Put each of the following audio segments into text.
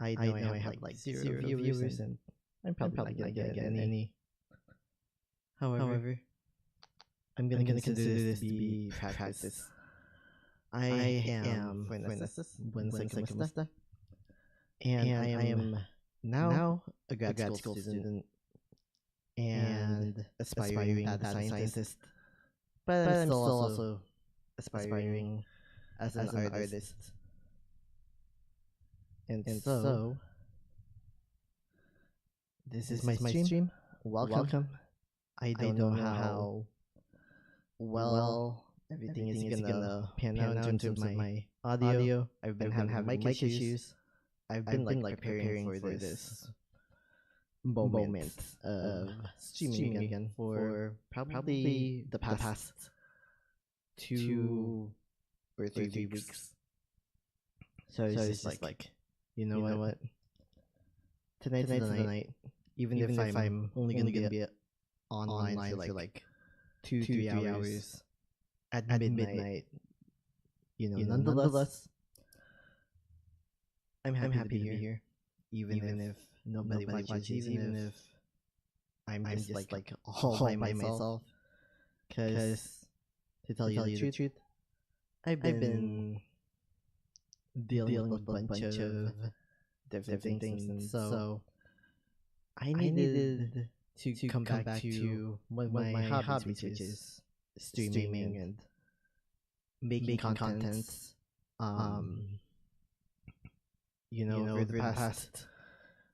I know I have like zero viewers, and I'm probably not gonna get any. However, I'm gonna consider this to be practice. I am one semester, and I am now a grad school student and aspiring data scientist, but I'm still also aspiring as an artist. And so, this is my stream. Welcome. I don't know how well everything is gonna pan out in terms of my audio. I've been having mic issues. I've been like preparing for this moment of streaming again for probably the past 2 or 3 weeks. So it's just like, you know what? Tonight's the night. Even if I'm only gonna be online for like 2-3 hours at midnight, nonetheless, I'm happy to be here. Even if nobody watches, even if I'm just like all by myself. Because to tell you the truth, I've been dealing with a bunch of different things, and so I needed to come back to one of my hobbies, which is streaming and making content. Over the past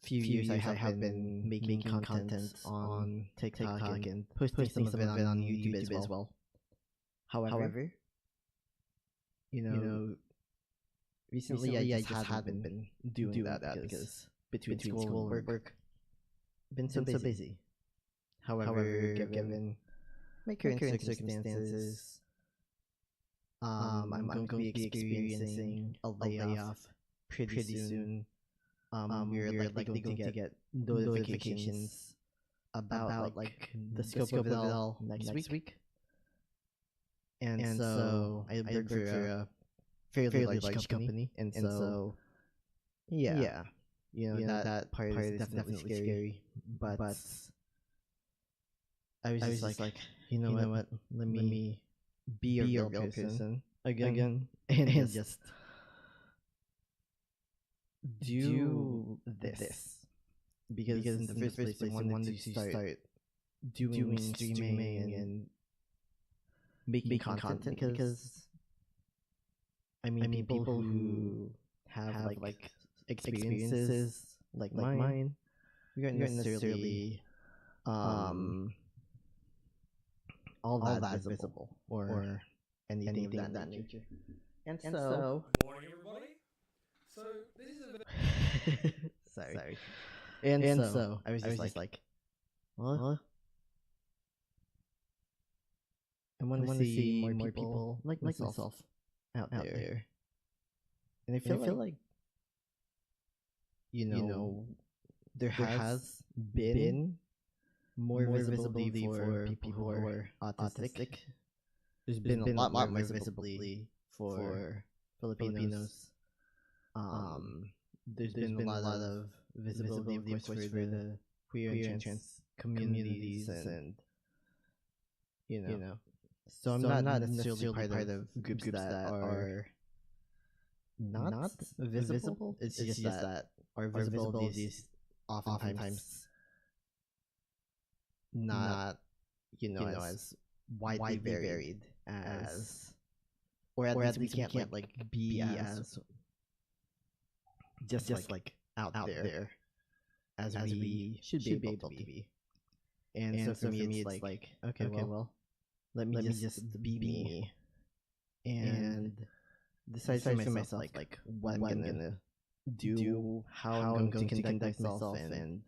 few years, I have been making content on TikTok and posting some of it on YouTube as well. However, recently I just haven't been doing that because between school and work, been so busy. However, given my current circumstances, I'm going to be experiencing a layoff pretty soon. We're likely going to get notifications about like the scope of it all next week. And so I work for a fairly large company, and so yeah, that part is definitely scary. But I was just like, you know what? Let me be a real person again, and just do this because in the first place I wanted to start doing streaming and making content because I mean people who have like experiences like mine, we aren't necessarily all that visible or anything of that nature. And so Morning, everybody. So this is a sorry. And so I was just like, well, I want to see more people like myself out there. And I feel like there has been more visibility for people who are autistic. There's been a lot more visibility for Filipinos. There's been a lot of visibility, of course, for the queer and trans communities, and So I'm not necessarily part of groups that are not visible. It's just that our visibility is oftentimes not as widely varied as, or at least we can't like be as just like out there as we should be able to be. And so for me it's like okay, well, let me just be me and decide for myself like what I'm gonna do, how I'm going to conduct myself, and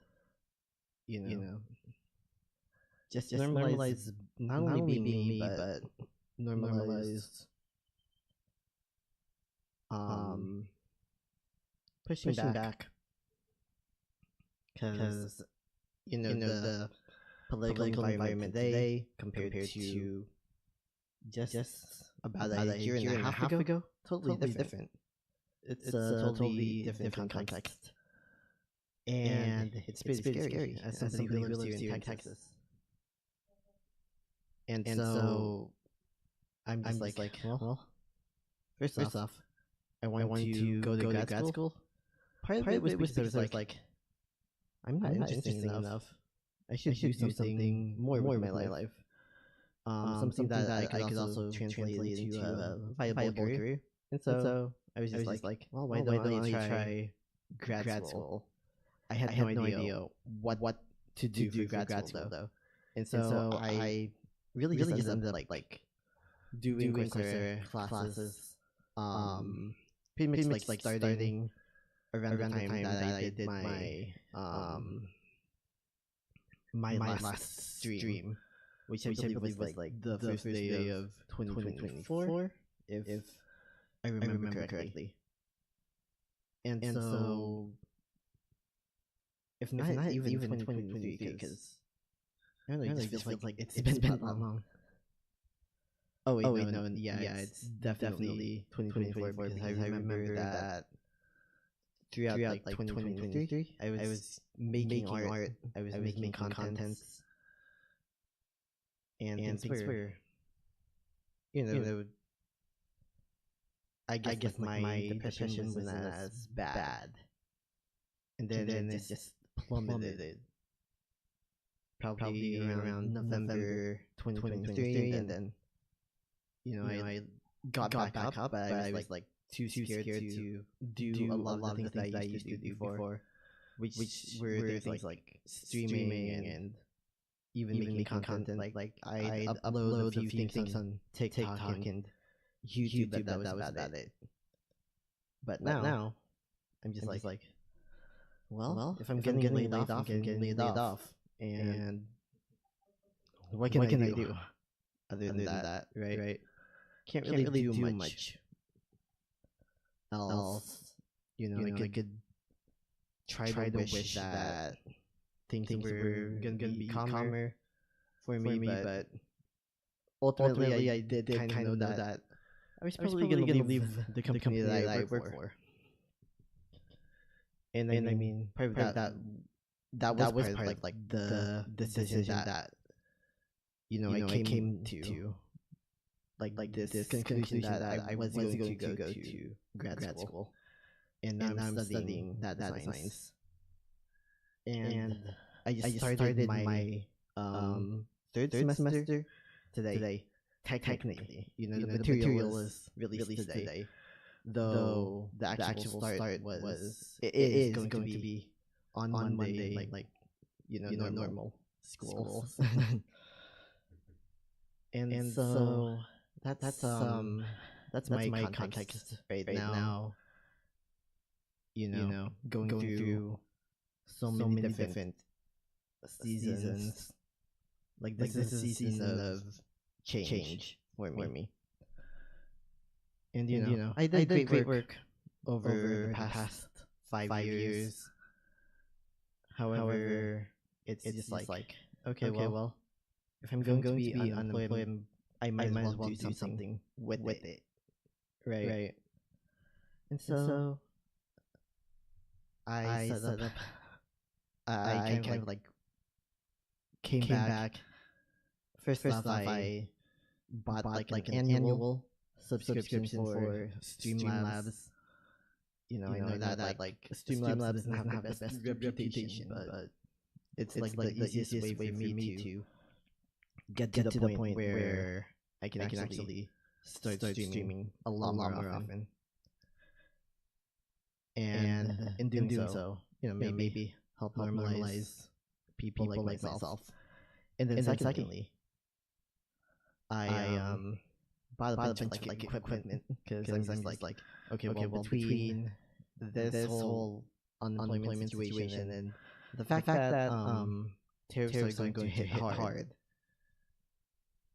just normalize not only being me, but normalize pushing back, because the political environment today compared to just about a year and a half ago, totally different. It's a totally different context. and it's pretty scary as somebody who lives here in Texas. And so I'm just like, well, first off, I wanted to go to grad school. Part of it was because I was like, I'm not interesting enough. I should do something more with my life. Something that I could also translate into a viable career. And so I was just like, well, why don't I try grad school? I had no idea what to do for grad school though. And so I really just ended up like doing Coursera classes, pretty much like starting around the time that I did my last stream, which I believe was like the first day of 2024, if I remember correctly. And so, if not even 2023, because I don't know, it just feels like it's been that long. Oh wait, no, yeah, it's definitely 2024 because I remember that throughout like 2023, I was making art, I was making contents, and things were, I guess my depression wasn't as bad, and then it just plummeted, probably around November 2023, and then I got back up, but I was like too scared to do a lot of the things that I used to do before, which were things like streaming and even making content. Like I'd upload a few things on TikTok and YouTube, but that was about it. But now I'm just like, well, if I'm getting laid off, I'm getting laid off, and what can I do other than that, right? Can't really do much else. I could try to wish that things were gonna be calmer for me, but ultimately I did kind of know that I was probably gonna leave the company that I work for. And I mean, part of that was part of like the decision that I came to. Like this conclusion that I was going to go to grad school, and now I'm studying data science. And I just started my third semester today. Technically, the material is released today, though the actual start was it is going to be on Monday, like normal schools. And so that's my context right now. Going through so many different seasons. Like this is a season of change for me. And I did great work over the past 5 years. However, it's just like okay, well, if I'm going to be unemployed, I might as well do something with it. Right. And so I set up I kind of like came back. First off, I bought like an annual subscription for Streamlabs. I know that like Streamlabs doesn't have the best reputation, but it's like the easiest way for me to get to the point where I can actually start streaming a lot more often. And in doing so, maybe help normalize people like myself. And then secondly, I bought a bunch of like equipment because I'm just like okay, well, between this whole unemployment situation and the fact that tariffs are going to hit hard,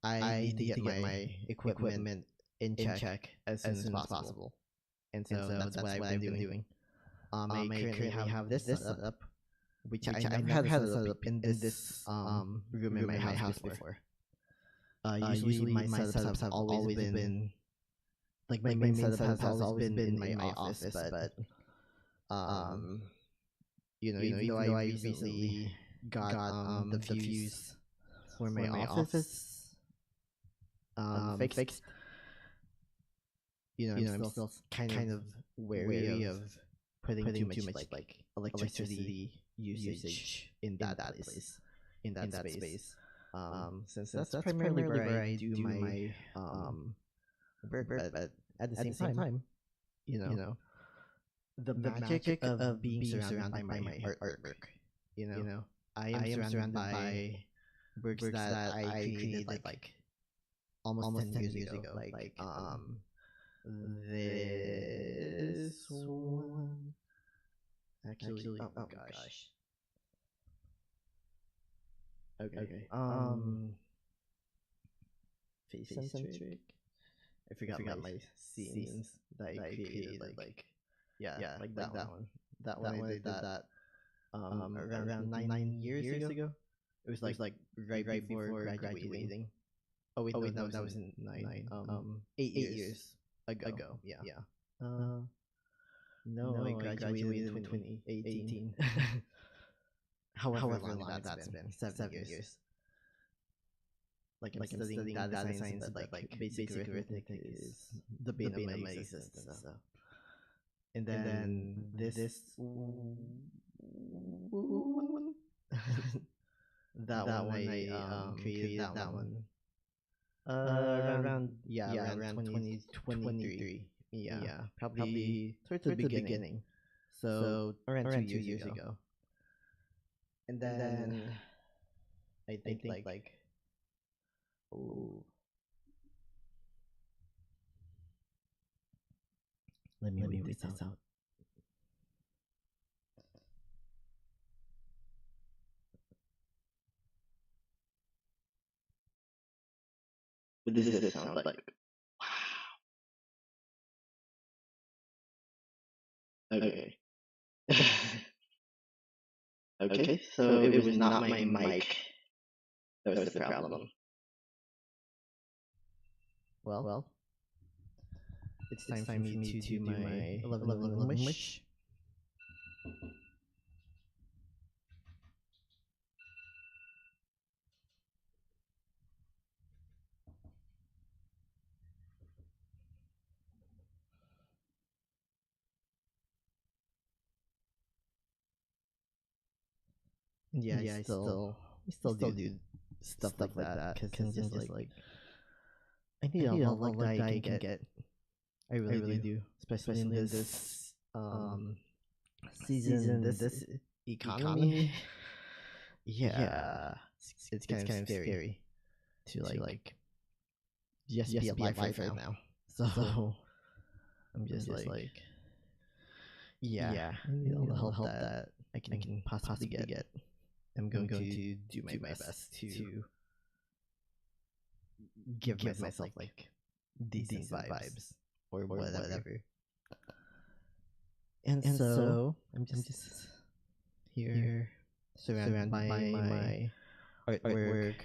I need to get my equipment in check as soon as possible. And so that's what I've been doing. I currently have this setup, which I never had a setup in this room in my house before. Usually my setups have always been like my main setup has always been in my office, but even though I recently got the fuse for my office fixed, I'm still kind of wary of putting too much like electricity usage in that place, in that space. Since that's primarily where I do my work, but at the same time, you know, the magic of being surrounded by my artwork. You know, I am surrounded by works that I created like almost 10 years ago. Like this one actually. Oh, oh gosh. Okay. Face centric. I forgot my scenes that I created. Like yeah, like that one. That one I did that around 9 years ago. It was like right before graduating. Oh wait, no, that was in nine. 8 years ago. Yeah. No, I graduated in 2018. However long that's been, 7 years. Like I'm studying data science, but like basic arithmetic is the bane of my existence. So. And then this one, that one I created that one around around 2023. Yeah, probably towards the beginning. So around 2 years ago. And then I think like oh, let me read this out. What does this sound like? Wow. Okay. Okay, so it was not my mic that was the problem. Well, it's time for me to do my 11 wish. Yeah, I still do stuff like that because I'm just like I need all the luck that I can get. I really do, especially in this season, this economy. Yeah, it's kind of scary to like just be alive right now. So I'm just like yeah, I need all the help that I can possibly get. I'm going to do my best to give myself like decent vibes or whatever. And so I'm just here surrounded by my artwork.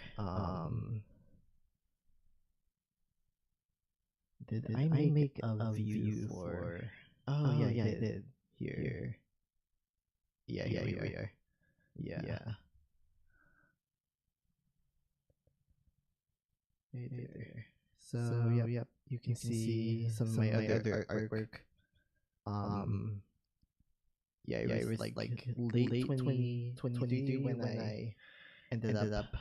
Did I make a view for? Oh yeah, I did. Here. Yeah, here we are. Yeah. Right there. So yep, you can see some of my other artwork. Yeah, it was like late 2023 when I ended up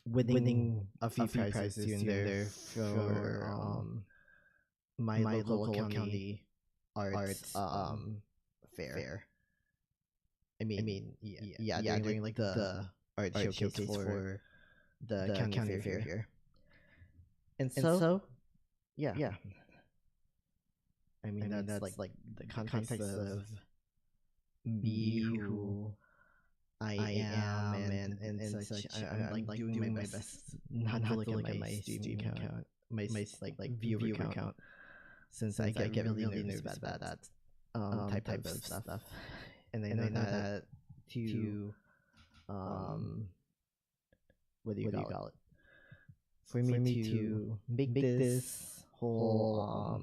winning a few prizes here and there for my local county arts fair. I mean yeah, during like the art showcase for the county fair here. And so yeah. I mean that's like the context of me who I am and such. I'm like doing my best not to look at my stream count, my like viewer count, since I get really nervous about that type of stuff. And I know that to what do you call it? For me to make this whole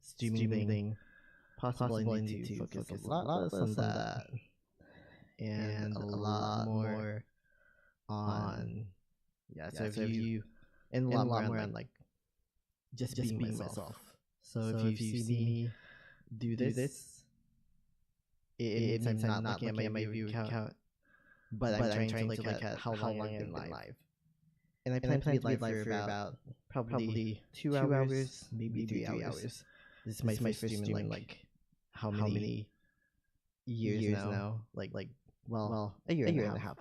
streaming thing. Possibly need to focus a lot less on that, and a lot more on So if you and a lot more on like just being myself. So if you see me do this, it means I'm not looking at my view count, but I'm trying to look at how long I've been live. And I plan to be live for about probably 2 hours, maybe 3 hours. This is my first stream in like how many years now? Like well, a year and a half.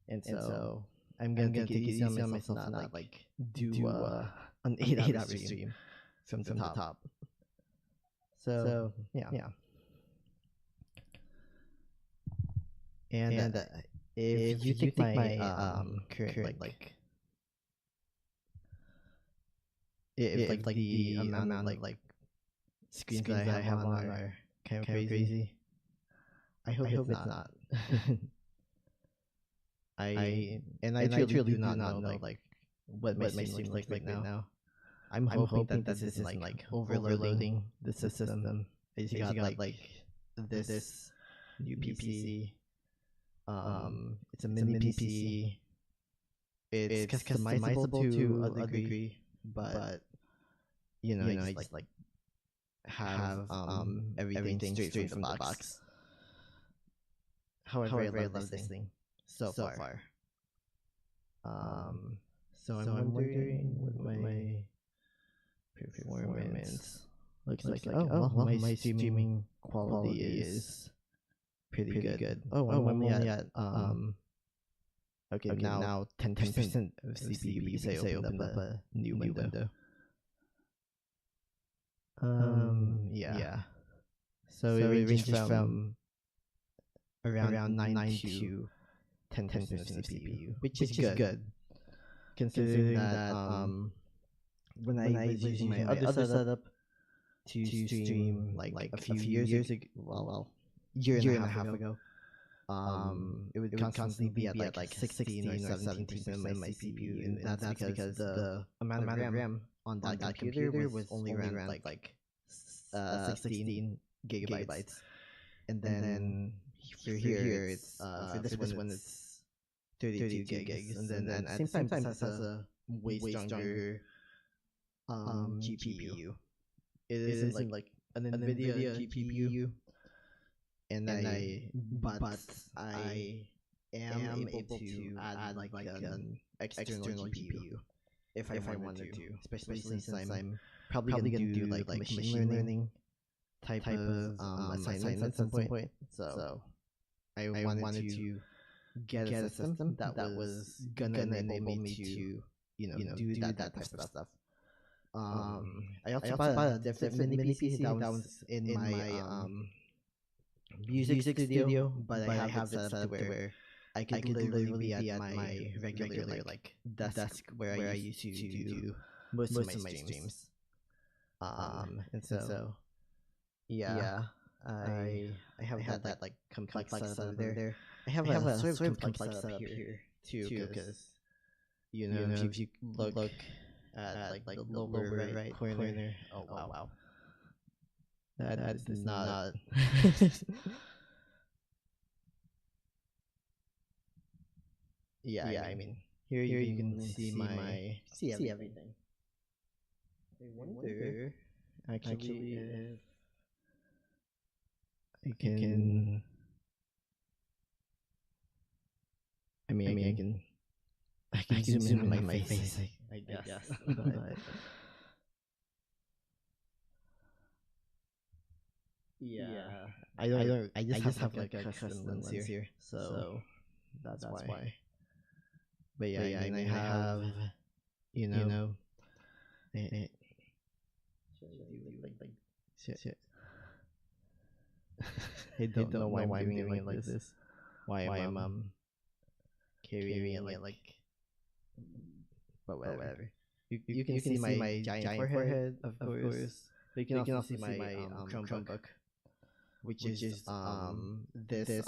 And so I'm gonna take it easy on myself, not like do an 8 hour stream from the top. So yeah. And if you think my current like if like the amount of like screens that I have on are kind of crazy, I hope it's not. I truly do not know like what my stream looks like right now. I'm hoping that this isn't like overloading the system. I just got like this new PC. It's a mini PC. It's customizable to a degree, but I just like have everything straight from the box. However, I love this thing so far. So I'm wondering what my performance looks like. Oh, well, my streaming quality is pretty good. Oh, I'm only at okay, now 10% of CPU because I opened up a new window. Yeah. So it ranges from around 9 to 10% of CPU, which is good. Considering that when I was using my other setup to stream like a few years ago, well, year and a half ago, it would constantly be at like 16 or 17% of my CPU, and that's because the amount of RAM on that computer was only around like 16 gigabytes, and then for here it's for this one it's 32 gigs, and then at the same time this has a way stronger GPU. It isn't like an NVIDIA GPU, but I am able to add like an external GPU if I wanted to, especially since I'm probably gonna do like machine learning type of assignments at some point. So I wanted to get a system that was gonna enable me to do that type of stuff. I also bought a different mini PC that was in my music studio, but I have it set up to where I could literally be at my regular like desk where I used to do most of my streams. And so yeah, I have that like complex setup over there. I have a sort of complex setup here too, because if you look at like the lower right corner, oh wow. That is not. Yeah, I mean, here you can see everything. I wonder actually if I can. I can zoom in on my face. I guess. But yeah, I just have like a custom lens here, so that's why. But yeah, I mean, I have, you know, I, shit. I don't know why I'm doing it like this. Why I'm carrying it like, but whatever. You can see my giant forehead, of course. But you can also see my Chromebook, which is this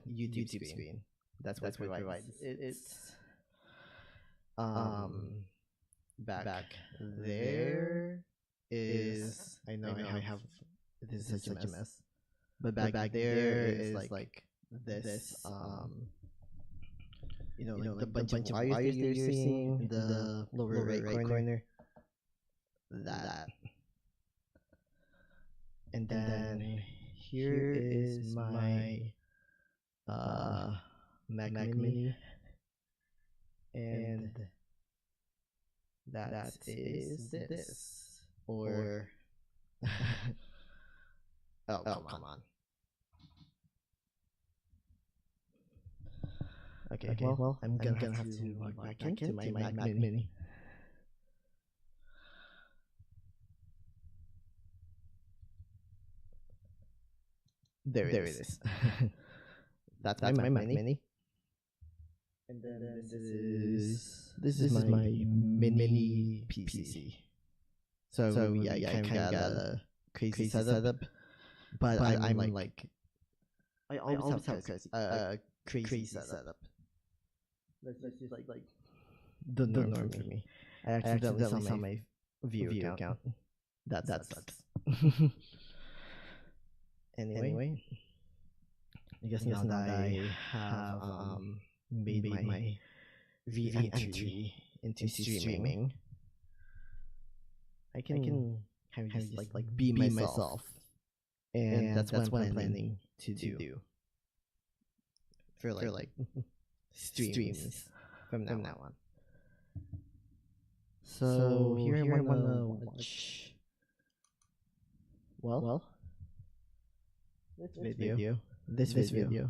YouTube screen. That's what provides. It's back there is know I have this is such a mess. But back there is like this like the bunch of wires that you're seeing in the lower right corner. That. And then here is my Mac Mini, and that is this. Or oh, come on. Okay, well, I'm gonna have to log back into my Mac Mini. There it is. That's my Mac Mini. And then this is my mini PC. So yeah, I kind of got a crazy setup, but I'm like I always have crazy setup. That's just like the norm for me. I accidentally saw my view account. That sucks. Anyway, I guess now that I have made my re-entry into streaming, I can kind of just like be myself, and that's what I'm planning to do for like streams from now on. So here I wanna watch. Well, this video.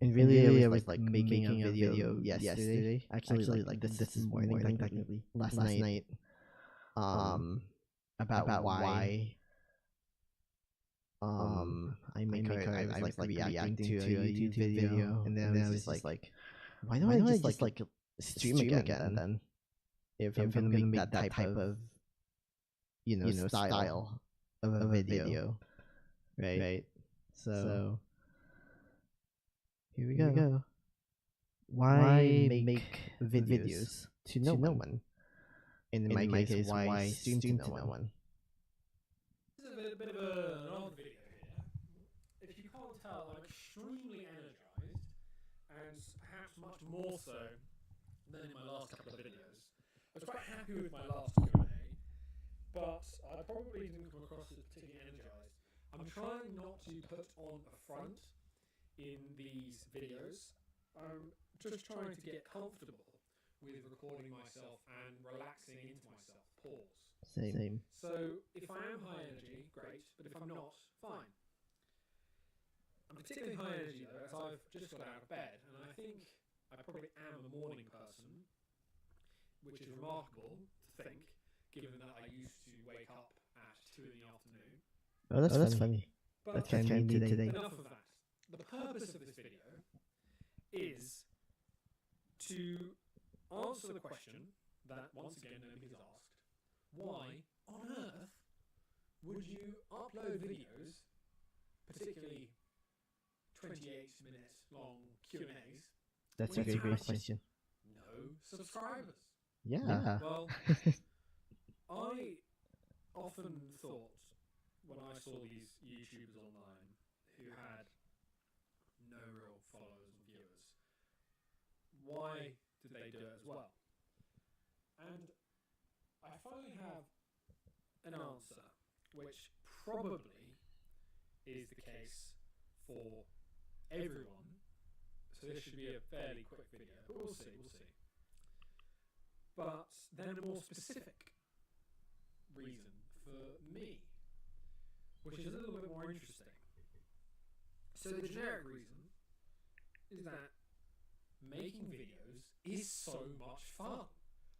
And really, I was like making a video yesterday. Actually, like this morning, technically last night. About why I was like reacting to a YouTube video, and then I was just like, why don't I just like stream again then? If I'm gonna make that type of style of a video, right? So here we go. Why make videos to no one? In my case, why stream to no one? This is a bit of an old video here. If you can't tell, I'm extremely energized, and perhaps much more so than in my last couple of videos. I was quite happy with my last Q&A, but I probably didn't come across as particularly energized. I'm trying not to put on a front in these videos. I'm just trying to get comfortable with recording myself and relaxing into myself. Pause. Same. So if I am high energy, great, but if I'm not, fine. I'm particularly high energy though, as I've just got out of bed, and I think I probably am a morning person, which is remarkable to think, given that I used to wake up at 2 in the afternoon. Oh, that's funny. But That's kind of me today. enough of that. The purpose of this video is to answer the question that, once again, nobody has asked. Why on earth would you upload videos, particularly 28-minute long Q&As? That's a great question. No subscribers. Yeah. Well, I often thought when I saw these YouTubers online who had no real followers and viewers, why did they do it as well? And I finally have an answer, which probably is the case for everyone. So this should be a fairly quick video, but we'll see. But then a more specific reason for me, which is a little bit more interesting. So the generic reason is that making videos is so much fun.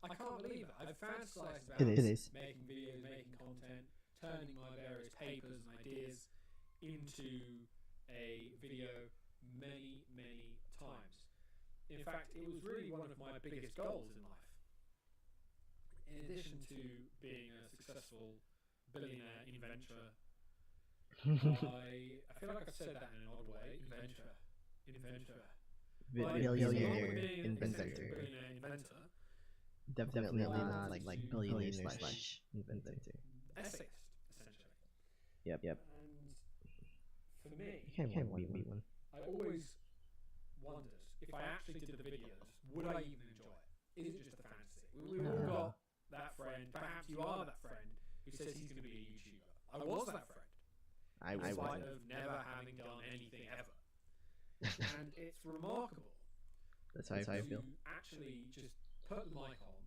I can't believe it. I've fantasized about making videos, making content, turning my various papers and ideas into a video many, many times. In fact, it was really one of my biggest goals in life. In addition to being a successful billionaire inventor, I feel like I've said that in an odd way. Inventor. Billionaire inventor. Billionaire inventor. definitely Well, not to like do billionaire slash slash inventor. essayist, essentially. Yep. And for me, You can't be one. I always wondered if I actually did the videos, would I even enjoy it? Is it just a fantasy? We've all got that friend, perhaps you are that friend, who says he's going to be a YouTuber. I was that friend. I in spite wasn't. of never having done anything ever. And it's remarkable That's how I feel. to actually just put the mic on,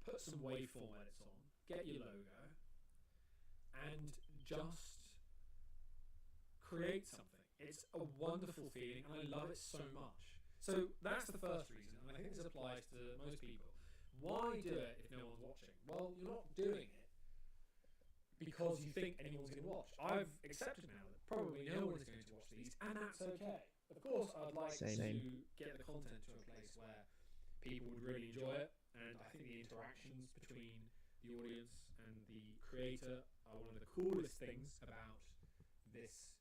put some waveform edits on, get your logo, and just create something. It's a wonderful feeling, and I love it so much. So that's the first reason, and I think this applies to most people. Why do it if no one's watching? Well, you're not doing it because you think anyone's going to watch. I've accepted now that probably no one is going to watch these, and that's okay. Of course, I'd like to get the content to a place where people would really enjoy it, and I think the interactions between the audience and the creator are one of the coolest things about this.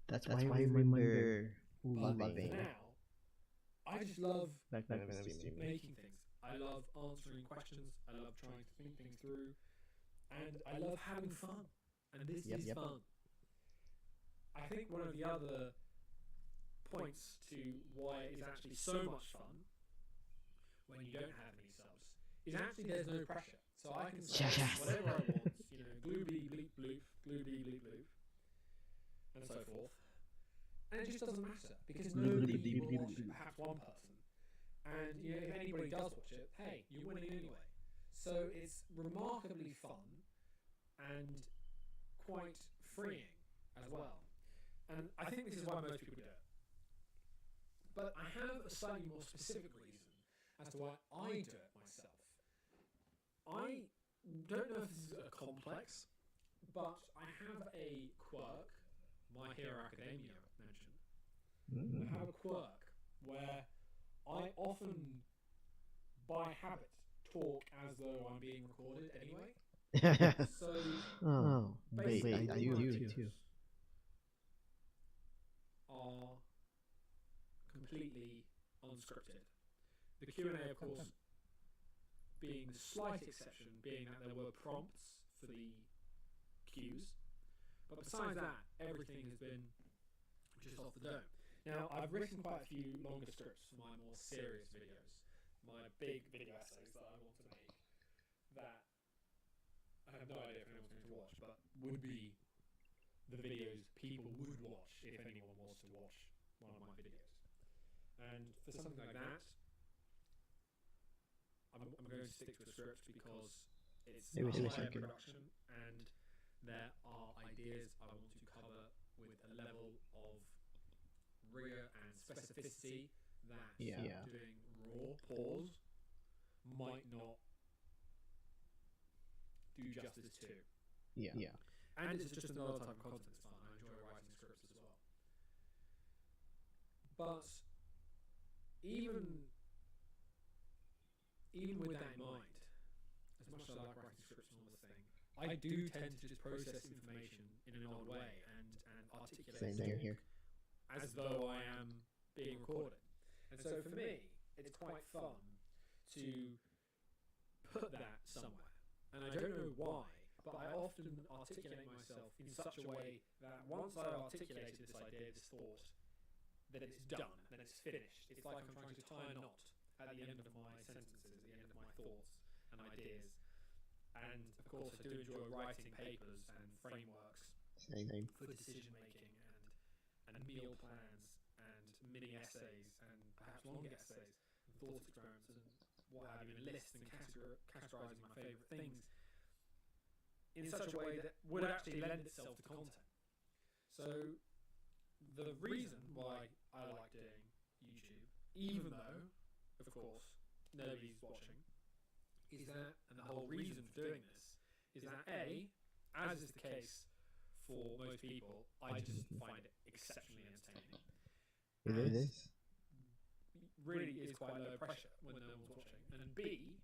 That's why I remember loving. Now, I just love Back when I was making things. I love answering questions. I love trying to think things through. And I love having fun. And this is fun. I think one of the other points to why it is actually so much fun when you don't have any subs is actually there's no pressure. So I can say whatever I want, glooby bleep bloop, glooby bleep bloop, and so forth. And it just doesn't matter because nobody will watch it, perhaps one person. And if anybody does watch it, hey, you're winning anyway. So it's remarkably fun and quite freeing as well. And I think this is why most people do it. But I have a slightly more specific reason as to why I do it myself. I don't know if this is a complex, but I have a quirk, My Hero Academia mentioned. I have a quirk where I often, by habit, talk as though I'm being recorded anyway. So, wait, I do too. Are completely unscripted. The Q&A, of course, being the slight exception, being that there were prompts for the cues. But besides that, everything has been just off the dome. Now, I've written quite a few longer scripts for my more serious videos, my big video essays that I want to make, that I have no idea if anyone's going to watch, but would be the videos people would watch if anyone was to watch one of my videos. And for something like that, I'm going to stick to a script because it's a higher production and there are ideas I want to cover with a level of rigor and specificity that doing raw pause might not do justice to. Yeah. And it's just another type of content that's fun. I enjoy writing scripts as well. But even with that in mind, as much as I like writing scripts and all this thing, I do tend to just process information in an odd way and articulate here. as though I am being recorded. And so for me, it's quite fun to put that somewhere. And I don't know why, but I often articulate myself in such a way that once I've articulated this idea, this thought, that it's done, that it's finished. It's like I'm trying to tie a knot at the end of my sentences, at the end of my thoughts and ideas. And of course, I do enjoy writing papers and frameworks for decision making and meal plans and mini essays and perhaps longer essays and thought experiments and what have you, and lists and categorizing my favorite things in such a way that would actually lend itself to content. So the reason why I like doing YouTube, even though, of course, nobody's watching, is that, and the whole reason for doing this, is that A, as is the case for most people, I just find it exceptionally entertaining. It is. Really is quite low pressure when no one's watching. And B,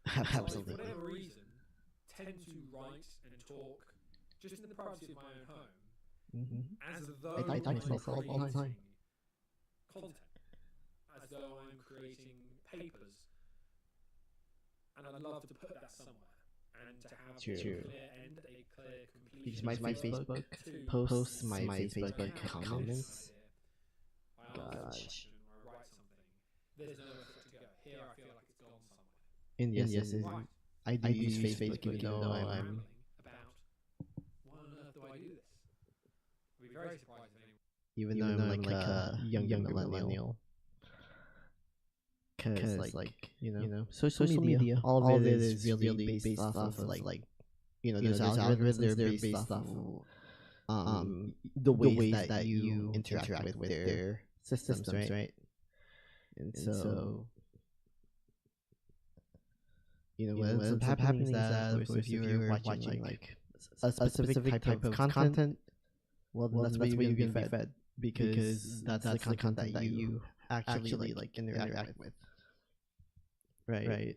Absolutely. for whatever reason, tend to write and talk just in the privacy of my own home, as though I talk to myself all the time. Content, as though I'm creating papers I'd love to put that somewhere and to have True. a clear end, a clear completion. Because my Facebook posts, my Facebook comments. I Gosh. or I write something. There's nowhere for it to go. Here, I feel like it's gone somewhere. And yes, Right. I do use Facebook even though I'm Rambling about why on earth do I do this? I'd be very surprised if anyone. even though I'm like a young millennial. Because social media, all of it is really based off of like those algorithms. They're based off of the ways that you interact with their systems, right? And so what ends up happening is that, of course, if you're watching like a specific type of content, well, that's what you're gonna be fed because that's the content that you actually like interact with. Right.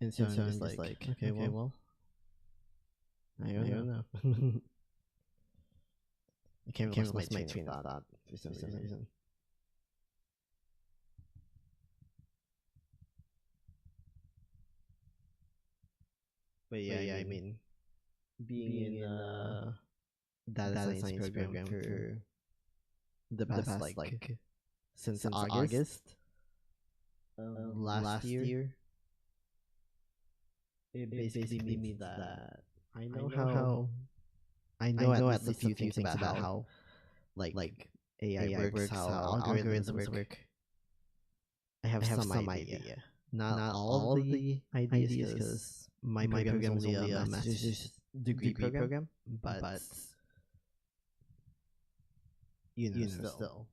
And so I'm just like, okay, well, I don't know. I can't lost my train of thought for some reason. But yeah, I mean, being in a data science program for the past like since August of last year, it basically means that I know at least a few things about how like AI works, how algorithms work. I have some idea. Not all of the ideas because my program is only a master's degree program, but still.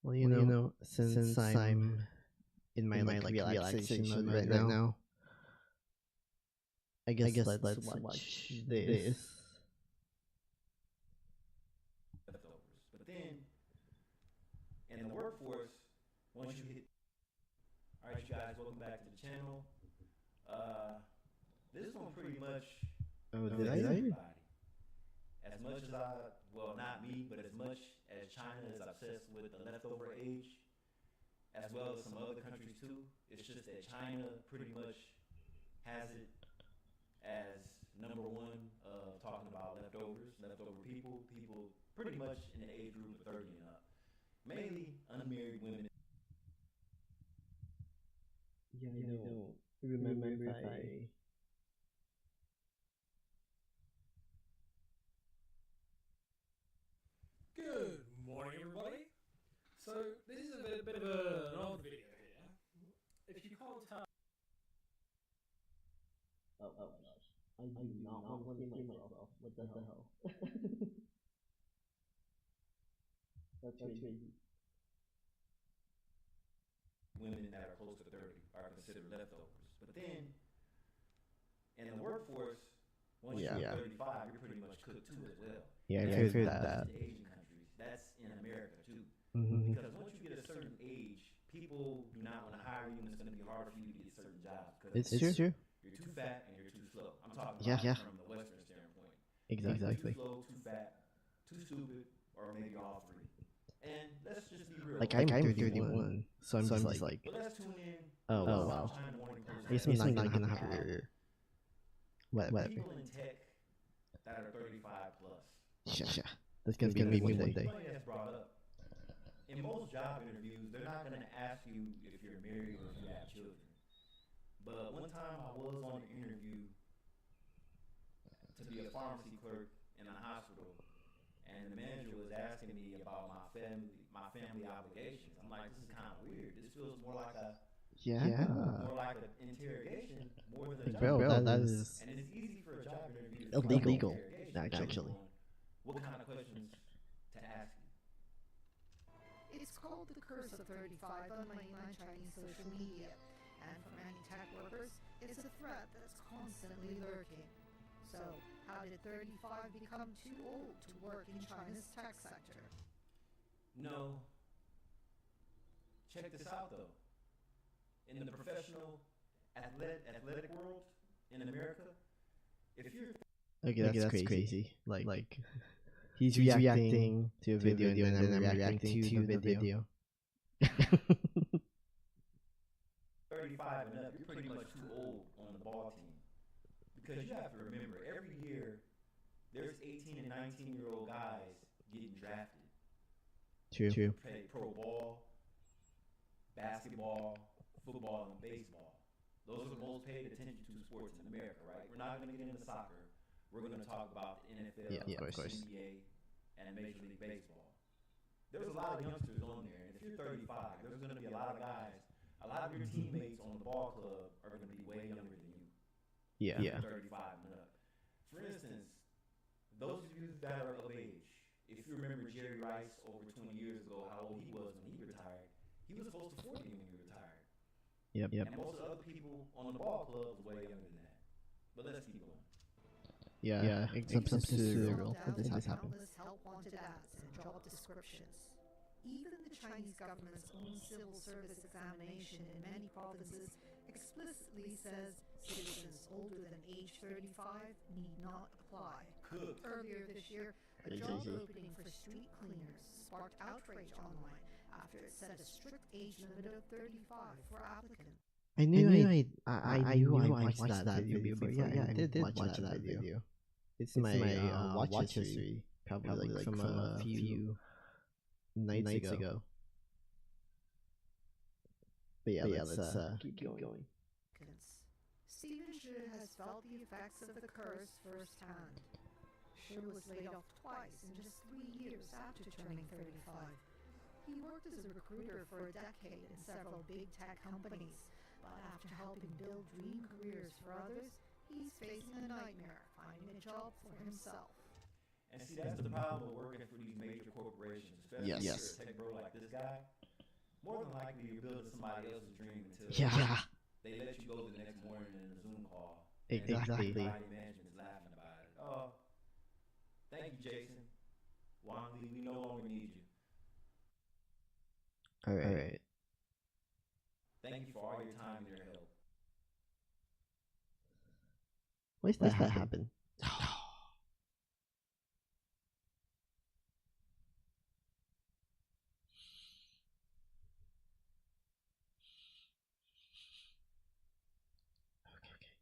Well, since I'm in my like relaxation mode right now, I guess let's watch this. But then, in the workforce, once you hit, all right, you guys, welcome back to the channel. This one pretty much. Did I? As much as well, not me, but as much as China is obsessed with the leftover age, as well as some other countries too, it's just that China pretty much has it as number one talking about leftover people pretty much in the age group of 30 and up. Mainly unmarried women. Yeah, I don't remember if I... Good morning, everybody. So this is a bit of an old video here. If you can't tell. Oh gosh. I do not want to see myself. What the hell? That's crazy. Women that are close to 30 are considered leftovers. But then, in the workforce, once you're 35, you're pretty much cooked too as well. Yeah, I've heard that. Asian countries, that's in America too. Mm-hmm. Because once you get a certain age, people do not want to hire you, and it's going to be harder for you to get certain jobs. It's true. You're too fat and you're too slow. I'm talking about from the Western standpoint. Exactly. Too slow, too fat, too stupid, or maybe all three. And let's just be real. Like I'm 31, so I'm just like, but let's tune in. Oh wow. I guess I'm not gonna have a career. Whatever. People in tech that are 35 plus. Yeah. That's gonna be me one day. That's brought up. In most job interviews, they're not gonna ask you if you're married or if you have children. But one time I was on an interview to be a pharmacy clerk in a hospital, and the manager was asking me about my family obligations. I'm like, this is kind of weird. This feels more like an interrogation more than a job. Bro, that is and it's easy for a job interview illegal, actually. What kind of questions to ask you? It's called the curse of 35 on mainland Chinese social media, and for many tech workers, it's a threat that's constantly lurking. So, how did 35 become too old to work in China's tech sector? No. Check this out though. In the professional athletic world in America, if you're Okay, that's crazy. Like he's reacting to a video and then I'm reacting to the video. 35 and up, you're pretty much too old on the ball team. Because you have to remember, every year there's 18 and 19-year-old guys getting drafted. True. Play pro ball, basketball, football, and baseball. Those are the most paid attention to sports in America, right? We're not going to get into soccer. We're going to talk about the NFL, of course. NBA, and Major League Baseball. There's a lot of youngsters on there, and if you're 35, there's going to be a lot of guys. A lot of your teammates on the ball club are going to be way younger than you. Yeah. 35 and up. For instance, those of you that are of age, if you remember Jerry Rice over 20 years ago, how old he was when he retired, he was close to 40 when he retired. Yep. And most of the other people on the ball club was way younger than that. But let's keep going. Yeah. Some serial This this has happened. countless help-wanted ads and job descriptions. Even the Chinese government's own civil service examination in many provinces explicitly says citizens older than age 35 need not apply. Earlier this year, a job opening for street cleaners sparked outrage online after it set a strict age limit of 35 for applicants. I knew I watched that video before. Yeah, I did watch that video. It's my watch history, probably like from a few nights ago. But yeah, let's keep going. Stephen Xu has felt the effects of the curse firsthand. Xu was laid off twice in just 3 years after turning 35. He worked as a recruiter for a decade in several big tech companies, but after helping build dream careers for others, he's facing a nightmare finding a job for himself. And see, that's the problem with working for these major corporations, especially if you're a tech bro like this guy. More than likely, you're building somebody else's dream until they let you go the next morning in a Zoom call. Exactly. And management is laughing about it. Oh, thank you, Jason. Wang Li, we no longer need you. All right. Thank you for all your time and your help. Why does that happen? Okay.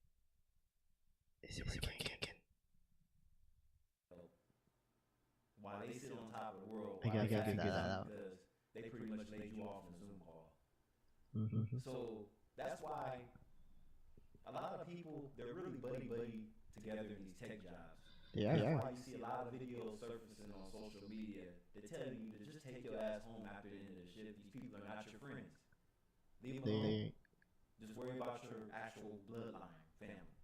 Is it working again? While they sit on top of the world, I gotta figure that out. Because they pretty much laid you off in a Zoom call. Mm-hmm. So that's why a lot of people, they're really buddy together in these tech jobs. Yeah. That's why you see a lot of videos surfacing on social media that tell you to just take your ass home after the end of the shift. These people are not your friends. Leave them alone. Just worry about your actual bloodline, family.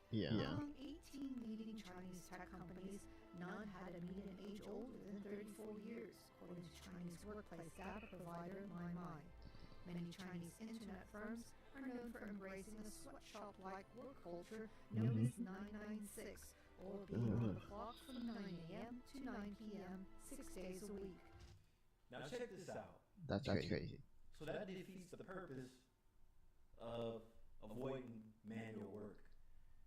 Yeah. Among 18 leading Chinese tech companies, none had a median age older than 34 years, according to Chinese workplace data provider MyMy. Many Chinese internet firms are known for embracing a sweatshop-like work culture known as 996, or being on the clock from 9 a.m. to 9 p.m. 6 days a week. Now check this out. That's crazy. So that defeats the purpose of avoiding manual work.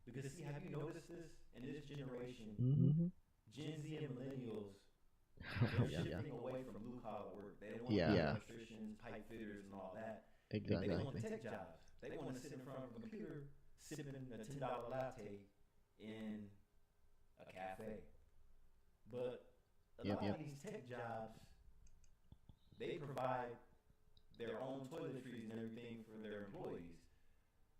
Because see, have you noticed this? In this generation, Gen Z and millennials, they're shifting away from blue-collar work. They don't want electricians, pipe fitters, and all that. Exactly. They want tech jobs. They want to sit in front of a computer sipping a $10 latte in a cafe. But a lot of these tech jobs, they provide their own toiletries and everything for their employees.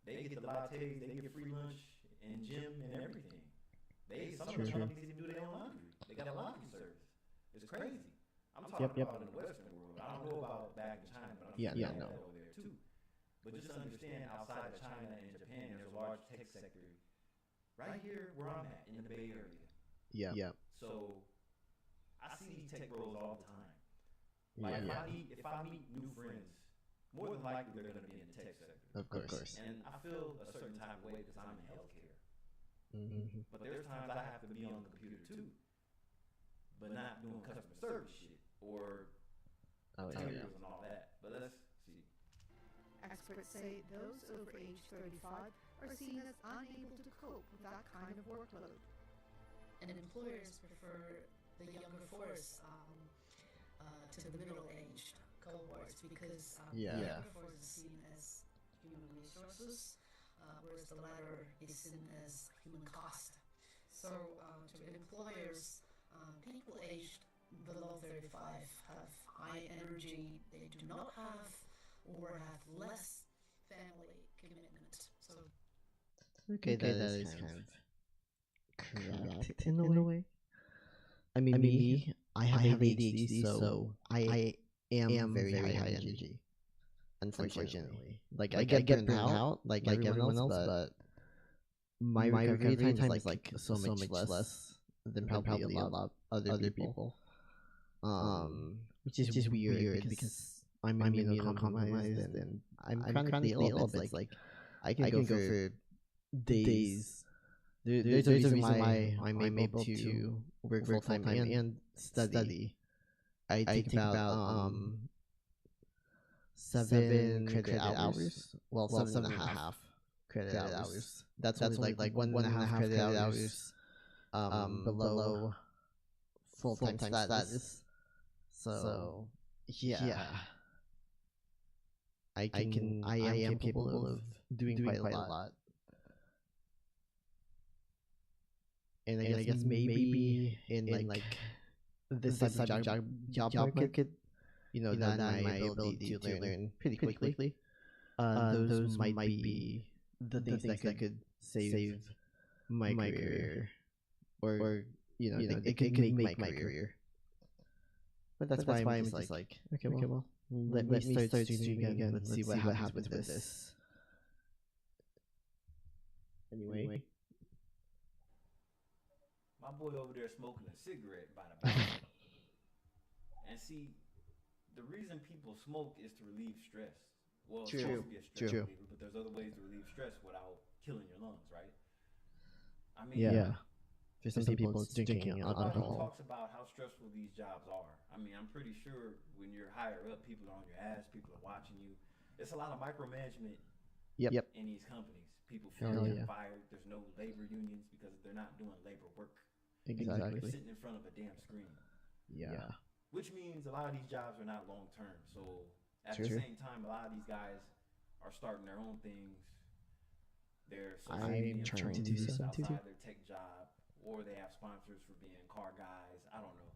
They get the lattes, they get free lunch and gym and everything. Some of the companies even do their own laundry. They got a laundry service. It's crazy. I'm talking about in the Western world. I don't know about back in China, but I'm sure they have that over there too. But just understand, outside of China and Japan, there's a large tech sector right here where I'm at in the Bay Area. Yeah. So I see these tech bros all the time. Like if I meet new friends, more than likely they're going to be in the tech sector. Of course. And I feel a certain type of way because I'm in healthcare. But there's times I have to be on the computer too, but not doing customer service shit or tenders and all that. But let's see. experts say those over age 35 are seen as unable to cope with that kind of workload. And employers prefer the younger force to the middle-aged cohorts because Yeah. the younger force is seen as human resources, whereas the latter is seen as human cost. So to employers, people aged below 35 have high energy, they do not have or have less family commitment. So Okay, that is kind of correct in a way. I mean, me, I have ADHD, so I am very high energy. Unfortunately, like I get burned out like everyone else, but my recovery time is like so much less than probably a lot of other people. Which is weird because I'm immunocompromised and I'm chronically ill. It's like I can go for days. There's a reason why I'm able to work full time and study. I take about 7 credit hours. Well, 7.5 credit hours. That's only like 1.5 credit hours below full time status. So yeah, I am capable of doing quite a lot. And I guess maybe in like this type of job market, that my ability to learn pretty quickly, those might be the things that could save my career, or it could make my career. But that's why I'm just like, okay, well, let me start streaming again. Let's see what happens with this. Anyway. My boy over there smoking a cigarette by the bathroom. And see, the reason people smoke is to relieve stress. Well, it's supposed to be a stress reliever, but there's other ways to relieve stress without killing your lungs, right? I mean, Yeah. For some people, it's drinking nobody alcohol. talks about how stressful these jobs are. I mean, I'm pretty sure when you're higher up, people are on your ass, people are watching you. It's a lot of micromanagement Yep. in these companies. People Hell feel yeah. fired. There's no labor unions because they're not doing labor work. Exactly. They're sitting in front of a damn screen. Yeah. Which means a lot of these jobs are not long term. So at the True. same time, a lot of these guys are starting their own things. They're I'm trying to do something too. outside their tech job, or they have sponsors for being car guys. I don't know.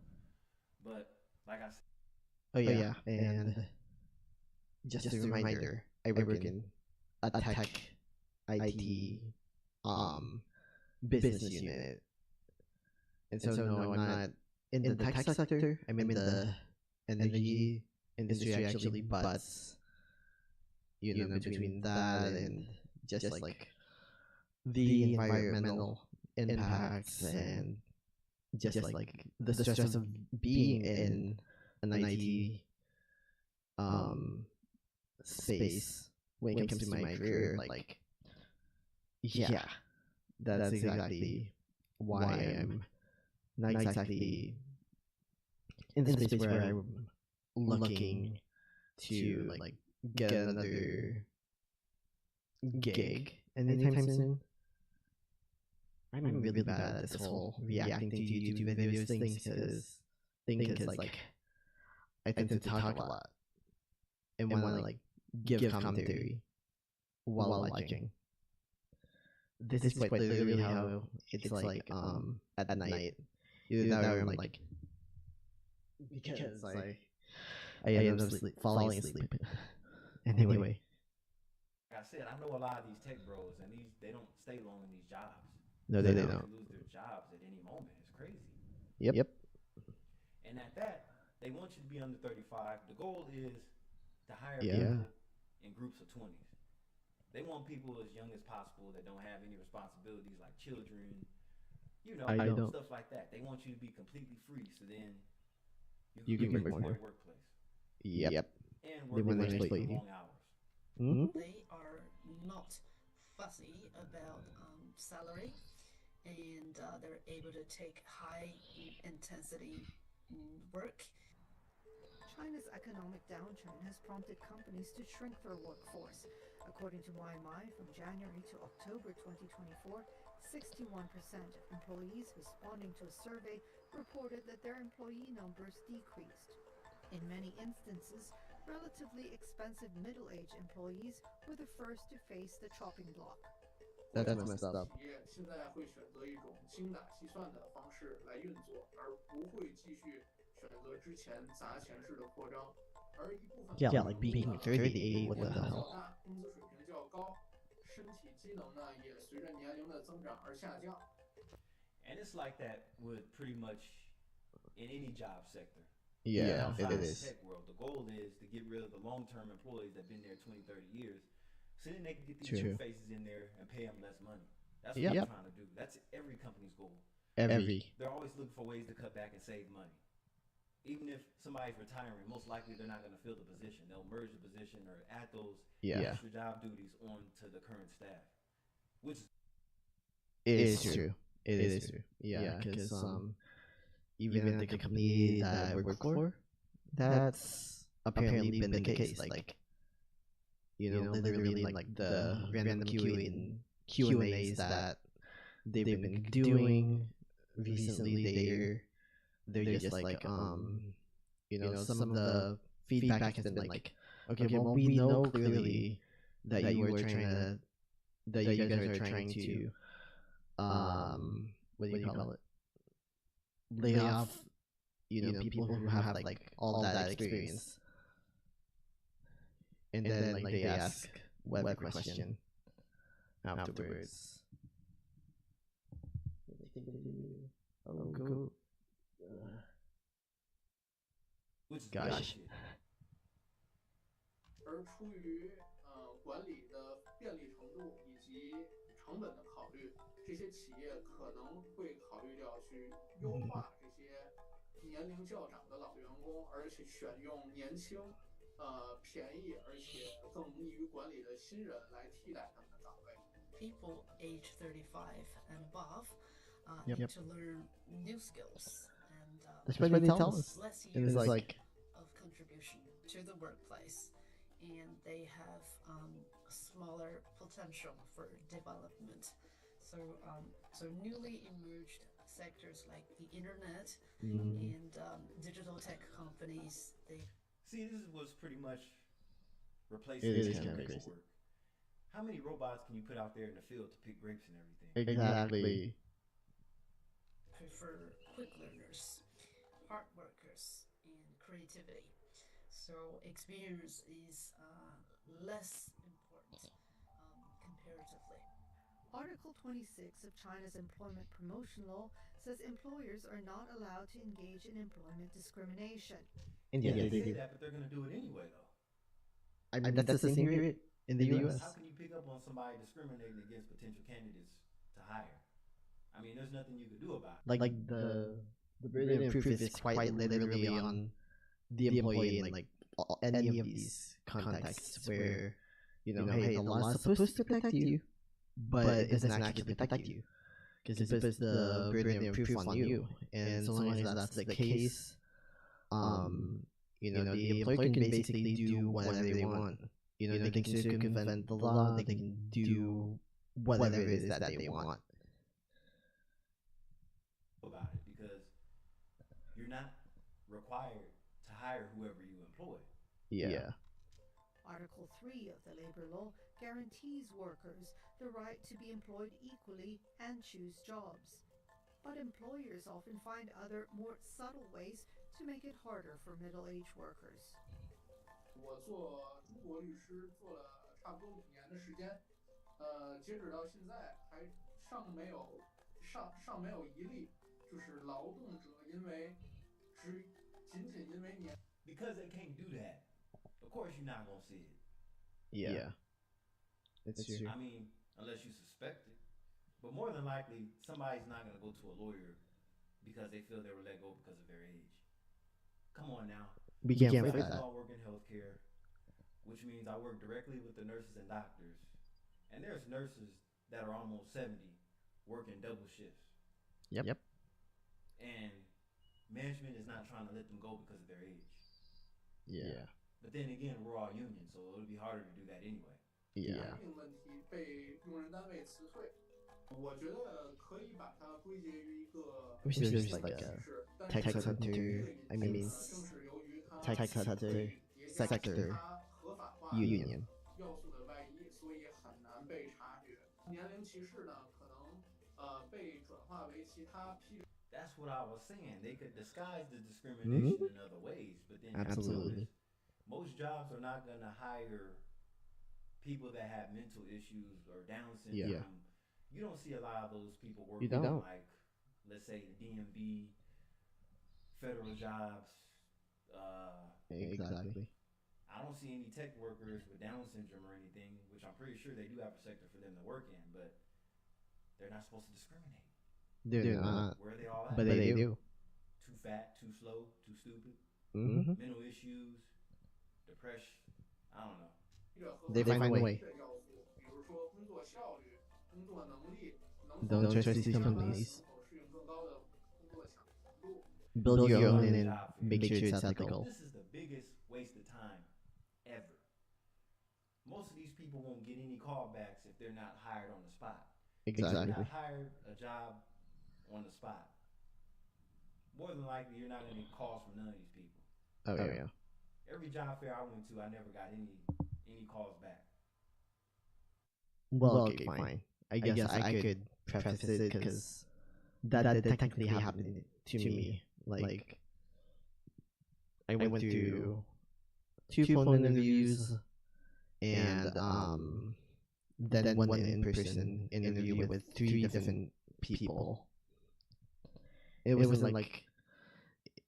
But like I said, Oh yeah, and just a reminder, I work in a tech IT business unit, and so no, I'm not in the tech sector. I'm in the energy industry actually, but between that and just like the environmental impacts and just like the stress of being in an IT space when it comes to my career, like yeah, that's exactly why I'm not exactly in the space where I'm looking to like get another gig anytime soon. I'm really bad at this whole reacting to YouTube videos because like I tend to talk a lot and want to like give commentary while watching. This is quite literally how it's like at night. Either that or I'm like because I end up falling asleep. Anyway. like I said, I know a lot of these tech bros, and they don't stay long in these jobs. No, they They don't. could lose their jobs at any moment. It's crazy. Yep. And at that, they want you to be under 35. The goal is to hire Yeah. people in groups of 20s. They want people as young as possible that don't have any responsibilities like children, I don't. stuff like that. They want you to be completely free, so then You can can get work to their more. workplace Yep. and They work want to for exploit you. long hours. Hmm? they are not fussy about salary, and they're able to take high intensity work. China's economic downturn has prompted companies to shrink their workforce. According to MyMy, from January to October 2024, 61% of employees responding to a survey reported that their employee numbers decreased. In many instances, relatively expensive middle-aged employees were the first to face the chopping block. That's messed up. 企业现在会选择一种精打细算的方式来运作，而不会继续选择之前砸钱式的扩张。而一部分 Yeah, like being 38, what the 年龄 hell? 较大，工资水平较高，身体机能呢也随着年龄的增长而下降。And it's like that with pretty much in any job sector. Yeah, Outside it of the is. tech world, the goal is to get rid of the long-term employees that've been there 20, 30 years, so then they can get these True. new faces in there and pay them less money. That's what Yep. they're trying to do. That's every company's goal. Every. They're always looking for ways to cut back and save money. Even if somebody's retiring, most likely they're not going to fill the position. They'll merge the position or add those extra job duties onto the current staff, which It is true. It is true. Yeah, because even at the company that I work for, that's apparently been the case. Like, literally in like the random Q&As that they've been doing recently, they're just like some of the feedback has been like, okay, well, we know clearly that you guys are trying to what do you call it, lay off people who have like all that experience. And then like they ask whatever question afterwards. Oh, cool. which is Gosh. bullshit. 而出于管理的便利程度以及成本的考虑，这些企业可能会考虑掉去优化这些年龄较长的老员工，而且选用年轻、便宜而且更易于管理的新人来替代他们的岗位。People age 35 and above Yep. need to learn new skills and That's what they tell us. less And years it's like, of contribution to the workplace, and they have smaller potential for development. So newly emerged sectors like the internet and digital tech companies, they See, this was pretty much replacing It is the kinda paperwork. crazy. How many robots can you put out there in the field to pick grapes and everything? exactly. prefer quick learners, hard workers, and creativity. So experience is less important comparatively. Article 26 of China's Employment Promotion Law says employers are not allowed to engage in employment discrimination. And Yeah, yeah, they they say that, but they're going to do it anyway, though. I mean, that's the same here in the How US. can you pick up on somebody discriminating against potential candidates to hire? I mean, there's nothing you can do about it. Like the burden of proof is quite literally on the employee in like any of these contexts where hey, the law is supposed to protect you, but it doesn't actually protect you because it puts the burden of proof on you. And so long as that's the case, the employer can basically do whatever they want. They can circumvent the law. They can do whatever it is that they want. About it because you're not required to hire whoever you employ. Yeah. Article 3 of the labor law guarantees workers the right to be employed equally and choose jobs. But employers often find other, more subtle ways to make it harder for middle-aged workers. 我做中国律师做了差不多5年的时间，截止到现在还尚没有一例，就是劳动者因为仅因为年 Because they can't do that. Of course, you're not going to see it. Yeah. It's true. I mean, unless you suspect it. But more than likely, somebody's not going to go to a lawyer because they feel they were let go because of their age. Come on now. We can't First fight of that. all, I work in healthcare, which means I work directly with the nurses and doctors. And there's nurses that are almost 70 working double shifts. Yep. And management is not trying to let them go because of their age. Yeah. But then again, we're all union, so it'll be harder to do that anyway. Yeah. 病问题被用人单位辞退，我觉得可以把它归结于一个 Wish there was like 歧 a 视，但 tech 是这 hunter, 个 I 因 mean, 素呢，正是由于它 tech hunter 被叠加 sector 它合法化 union. 要素的外衣，所以很难被察觉。年龄歧视呢，可能被转化为其他批。 That's what I was saying. They could disguise the discrimination in other ways, but then Absolutely. Most jobs are not going to hire people that have mental issues or Down syndrome. Yeah. You don't see a lot of those people You working don't. like, let's say, the DMV, federal jobs. Exactly. I don't see any tech workers with Down syndrome or anything, which I'm pretty sure they do have a sector for them to work in, but they're not supposed to discriminate. They're not. Where are they all at? But they do. Too fat, too slow, too stupid. Mm-hmm. Mental issues, depression. I don't know. They find a way. 的要素，比如说工作效率、工作能力、 Don't trust these companies. 能否适应更高的工作强度。 Build your own and make sure it's ethical. This is the biggest waste of time ever. Most of these people won't get any callbacks if they're not hired on the spot. If you're Exactly. not hired a job on the spot, more than likely you're not going to get calls from none of these people. Oh yeah. Every job fair I went to, I never got any calls back. Well, okay, fine. I guess I could preface it because that technically happened to me. Like, I went through 2 phone interviews and then one in-person interview with 3 different people. It wasn't like,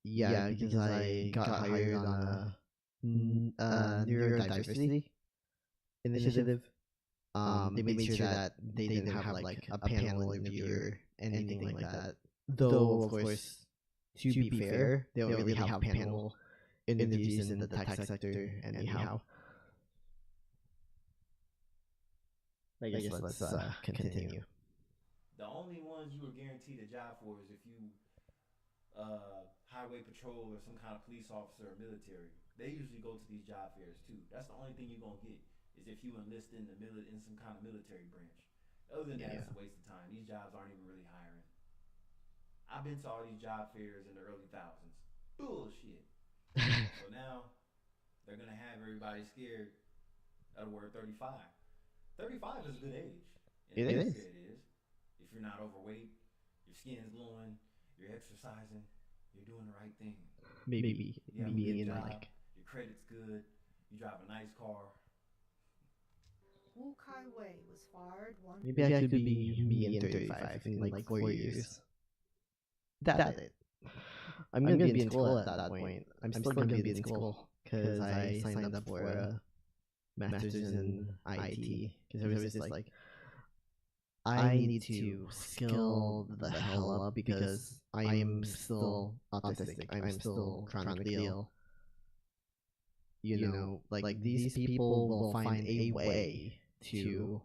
yeah, because I got hired on a neurodiversity initiative. They made sure that they didn't have like a panel interview or anything like that. Though, of course, to be fair, they don't really have panel interviews in the tech sector anyhow. I guess let's continue. The only ones you were guaranteed a job for is if you highway patrol or some kind of police officer or military. They usually go to these job fairs too. That's the only thing you're gonna get is if you enlist in some kind of military branch. Other than that, it's a waste of time. These jobs aren't even really hiring. I've been to all these job fairs in the early thousands. Bullshit. So now they're gonna have everybody scared of the word 35. 35 is a good age. It is. It is. If you're not overweight, your skin's glowing, you're exercising, you're doing the right thing. Maybe You have a me good and job, like your credit's good, you drive a nice car. Wu Kai Wei was fired one. maybe I could be me in 35 in like 4 years. That's it. I'm gonna be in school at that point. I'm still gonna be in school because I signed up for a master's in IT because it was just like I need to skill the hell up because I am still autistic. I'm still chronically ill. You know, like these people will find a way to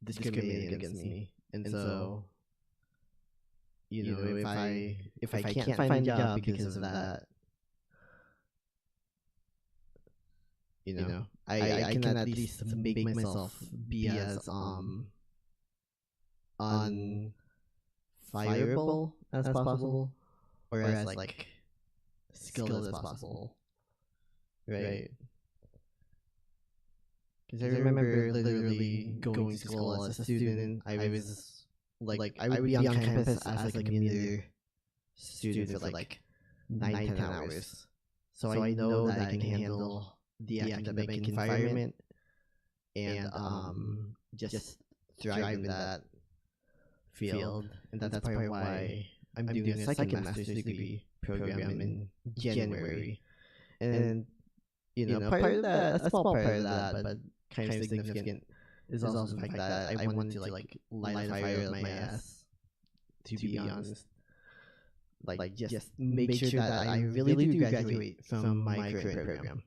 discriminate against me. And so, you know, if I can't find a job because of that, you know, I can at least make myself be as unfireable as possible, or as like skilled as possible, right? Because I remember literally going to school as a student. I was like I would be on campus as like a meter student for like 9-10 hours. So I know that I can handle the academic environment and just thrive in that field. And that's part why I'm doing a second master's degree program in January. And you know, part of that, a small part of that, but kind of significant, is also the fact that I wanted to like light a fire up my ass, to be honest. Like just make sure that I really do graduate from my current program.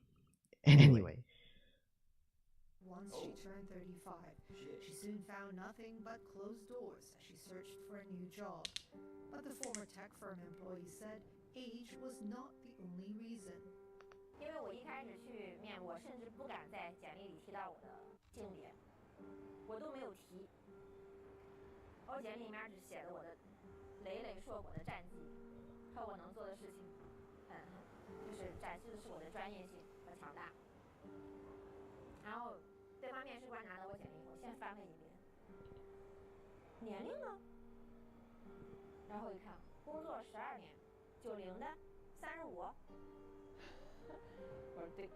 Anyway, Once she turned 35, Shit. she soon found nothing but closed doors as she searched for a new job. But the former tech firm employee said age was not the only reason. 因为我一开始去面，我甚至不敢在简历里提到我的性别，我都没有提。我简历里面只写了我的累累硕果的战绩和我能做的事情，就是展示的是我的专业性和强大。然后对方面试官拿到我简历以后，先翻了一遍，年龄呢？然后一看，工作12年，90的，35。我说对。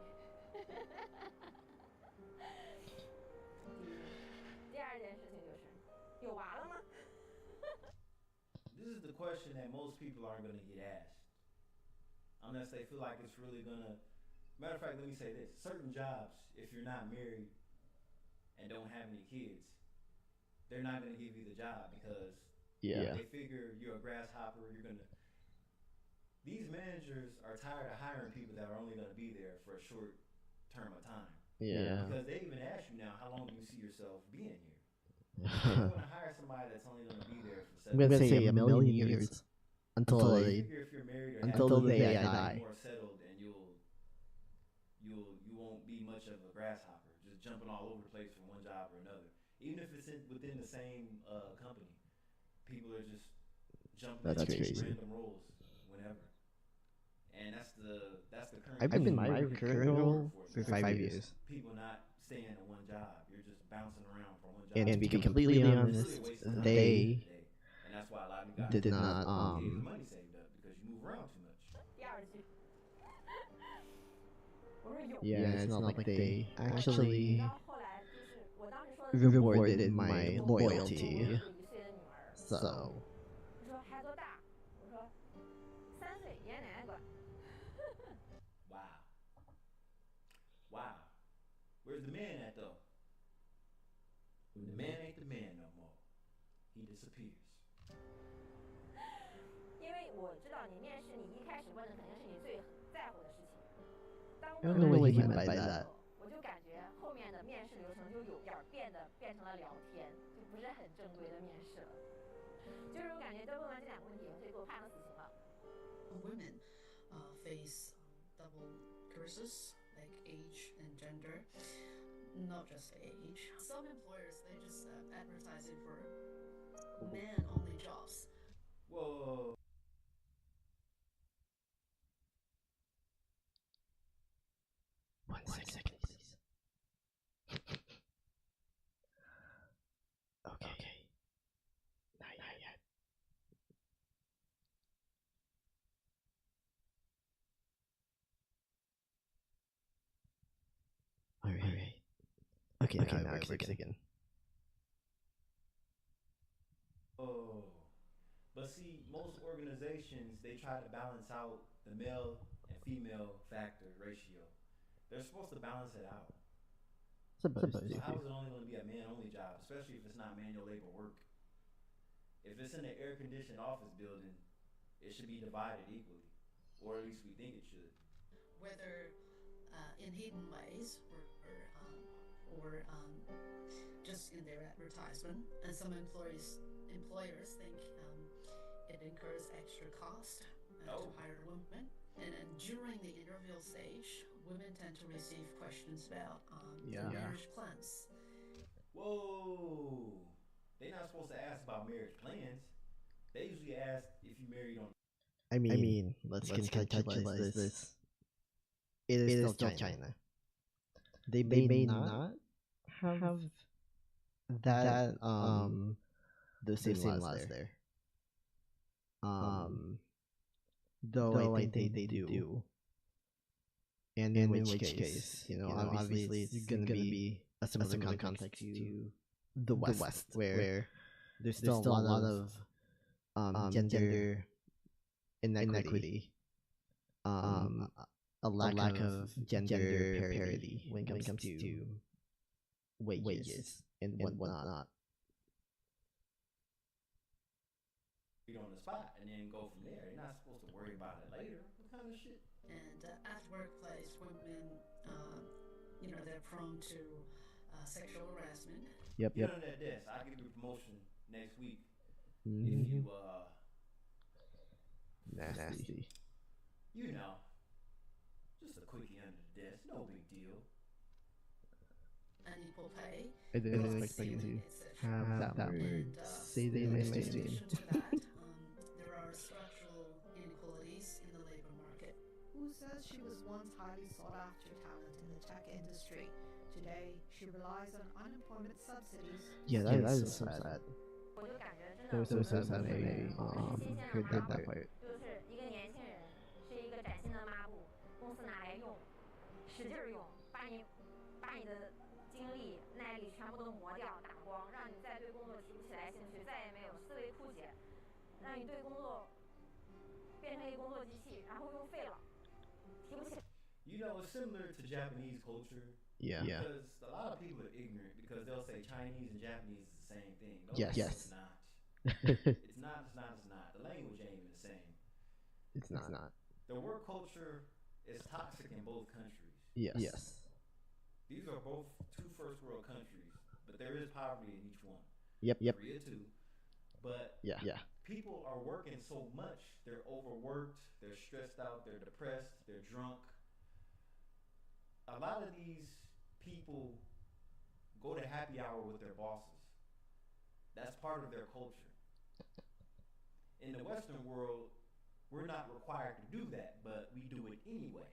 第二件事情就是，有娃了吗？ This is the question that most people aren't going to get asked unless they feel like it's really going to. Matter of fact, let me say this: certain jobs, if you're not married and don't have any kids, they're not going to give you the job because they figure you're a grasshopper. You're going to. These managers are tired of hiring people that are only going to be there for a short term of time. Yeah. Because they even ask you now, how long do you see yourself being here? They don't want to hire somebody that's only going to be there for 7 I'm gonna say a million years until I figure if you're married or until the day I die. more settled, and you won't be much of a grasshopper, just jumping all over the place from one job or another. Even if it's within the same company, people are just jumping That's into crazy. random roles whenever. And that's the current. I've been in my current role for 5 years. People not staying in one job. You're just bouncing around from one job. And to be completely honest, they and that's why a lot of you guys did not get the money saved up because you move around too much. 第二句，我说有。 yeah, it's not like they actually 然后后来就是我当时说的是 rewarded my loyalty. 有1岁的女儿， So 你说孩子多大？我说3岁，爷爷奶奶管。 Wow. Wow. Where's the man at though? When the man ain't the man no more, he disappears. 因为我知道你面试，你一开始问的肯定是你最在乎的事情。当 I don't know 问 what 完 he 这 meant 个 by 以 that. 后，我就感觉后面的面试流程就有点变成了聊天，就不是很正规的面试了。就是我感觉在问完这2个问题以后，就给我判了死刑了。 Women face double curses like age and gender, not just age. Some employers they just advertising for men-only jobs. Whoa. One second, please. Okay. Not yet. All right. Okay, now it works again. Oh. But see, most organizations, they try to balance out the male and female factor ratio. They're supposed to balance it out. Supposed So to. how is it only going to be a man-only job, especially if it's not manual labor work? If it's in an air-conditioned office building, it should be divided equally, or at least we think it should. Whether in hidden ways or just in their advertisement, and some employers think it incurs extra cost to hire women. And during the interview stage, women tend to receive questions about their marriage plans. Whoa! They're not supposed to ask about marriage plans. They usually ask if you married on. I mean, let's contextualize this. It is still China. They may not have that the same laws there. Though I think they do. And in which case, obviously it's gonna be a similar context to the West, where there's still a lot of gender inequity, a lack of gender parity when it comes to wages and whatnot. On the spot and then go from there. You're not supposed to worry about it later. What kind of shit? And at workplace, women, they're prone to sexual harassment. Yep. Get on that desk. I'll give you a promotion next week if Mhm. you Nasty. you know, just a quickie under the desk, no big deal. Unequal pay, I didn't expect stealing, you etc. to have that word say the In name to addition me. to that, there are structural inequalities in the labor market. Who says she was once highly sought after talent in the tech industry? Today, she relies on unemployment subsidies. Yeah, that is so sad. 我就感觉真 That 的 was so sad when 不是 I 新鲜 heard 的 that 抹布， part. 就是一个年轻人，是一个崭新的抹布，公司拿来用，使劲儿用，把你的精力、耐力全部都磨掉、打光，让你再对工作提不起来兴趣，再也没有思维枯竭，让你对工作变成一个工作机器，然后用废了，提不起来。You know, it's similar to Japanese culture. Yeah. Because a lot of people are ignorant because they'll say Chinese and Japanese is the same thing. No, Yes. it's not. It's not. The language ain't even the same. It's not. The work culture is toxic in both countries. Yes. These are both two first world countries, but there is poverty in each one. Yep. Korea too. But Yeah. people are working so much. They're overworked, they're stressed out, they're depressed, they're drunk. A lot of these people go to happy hour with their bosses. That's part of their culture. In the Western world, we're not required to do that, but we do it anyway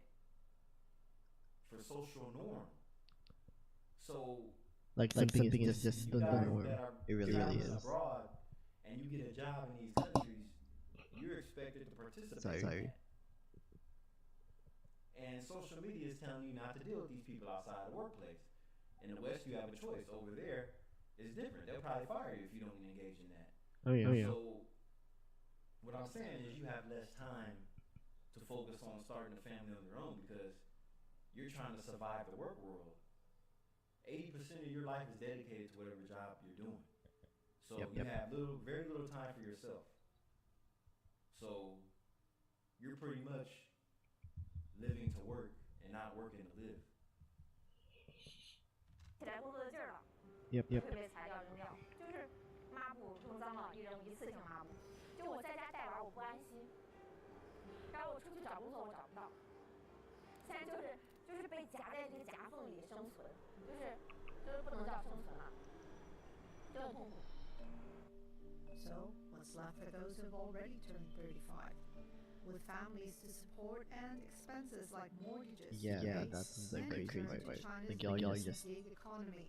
for social norm. So, Like something is just the you guys norm. that are It really traveling is. abroad and you get a job in these countries, you're expected to participate in that. And social media is telling you not to deal with these people outside the workplace. In the West, you have a choice. Over there, it's different. They'll probably fire you if you don't engage in that. Oh yeah. So, what I'm saying is you have less time to focus on starting a family on your own because you're trying to survive the work world. 80% of your life is dedicated to whatever job you're doing. So you have very little time for yourself. So you're pretty much living to work and not working to live. 起来工作的劲儿了， Yep. 会被裁掉扔掉，就是抹布弄脏了一扔，一次性抹布。就我在家带娃，我不安心，然后我出去找工作我找不到，现在就是被夹在这个夹缝里生存，就是不能叫生存了，就很痛苦。 So, what's left for those who've already turned 35? With families to support and expenses like mortgages. Yeah, that's the many crazy turn to part. China's Like y'all business just gig economy.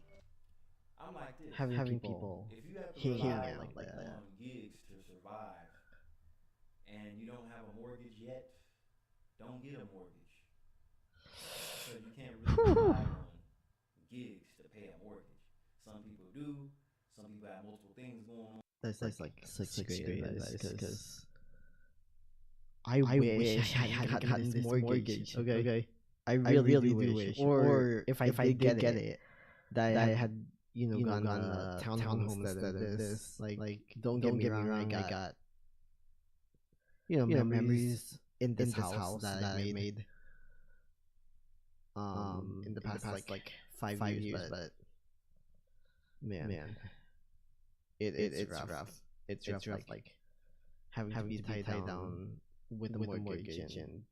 I'm like this. having people If you have to hanging rely out like that. on gigs to survive and you don't have a mortgage yet, don't get a mortgage. Because you can't really rely on gigs to pay a mortgage. Some people do. Some people have multiple things going on. That's like such great advice because I wish I had gotten this mortgage. Okay. I really do wish. Or if I did get it, that I had gotten a townhome instead of this. Like don't get me wrong, I got memories in this house that I made in the past like 5 years, but man, it's rough. It's rough. Like having to be tied down with the mortgage and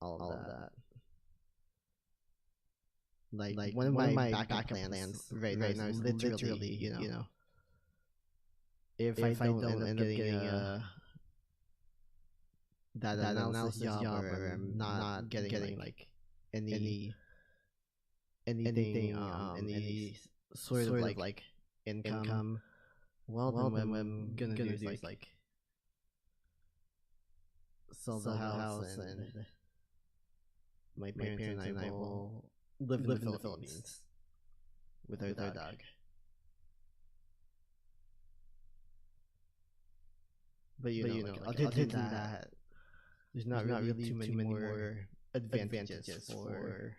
all of that. Like one of my backup plans right now is literally, if I don't end up getting that analysis job or I'm not getting like anything any sort of like income, well then what I'm gonna do is like sell the house and my parents and I will live in the Philippines with our dog. But other than that, there's not really too many more advantages for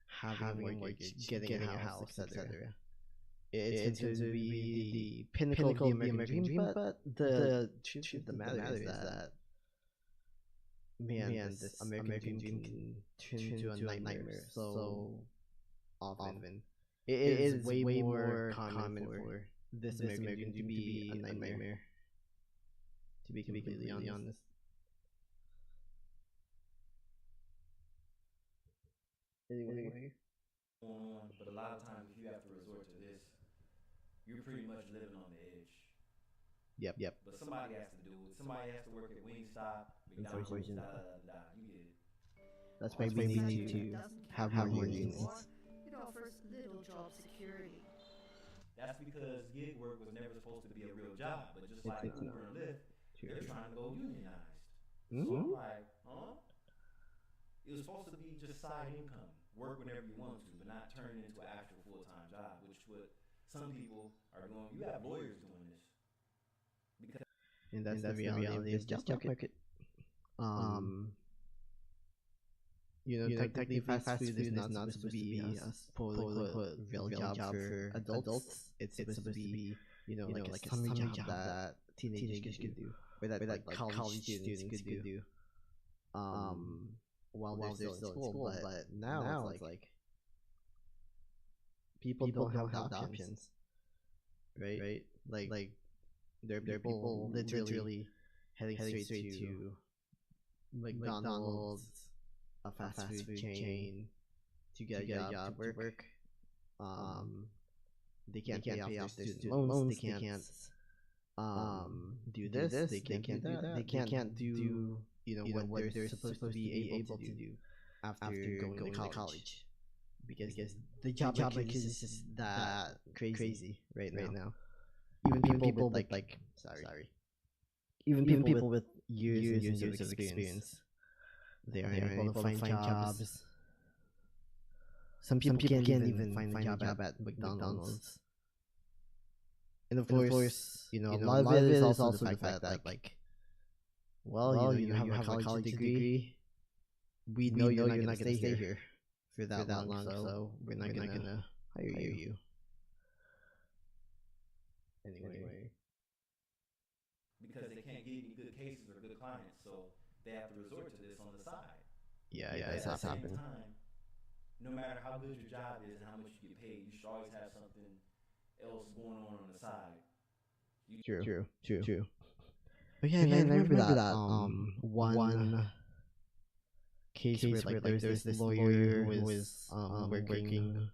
having a mortgage, getting a house, etc. It tends to be the pinnacle of the American dream, but the truth of the matter is that man, this American dream can turn into a nightmare. So often. It is way more common for this American dream to be a nightmare. To be completely honest. Anyway. But a lot of times, if you have to resort to this, you're pretty much living on the edge. Yep. But somebody has to do it. Somebody has to work at Wingstop, McDonald's, da da da. You get it. That's why we need to have more unions. It offers little job security. That's because gig work was never supposed to be a real job, but just like Uber and Lyft, they're trying to go unionized. So I'm like, huh? It was supposed to be just side income, work whenever you want to, but not turn into an actual full-time job, which what some people are doing. You have lawyers doing this. And that's the reality of the job market. Technically fast food is not supposed to be a quote real job for adults. It's supposed to be, like a summer job that teenagers could do, or that like college students could do. While they're still in school, but now it's like people don't have the options, right? Like there are people literally heading straight to McDonald's, a fast food chain, to get a job to work. They can't pay off their student loans. They can't do this. They can't do that. They can't do what they're supposed to be able to do after going to college, because the job market is just that crazy right now. Even people with like even people with years and years of experience, they are able to find jobs. Some people can't even find a job at McDonald's. And of course, a lot of it is also the fact that like, well, you have a college degree. We know you're not gonna stay here for that long, so we're not gonna hire you. Anyway. Because they can't get any good cases or good clients, so they have to resort to this on the side. Yeah, because that's happened. Time, no matter how good your job is and how much you get paid, you should always have something else going on the side. True. But yeah, and I remember that one case where like there was this lawyer who was working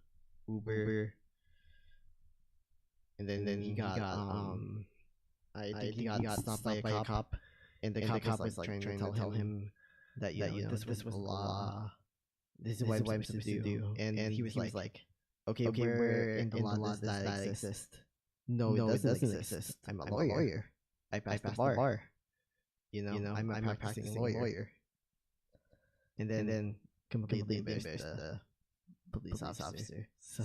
Uber, and then he got I think he got stopped by a cop, and the cop was like trying to tell him that this was the law, this is what I'm supposed to do, and he was like, okay, where in the law does that exist? No, it doesn't exist. I'm a lawyer. I passed the bar. I'm a practicing lawyer. And then completely embarrassed the police officer. So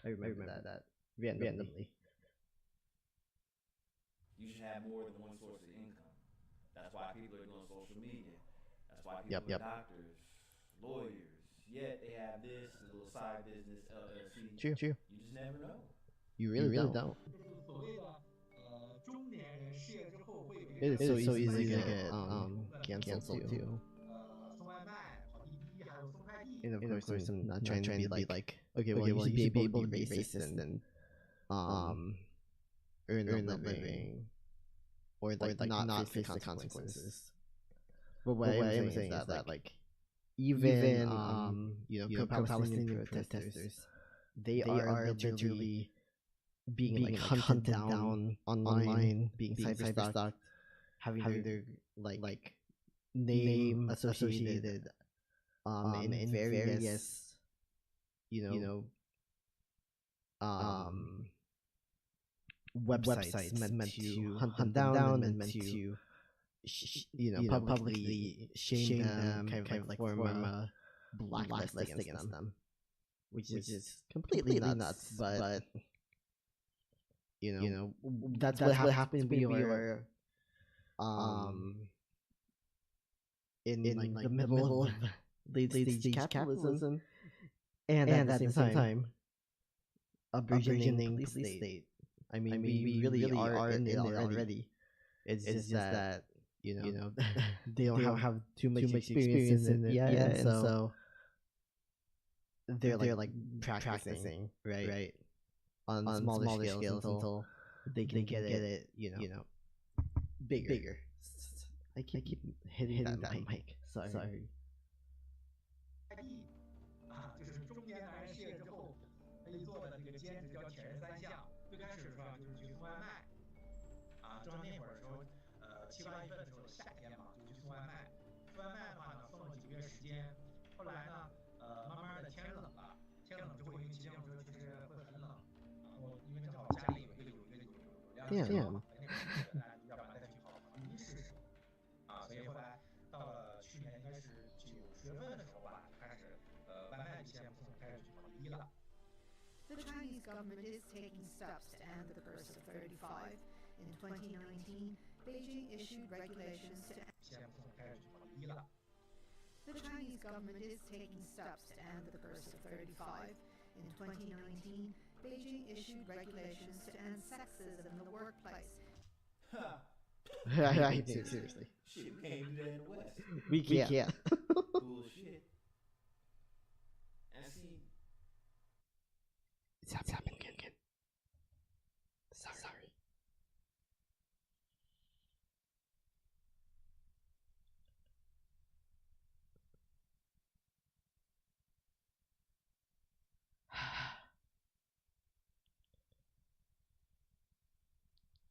I remember that randomly. You should have more than one source of income. That's why people are doing social media. That's why people are doctors, lawyers. Yet they have this little side business, LLC. True. You just never know. You really don't. It is so easy to get canceled too. And of course, I'm not trying to be like, okay, well, you should be able to be racist and earn a living, or like not face the consequences. But what I am saying is that like, even Palestinian protesters, they are literally being like hunted down online, being cyberstalked, having their like name associated in various websites meant to hunt them down and meant to publicly shame them, kind of like form a blacklist against them, which is completely nuts. But that's what happens when we are in like the middle of late stage capitalism, and at the same time a burgeoning police state. I mean, we really are in it already. It's just that they don't have too much experience in it yet, and so they're like practicing, right? On smaller scales until they can get it, bigger. I keep hitting that mic. Sorry. 就是中年男人失业之后可以做的这个兼职叫铁人三项。最开始的时候就是去送外卖，正好那会儿的时候，7、8月份的时候夏天嘛，就去送外卖。送外卖的话呢，送了几个月时间，后来呢，慢慢的天冷了，天冷之后，因为骑电动车其实会很冷，然后因为正好家里有辆车嘛，那个时候要不然再去跑运试试，所以后来到了去年应该是9月份的时候吧，就开始外卖就先不送，开始去跑滴滴了。The Chinese government is taking steps to end the curse of 35. In 2019, Beijing issued regulations to The Chinese government is taking steps to end the curse of 35. In 2019, Beijing issued regulations to end sexism in the workplace. Right, seriously. Shit, we can't do that in the West. We can't. Bullshit. And see, It's happening again. Sorry.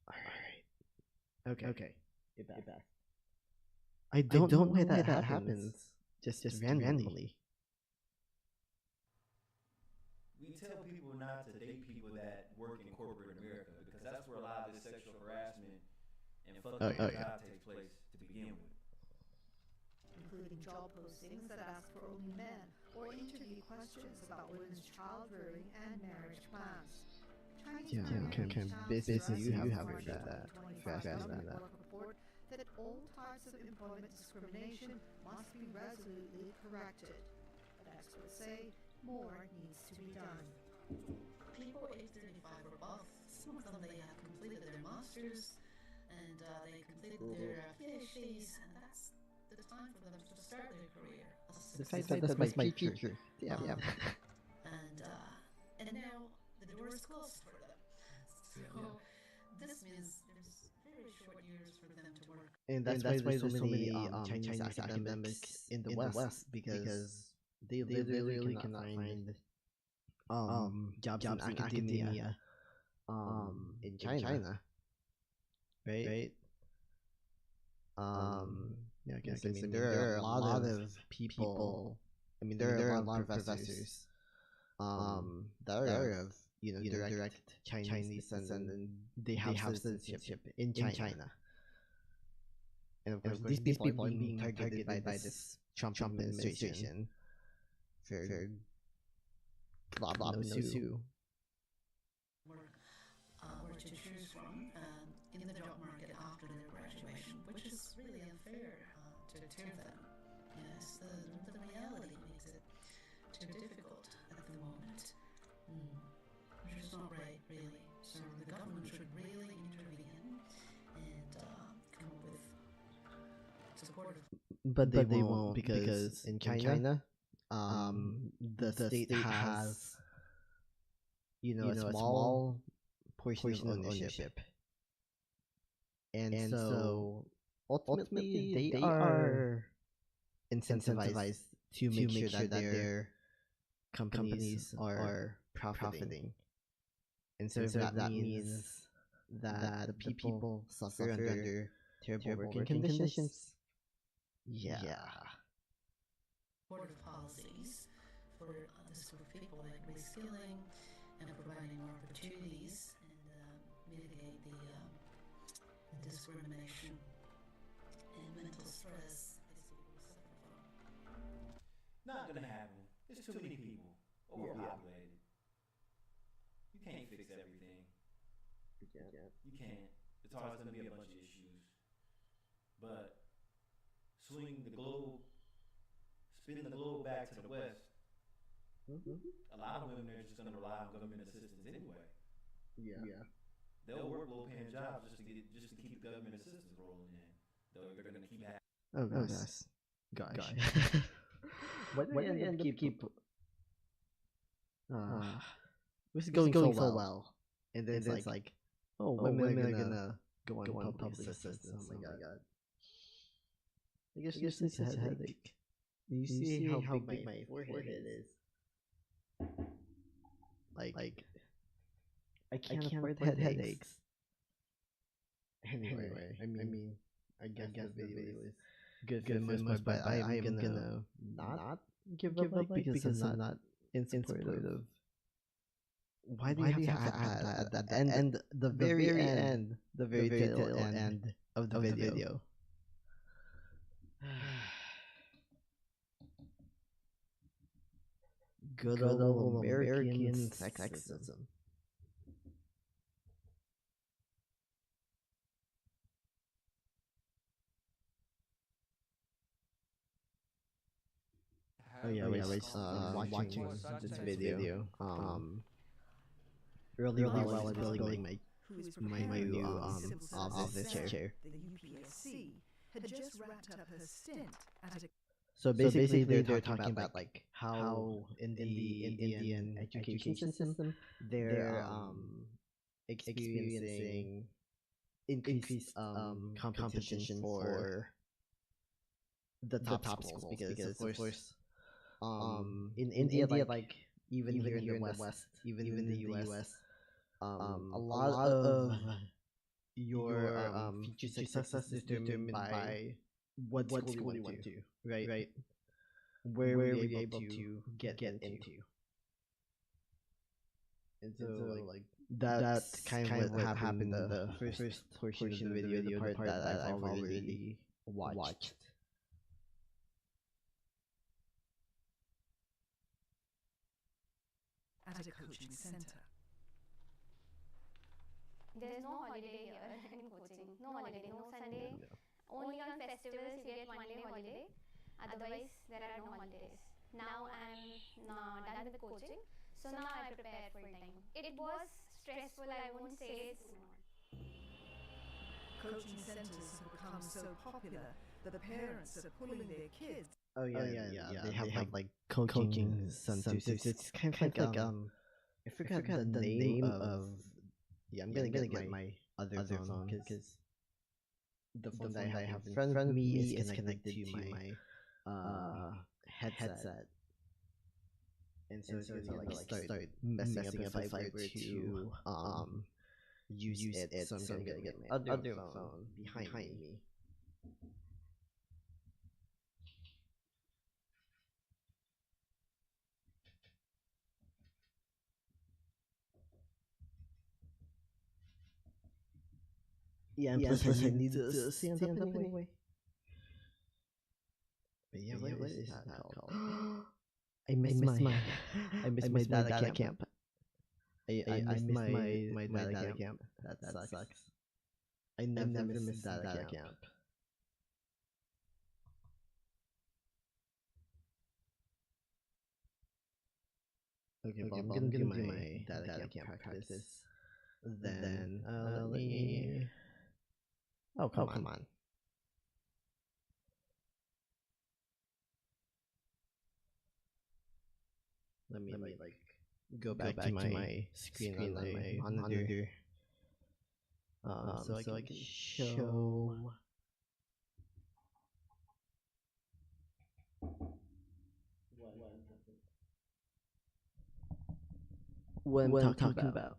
Alright. Okay. Get back. I don't know why that happens. Just randomly. we tell people not to date people that work in corporate America because that's where a lot of this sexual harassment and fucking job takes place to begin with. Including job postings that ask for only men or interview questions about women's child rearing and marriage plans. Chinese Can business you have heard that? Fast that. Report that all types of employment discrimination must be resolutely corrected. But experts say more needs to be done. People aged 35 or above, some of them they have completed their masters and they completed their PhDs, and that's the time for them to start their career. That's my future. Yeah. And now the door is closed for them. So this means there's very short years for them to work. And that's why there's so many Chinese academics in the West because they literally cannot find jobs in academia in China. Right? Yeah, I mean, there are a lot of people. I mean, there are a lot of professors that are of direct Chinese descent, and they have citizenship in China. And of course, these people are being targeted by this Trump administration for blah blah blah. Or to choose from in the job market after their graduation, which is really unfair to them. Yes, the reality makes it too difficult at the moment, which is not right, really. So the government should really intervene and come up with supportive. But they won't because in China, the state has a small portion of ownership. And so ultimately they are incentivized to make sure that their companies are profiting. And so if that means that the people suffer under terrible working conditions, yeah. Supportive policies for this group of people, like reskilling and providing more opportunities and mitigate the discrimination and mental stress these people suffer from. Not gonna happen. There's too many people. Overpopulated. You can't fix everything. You can't. It's always gonna be a bunch of issues. But swing the globe, spin the globe back to the West. A lot of women are just gonna rely on government assistance anyway. Yeah. They'll work low-paying jobs just to keep the government assistance rolling in. They're gonna keep having. Oh gosh. Why do we end up keep it was going so well, and then it's like, oh, women are gonna go on public assistance. Oh my god! I guess you're such a headache. You see how big my forehead is. Like I can't afford headaches. Anyway, I mean, I guess the video is good for the most part, but I am gonna not give a like because I'm not in support of. Why do you have to add that at the end, the very end, the very tail end of the video? Good old American sexism. Oh yeah, I was watching this video earlier while I was building my new office chair. The UPSC had just wrapped up her stint at a So basically, they're talking about like how in the Indian education system they're experiencing increased competition for the top schools because of course in India like even here in the West, even in the US, a lot of your future success is determined by what school you went to, right? Where were you able to get into? And so like that's kind of what happened in the first portion of the video, the part that I've already watched. at a coaching center. There's no holiday here in coaching. No holiday, no Sunday. Only on festivals you get 1 day holiday. Otherwise, there are no holidays. Now I'm done with coaching, so now I prepare full time. It was stressful. I won't say it's not. Coaching centers have become so popular that the parents are pulling their kids. Oh yeah. They have like coaching centers. It's kind of like I forgot the name of. Yeah, I'm gonna get my other phone because the phone that I have in front of me is connected to my headset, and so it's gonna like start messing up if I were to use it. So I'm gonna get my other phone behind me. Yeah, and plus I need to stand up anyway. But yeah, what is that called? I miss my I miss my data camp. I miss my data camp. That sucks. I never miss data camp. Okay, well, I'm gonna do my data camp practice. Then let me. Oh, come on. Let me like go back to my screen on my monitor. So I can show. What I'm talking about.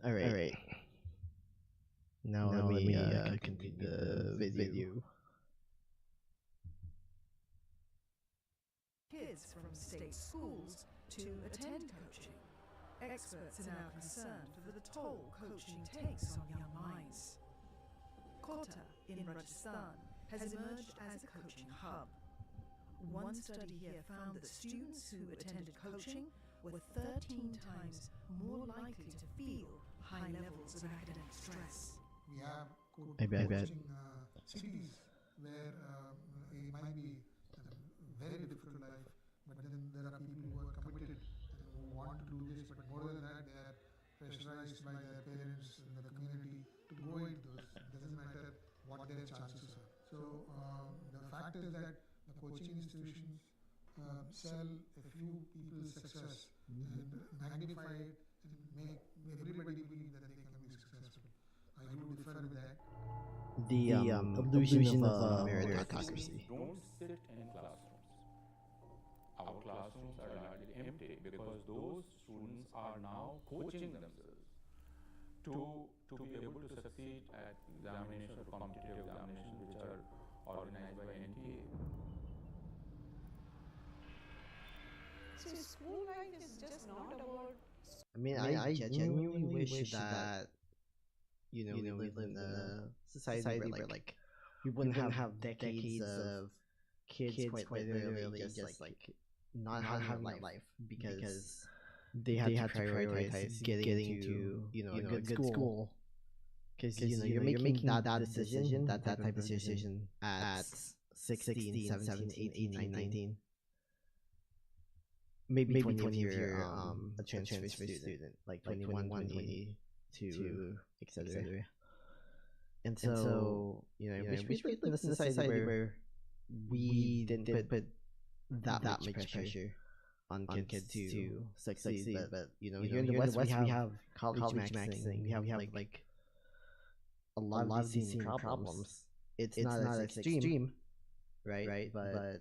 All right. Now let me continue the video. Kids from state schools to attend coaching. Experts are now concerned for the toll coaching takes on young minds. Kota in Rajasthan has emerged as a coaching hub. One study here found that students who attended coaching were 13 times more likely to feel high levels of academic stress. We have I bet. coaching cities where it might be a very difficult life, but then there are people who are committed and who want to do this, but more than that, they are pressurized by their parents and the community to go into those. It doesn't matter what their chances are. So the fact is that the coaching institutions sell a few people's success and magnify it and make everybody believe that they can be successful. I do differ with that. The illusion of meritocracy. Don't sit in classrooms. Our classrooms are largely empty because those students are now coaching themselves to be able to succeed at examinations or competitive examinations which are organized by NTA. So school life is just not about. I mean, I genuinely wish that we live in a society where like we wouldn't have decades of kids quite literally just like not having a life because they had to prioritize getting to a good school. Because you're making that decision, that type of decision at 16, 17, 18, 19. Maybe 20 if you're a transfer student, like 21, 22, etc. And so, we live in a society where we didn't put that much pressure on kids to succeed. But here in the West, we have college maxing, we have like a lot of these same problems. It's not as extreme, right? But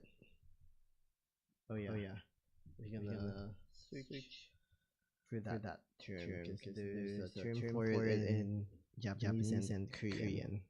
oh yeah. We're gonna switch for that term because there's a term for it in Japanese and Korean.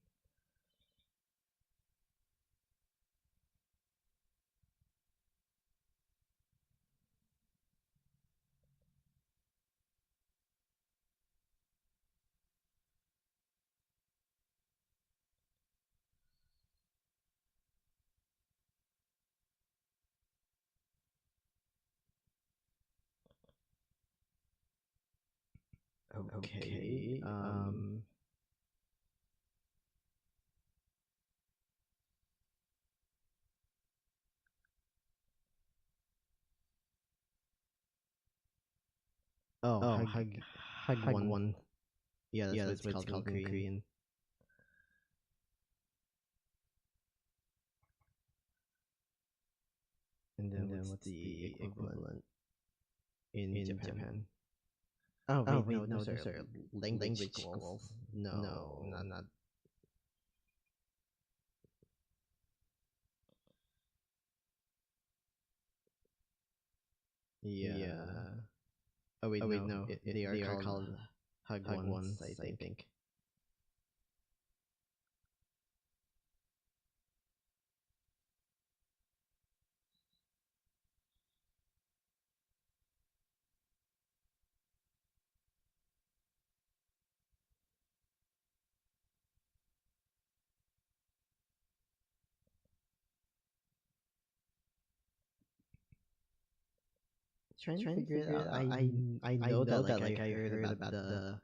Okay. Hug one. Yeah, that's what it's called in Korean. And then what's the equivalent in Japan? Oh, wait, no, those are language schools. No, not. Yeah. Oh wait, no. They are called hug ones, I think. Trying to figure it out. I know that like I heard about the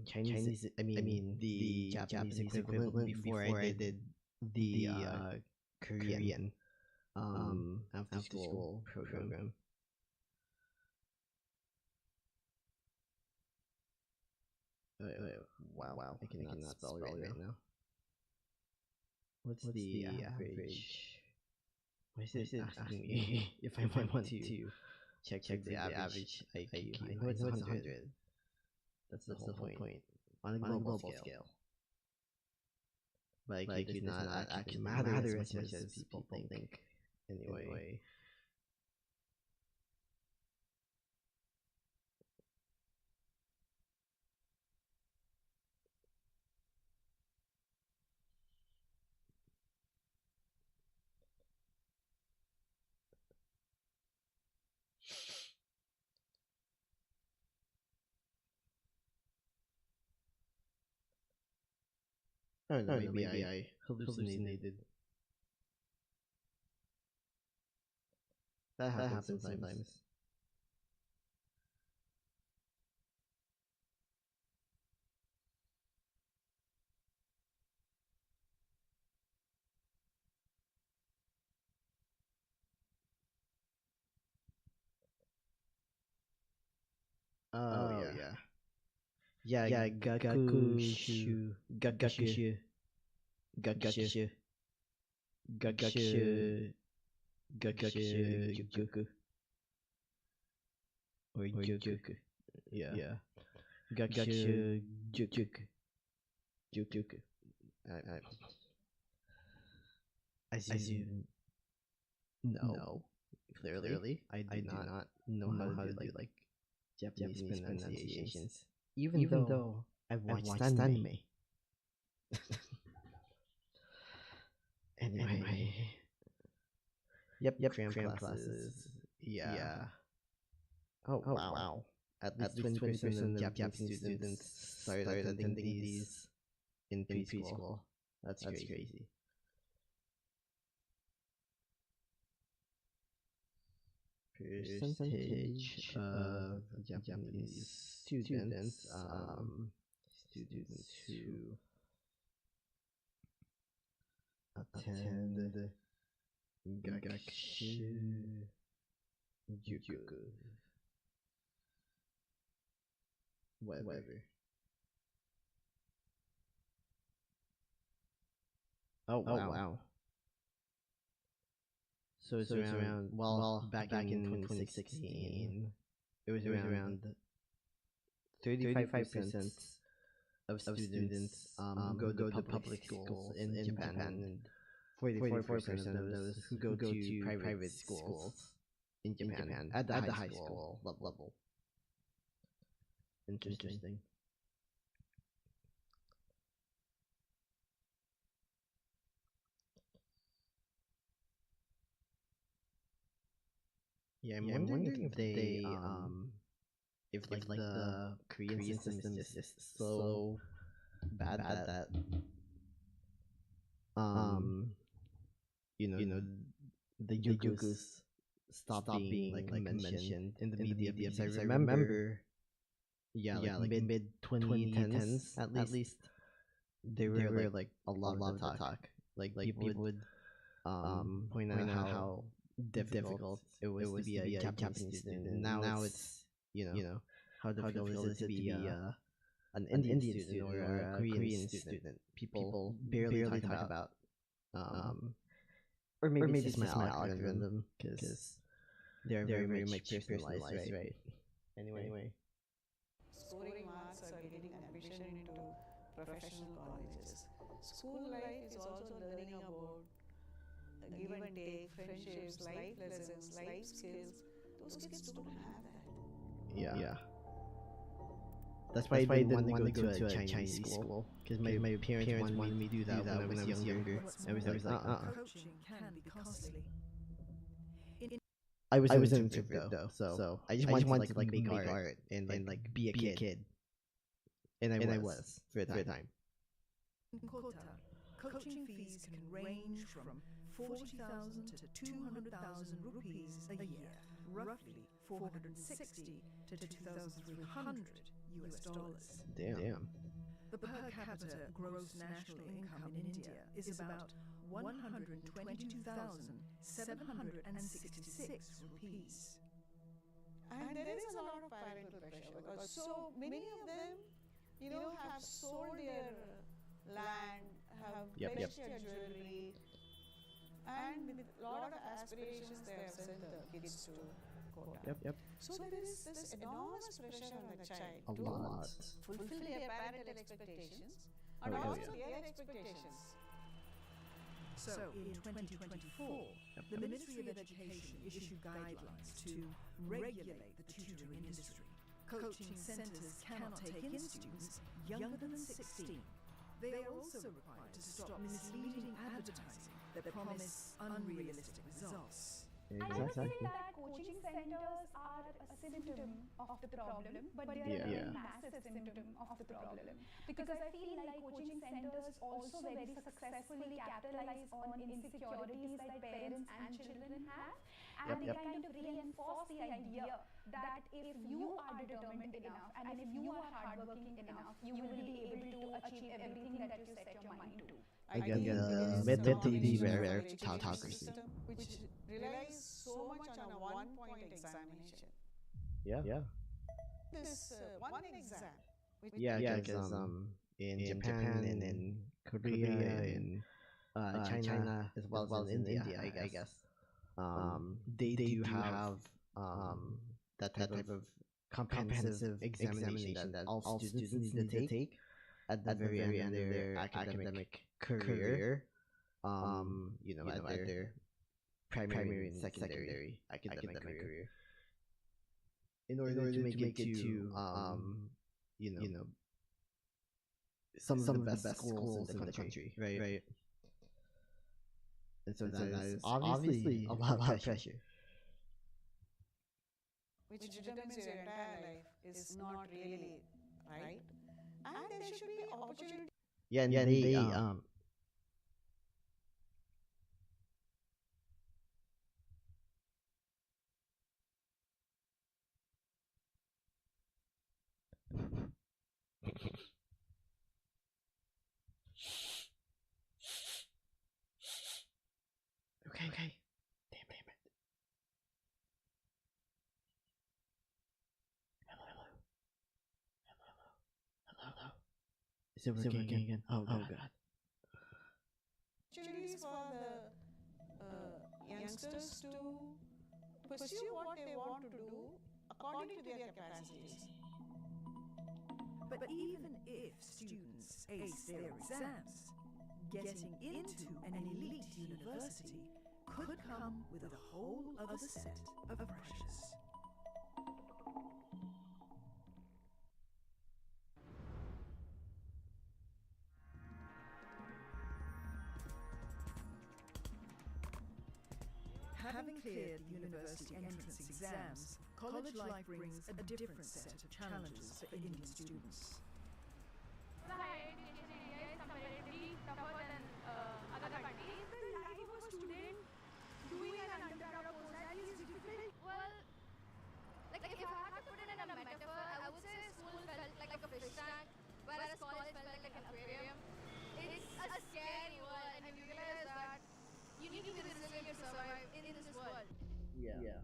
Chinese. I mean the Japanese equivalent before I did the Korean after school program. Wow, I cannot spell right now. What's the average? Why is it asking me if I want to check the average IQ? I know it's 100. That's the whole point. On a global scale. But IQ does not actually matter as much as people think. Anyway. I don't know, maybe I hallucinated. That happens sometimes. Oh yeah. Yeah, Gakushu. Gakushu. Gakushu. Gakushu. Gakushu. Juku. Or Juku. Yeah. Gakushu. Juku. Juku. As you know, clearly, I do not know how to do like Japanese pronunciations. Even though I've watched anime. Anyway. Yep, cram classes. Yeah. Oh, wow. At least 20% of Japanese students started attending these in preschool. That's crazy. Percentage of Japanese students who attend Gakushu Juku. Whatever. Oh wow. So it's around back in 2016 it was around 35% of students go to public schools in Japan, and 44% of those who go to private schools in Japan at the high school level. Interesting. Yeah, I'm wondering if they if like the Korean system is just so bad that you know the Yugus stop being like mentioned in the media, because I remember like mid 2010s at least they were like a lot of the talk. Like people would point out how difficult it was to be a Japanese student. And now it's how difficult is it to be an Indian student or a Korean student. People barely talk about or maybe it's just my algorithm, because they're very much personalized, right? Anyway. Scoring marks or getting admission into professional colleges. School life is also learning about give and take, friendships, life lessons, life skills. Those kids don't have that. Yeah. That's why I didn't want to go to a Chinese school, because my parents wanted me to do that when I was younger. I was like, Coaching can be costly. I was an introvert though, so I just wanted to like make art and like be a kid. And I was for a time. In Kota, coaching fees can range from 40,000 to 200,000 rupees a year, roughly 460 to 2,300 US dollars. Damn. The per capita gross national income in India is about 122,766 rupees. And there is a lot of parental pressure because so many of them, have sold their land, have pledged their jewelry, and with a lot of aspirations they have sent the kids to Kota. Yep. So there is this enormous pressure on the child A to lot. fulfill their parental expectations and also their expectations. So, in 2024, the Ministry of Education issued guidelines to regulate the tutoring industry. Coaching centers cannot take in students younger than 16. They are also required to stop misleading advertising that promise unrealistic results. I would say that coaching centers are a symptom of the problem, but they are a massive symptom of the problem. Because I feel like coaching centers also very successfully capitalize on insecurities that parents and children have, and they kind of reinforce the idea that if you are determined enough and if you are hardworking enough, you will be able to achieve everything that you set your mind to. Again, the mentally rare autocracy. Which relies so much on a 1 point examination. Yeah. This one exam. Yeah, because in Japan and in Korea and China as well as in India, I guess, they do have that type of comprehensive examination that all students need to take at the very end of their academic career, at their primary and secondary academic career, in order to make it to some of the best schools in the country, right? And so that is obviously a lot of pressure. Which determines your entire life is not really right. And there should be opportunity. Yeah, and they Okay. Damn it. Hello. Is it working again? Oh god. Opportunities for the youngsters to pursue what they want to do according to their capacities. But even if students ace their exams, getting into an elite university could come with a whole other set of pressures. Having cleared university entrance exams, college life brings a different set of challenges for Indian students. The higher education area is comparatively tougher than other countries. The life of a student doing an undergrad program is difficult. Well, like if I had to put it in a metaphor, I would say school felt like a fish tank, whereas college felt like an aquarium. It's a scary world, and you realize that you need to be resilient to survive in this world. Yeah.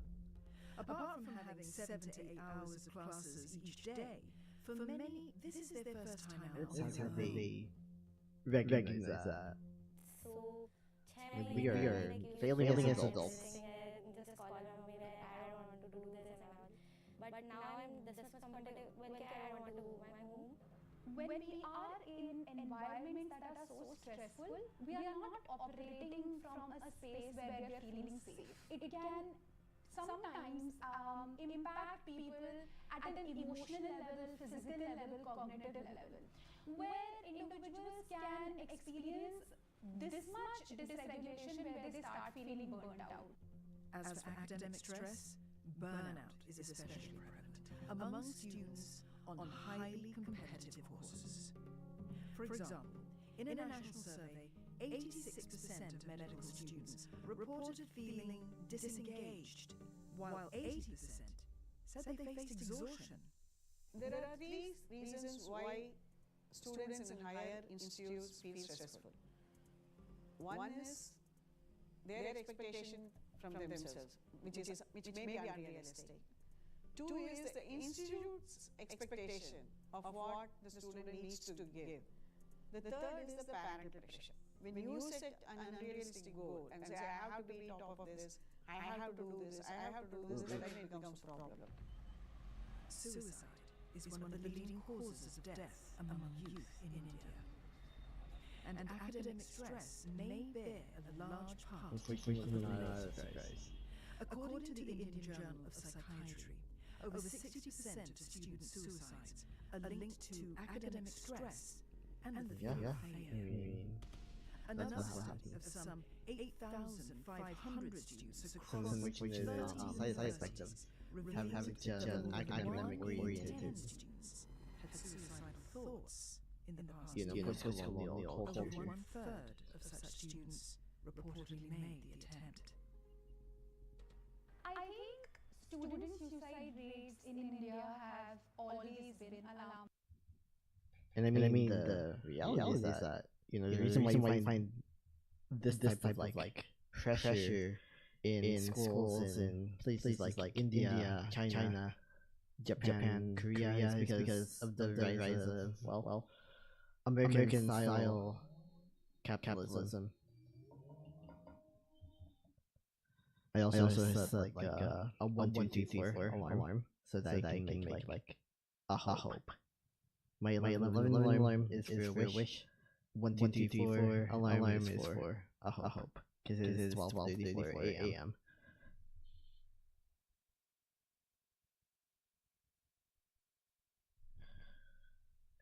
Apart from having 7 to 8 hours of classes each day, for many, this is their first time out. That's how they recognize that. So, We are failing as adults. in this college or maybe I don't want to do this and all. But now I'm this much comfortable. Okay, I don't want to go my home. When we are in environments that are so stressful, we are not operating from a space where we are feeling safe. It can sometimes impact people at an emotional level, physical level, cognitive level, where individuals can experience this much dysregulation where they start feeling burnt out. As for academic stress, burnout is especially prevalent among students on highly competitive courses. For example, in a national survey, 86% of medical students reported feeling disengaged, while 80% said they faced exhaustion. There are 3 reasons why students in higher institutes feel stressful. One is their expectation from themselves, which may be unrealistic. 2 is the institute's expectation of what the student needs to give. The 3rd is the parental pressure. When you set an unrealistic goal and say, I have to be top of this, I have to do this, I have to do this, then it becomes a problem. Suicide is one of the leading causes of death among youth in India. And academic stress may bear a large part of stress. According to the Indian Journal of Psychiatry, over 60% of student suicides are linked to academic stress and the fear of failure. Another That's what study happened. of some 8,500 students across Some which is 13 side effect universities of revealed having that more than academic 1 in oriented, 10 students had suicidal thoughts in the past post-colonial Over culture. 1/3 of such students reportedly made the attempt. I think student suicide rates in India have always been alarming. And I mean, the reality is that the reason why you find this type of like pressure in schools in places like India, China, Japan, Korea is because of the rise of American style capitalism. I also set like a 1 2 3 4 alarm so that I can make like a hope. My 11 alarm is for a wish. 1 2 3 4 alarm is for a hope because it is 12:34 a.m.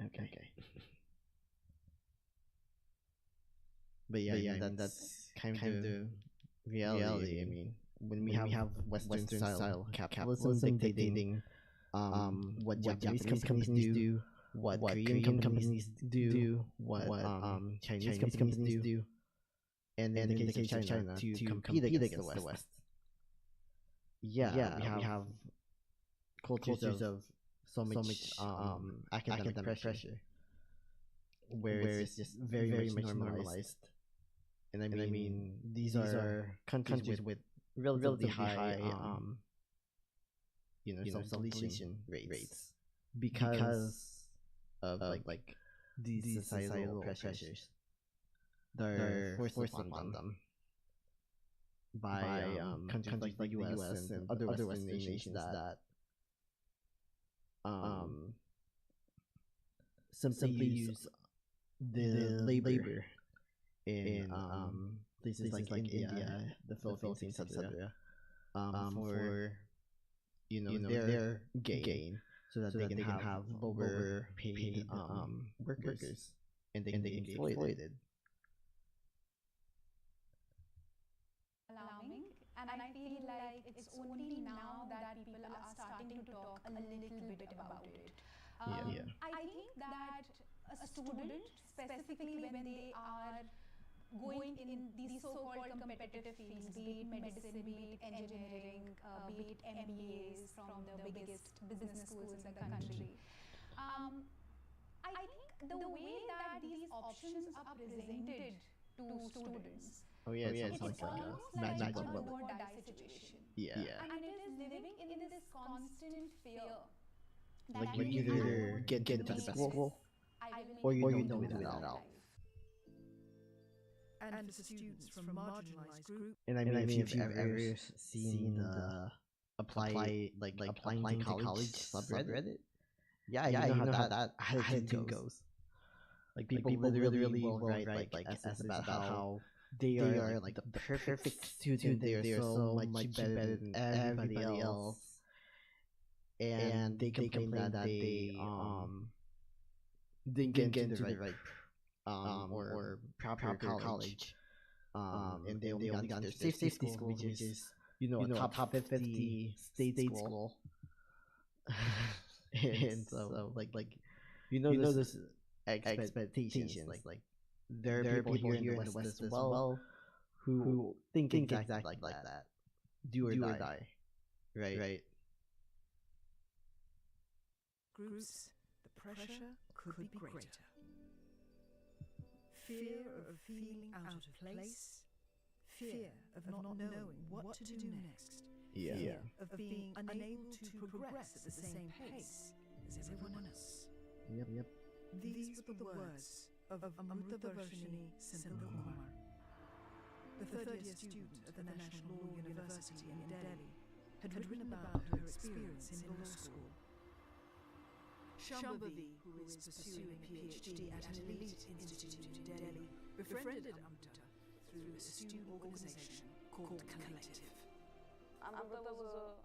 Okay. But yeah, I mean, that's kind of the reality. I mean, when we have Western style capitalism dictating what Japanese companies do, what Korean companies do, what Chinese companies do, and in the case of China, to compete against the West. Yeah, we have cultures of so much academic pressure, where it's just very much normalized. And I mean, these are countries with relatively high, self-deletion rates because of like these societal pressures that are forced upon them by countries like the US and other Western nations that simply use the labor in places like India, the Philippines, etc. For their gain, so that they can have lower paid workers, and they can be exploited. Alarming, and I feel like it's only now that people are starting to talk a little bit about it. I think that a student, specifically when they are going in these so-called competitive fields, be it medicine, be it engineering, be it MBAs from the biggest business schools in the country. I think the way that these options are presented to students, It's it's like almost a like magical a do bullet. or die situation. Yeah. And it is living in this constant fear that Like you if I either don't get do the best this, school, I will or make you it don't to do the it at life. all. And for students from marginalized groups, And I mean, if you've ever seen the applying to college subreddit, yeah, you know how that attitude goes. Like people literally will write like essays about how they are like the perfect student. They are so much better than everybody else, and they complain that they didn't get into the right or proper college, and they only got into their safety school, which is a top 50 state school. And so like this expectations, like there are people here in the West as well who think exactly like that. Do or die, right? groups, the pressure could be greater. Fear of feeling out of place, fear of not knowing what to do next, fear of being unable to progress at the same pace as everyone else. Yep. These were the words of Amritavarshini Senthilkumar, the third-year student at the National Law University in Delhi, had written about her experience in law school. Shambhavi, who is pursuing a PhD at an elite institute in Delhi, befriended Amrita through a student organization called Collective. Amrita was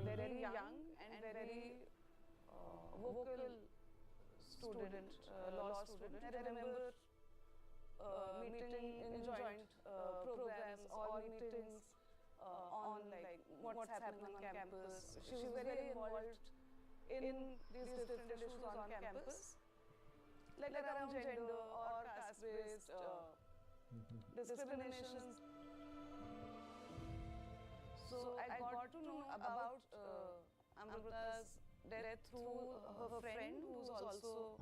very young and very vocal student, law student. I remember meeting in joint programs or meetings on like what's happening on campus. She was very involved in these different issues on campus, like around gender or caste-based discriminations. So I got to know about Amrita's death through her friend, who's also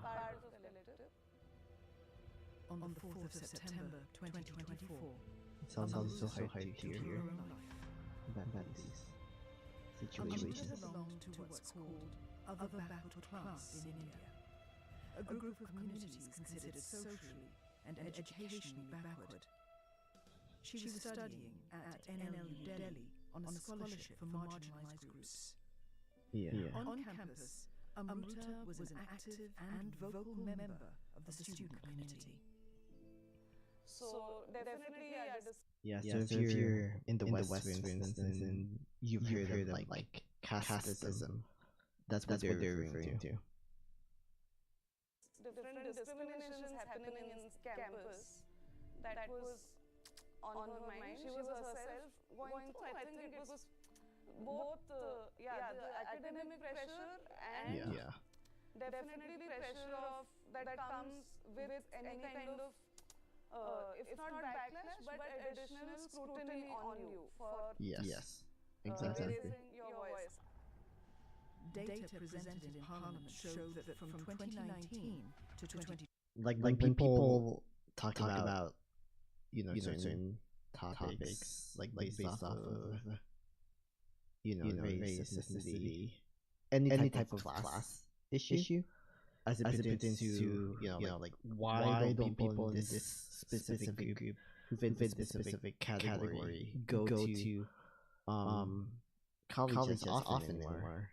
part of the collective. On the 4th of September 2024, It sounds so hard to took hear her own life. about these Amrita situations. belonged to what's called other backward class in India, a group of communities considered socially and educationally backward. She was studying at NLU Delhi on a scholarship for marginalized groups. Yeah. On campus, Amrita was an active and vocal member of the student community. So definitely, I just Yeah, so if you're in the West, for instance, and you've heard of like casteism, that's what they're referring to. different discriminations happening in campus. That was on her mind. She was herself going through. I think it was both, the academic pressure and Yeah. definitely pressure of that comes with any kind of, if not backlash, but additional scrutiny on you for Yes. Exactly. raising your voice. Data presented in Parliament showed that from 2019 to 2020, Like when people talk about certain topics like based off of race, ethnicity, any type of class issue as it pertains to like why don't people in this specific group who fit this specific category go to college as often anymore.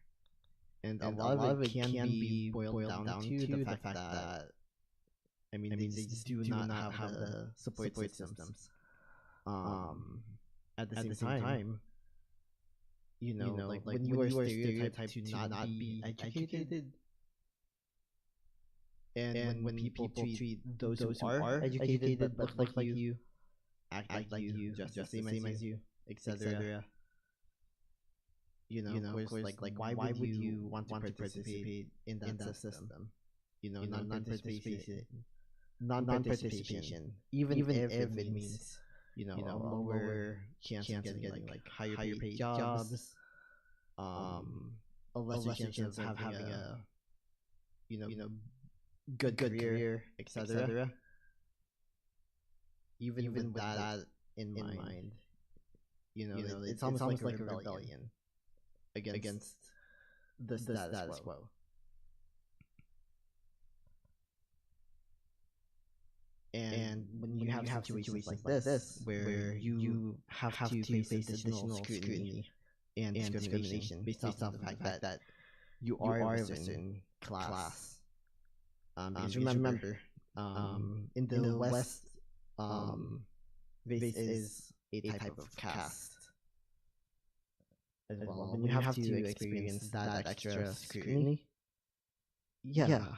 And a lot of it can be boiled down to the fact that they just do not have the support systems. At the same time, like when you are stereotyped to not be educated, and when people treat those who are educated but look like you, act like you, just the same as you, etc. Of course, like why would you want to participate in that system? Non-participation, even if it means a lower chance of getting like higher paid jobs, a lesser chance of having a good career, etc. Even with that in mind, it's almost like a rebellion against the status quo. And when you have situations like this, where you have to face additional scrutiny and discrimination based off the fact that you are of a certain class, because remember, in the West, race is a type of caste as well. When you have to experience that extra scrutiny, yeah,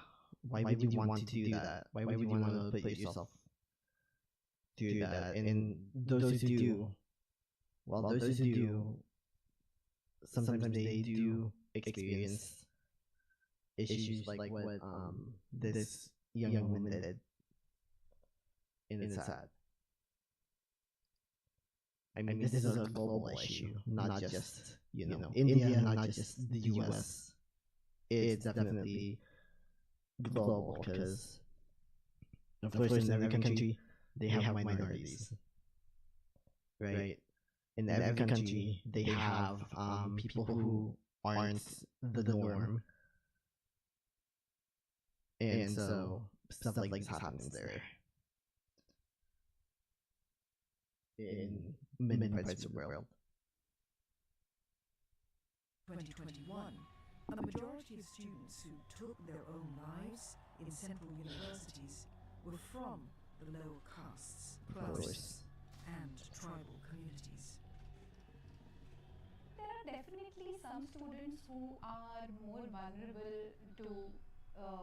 why would you want to do that? Why would you want to put yourself through that? And those who do, sometimes they do experience issues like what this young woman did, and it's sad. This is a global issue, not just India, not just the US. It's definitely global because, of course, in every country they have minorities, right? In every country they have people who aren't the norm, and so stuff like this happens there in many parts of the world. 2021, a majority of students who took their own lives in central universities were from the lower castes, classes, and tribal communities. There are definitely some students who are more vulnerable to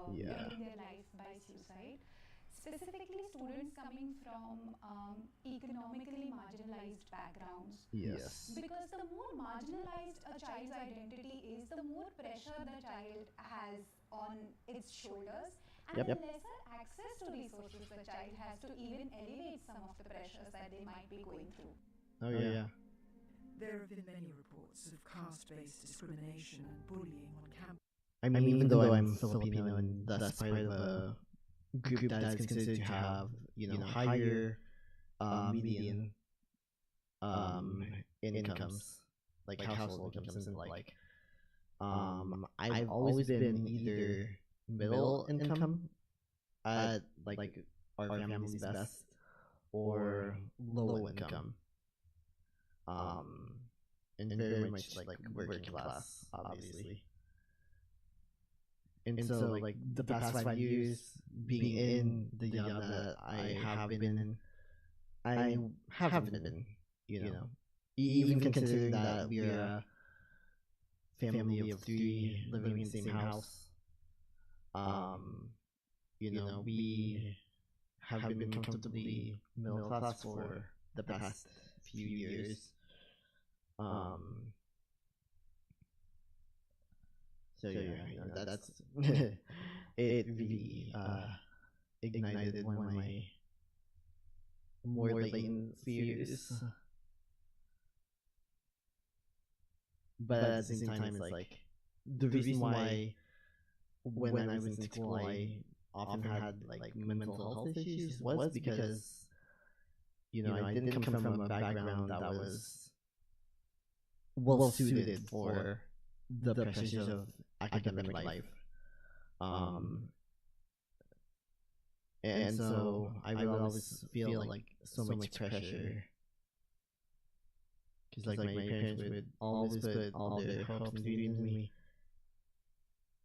ending their life by suicide, specifically students coming from economically marginalized backgrounds. Yes. Because the more marginalized a child's identity is, the more pressure the child has on its shoulders, and the lesser access to resources the child has to even elevate some of the pressures that they might be going through. Oh yeah. There have been many reports of caste-based discrimination and bullying on campus. I mean, even though I'm Filipino and thus part of a group that is considered to have, higher median incomes, like household incomes and like, I've always been either middle income at like our family's best or low income. And very much like working class, obviously. And so like the past 5 years being in the job that I have been in, I haven't been, even considering that we're a family of 3 living in the same house. We have been comfortably middle class for the past few years. So yeah, that's it really ignited one of my more latent fears. But at the same time, it's like the reason why when I was in school I often had like mental health issues was because I didn't come from a background that was well suited for the pressures of academic life. And so I would always feel like so much pressure because like my parents would always put all their hopes and dreams in me.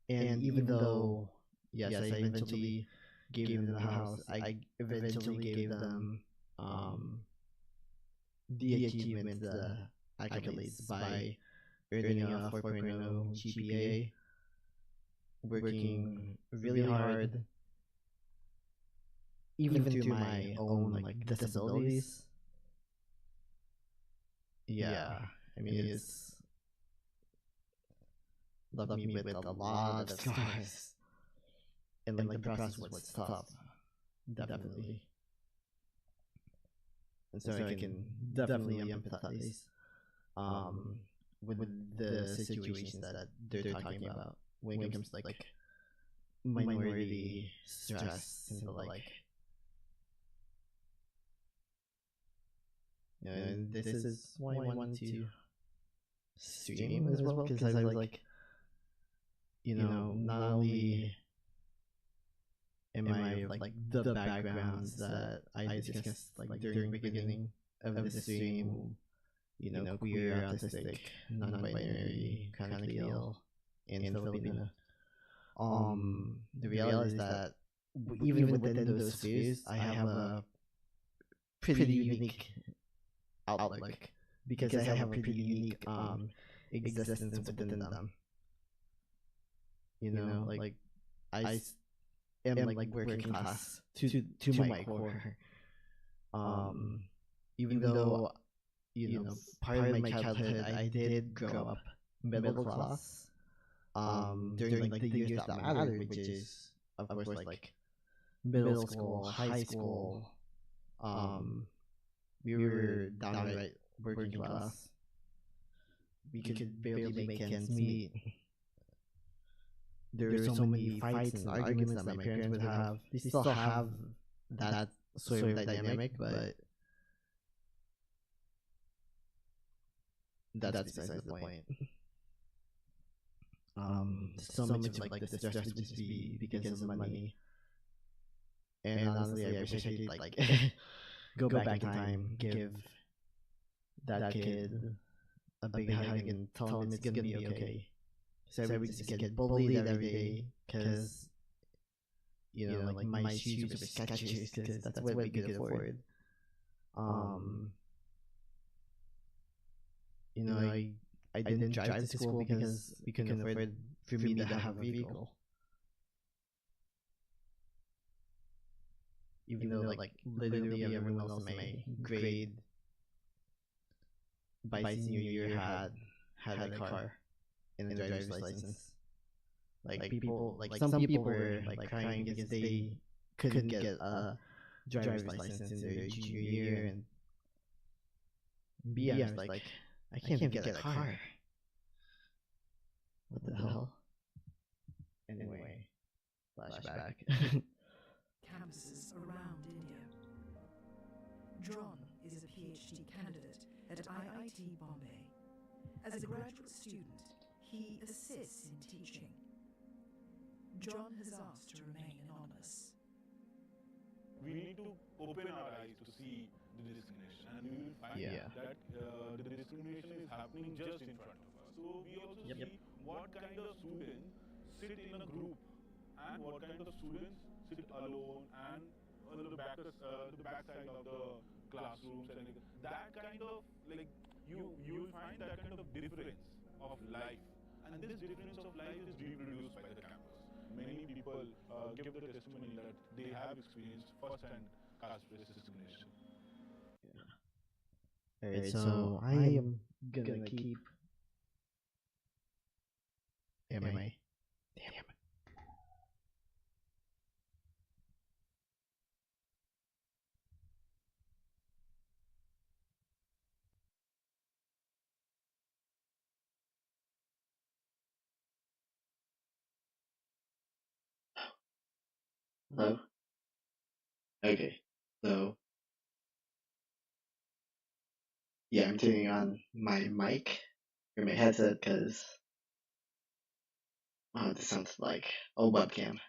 And even though, yes, I eventually gave them the house, I eventually gave them the achievements, the accolades by earning a 4.0 GPA, working really hard, even through my own like disabilities. Yeah, I mean it's left me with a lot of scars, and like the process was tough, definitely. And so I can definitely empathize with the situations that they're talking about when it comes to like minority stress and the like. And this is why I wanted to stream as well, because I was like, not only am I of like the backgrounds that I discussed like during the beginning of the stream, queer, autistic, non-binary, chronically ill, and Filipino. The reality is that even within those spheres, I have a pretty unique outlook because I have a pretty unique existence within them. Like I am like working class to my core. Even though part of my childhood I did grow up middle class. During like the years that mattered, which is of course like middle school, high school. We were downright working class. We could barely make ends meet. There were so many fights and arguments that my parents would have. They still have that sort of dynamic, but that's besides the point. So much of like the stress would just be because of money. And honestly, I wish I could like go back in time, give that kid a big hug and tell him it's gonna be okay. So I would just get bullied every day because like my shoes were Skechers because that's what we could afford. I didn't drive to school because we couldn't afford for me to have a vehicle. even though like literally everyone else in my grade by senior year had a car and a driver's license. Like people, like some people were like crying because they couldn't get a driver's license in their junior year, and B, I was like, I can't even get a car. What the hell? Anyway, flashback. Campuses around India. John is a PhD candidate at IIT Bombay. As a graduate student, he assists in teaching. John has asked to remain anonymous. We need to open our eyes to see the discrimination, and we will find that the discrimination is happening just in front of us. So we also see what kind of students sit in a group and what kind of students sit alone and on the backside of the classrooms, and like, that kind of like you will find that kind of difference of life, and this difference of life is reproduced by the campus. Many people give the testimony that they have experienced first-hand caste-based discrimination. Alright, so I am gonna keep. Am I? Damn. Hello? Okay, so yeah, I'm turning on my mic or my headset because this sounds like a webcam.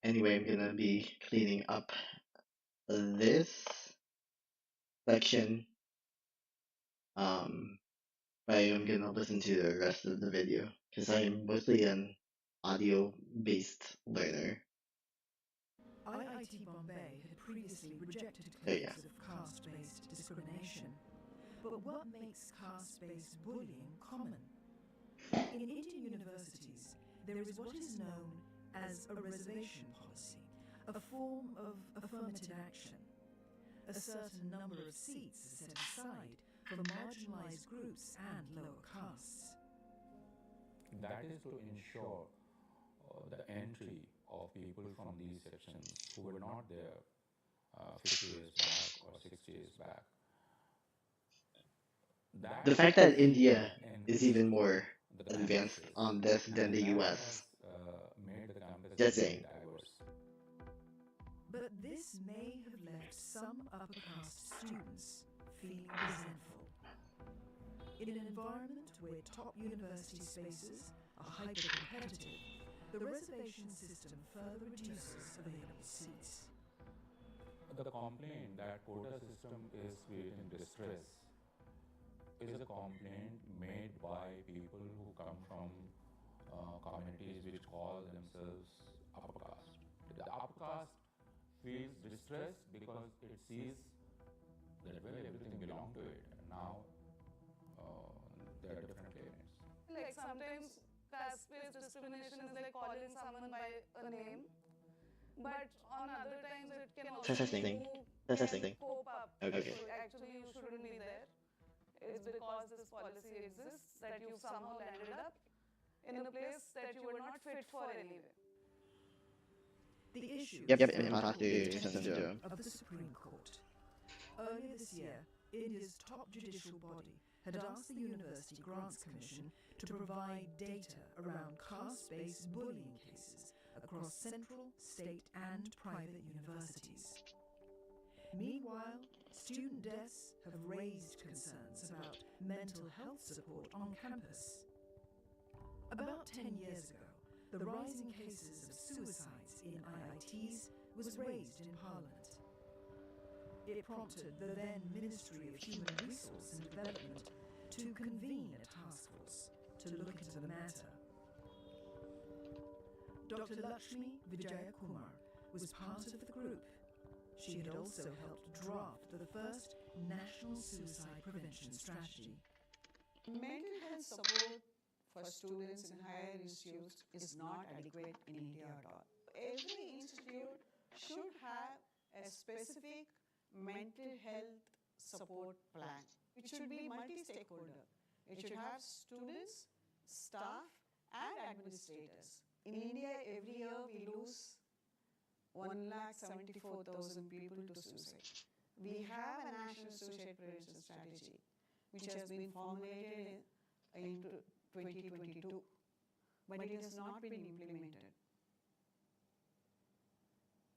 Anyway, I'm gonna be cleaning up this section. But I'm gonna listen to the rest of the video because I am mostly an audio-based learner. IIT Bombay had previously rejected claims of caste-based discrimination. But what makes caste-based bullying common? In Indian universities, there is what is known as a reservation policy, a form of affirmative action. A certain number of seats are set aside for marginalized groups and lower castes. That is to ensure the entry of people from these sections who were not there 50 years back or 60 years back. The fact that India is even more advanced on this than the US. Just saying. But this may have left some upper caste students feeling resentful. In an environment where top university spaces are hyper-competitive, the reservation system further reduces available seats. The complaint that quota system is creating distress is a complaint made by people who come from communities which call themselves upper caste. The upper caste feels distressed because it sees that well everything belongs to it, and now there are different claimants. Like sometimes caste-based discrimination is like calling someone by a name, but on other times it can also Testing. cope up. Okay. So actually you shouldn't be there. It's because this policy exists that you've somehow landed up in a place that you were not fit for anyway. The issue syndrome of the Supreme Court. Earlier this year, India's top judicial body had asked the University Grants Commission to provide data around caste-based bullying cases across central, state and private universities. Meanwhile, student deaths have raised concerns about mental health support on campus. About 10 years ago, the rising cases of suicides in IITs was raised in Parliament. It prompted the then Ministry of Human Resource and Development to convene a task force to look into the matter. Dr. Lakshmi Vijayakumar was part of the group. She had also helped draft the first National Suicide Prevention Strategy. Mental health support for students in higher institutes is not adequate in India at all. every institute should have a specific mental health support plan. It should be multi-stakeholder. It should have students, staff, and administrators. In India, every year we lose 1,74,000 people to suicide. We have a national suicide prevention strategy which has been formulated in 2022, but it has not been implemented,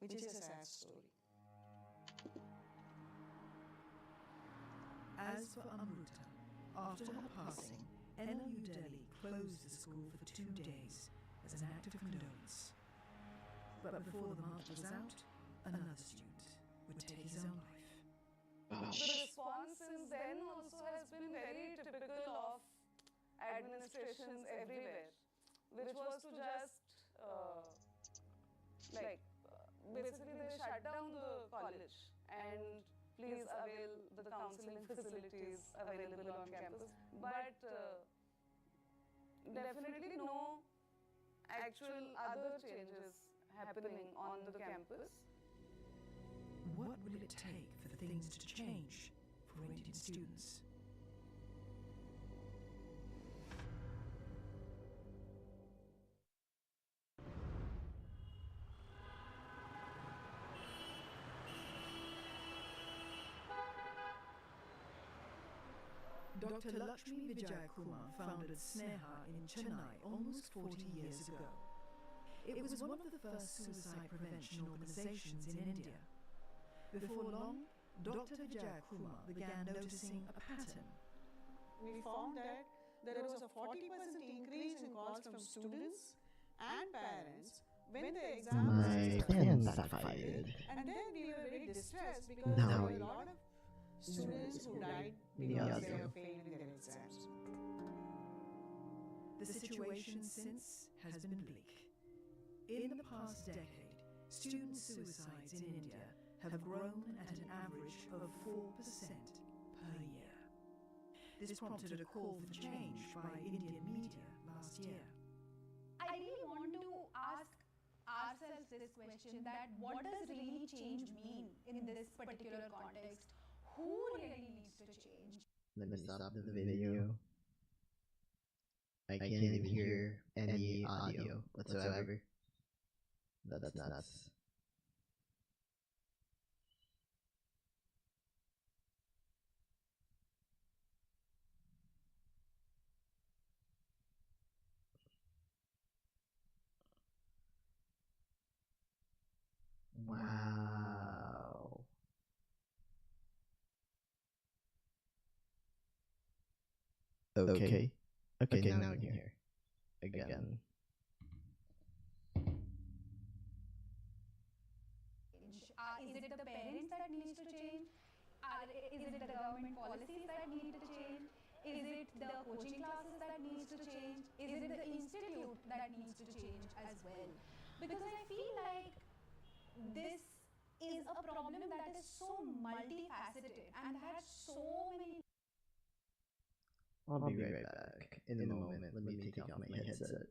which is a sad story. As for Amruta, after her passing, NLU Delhi closed the school for 2 days as an act of condolence. But before the month was out, another student would take his own life. The response since then also has been very typical of administrations everywhere, which was to just basically they shut down the college and please avail the counseling facilities available on campus. But definitely no actual other changes happening on the campus. What will it take for things to change for Indian students? Dr. Lakshmi Vijayakumar founded Sneha in Chennai almost 40 years ago. It was one of the first suicide prevention organizations in India. Before long, Dr. Vijayakumar began noticing a pattern. We found that there was a 40% increase in calls from students and parents when the exam My plan backfired. and then we were very distressed because there were a lot of students who died because they were failing their exams. The situation since has been bleak. In the past decade, student suicides in India have grown at an average of 4% per year. This prompted a call for change by Indian media last year. I really want to ask ourselves this question, that what does really change mean in this particular context? Who really needs to change? Let me stop the video. I can't even hear any audio whatsoever. That's nuts. Wow. Okay. Okay, now I can hear. Again. Is it the parents that needs to change? Is it the government policies that need to change? Is it the coaching classes that needs to change? Is it the institute that needs to change as well? Because I feel like this is a problem that is so multifaceted and has so many. I'll be right back in a moment. Let me take off my headset.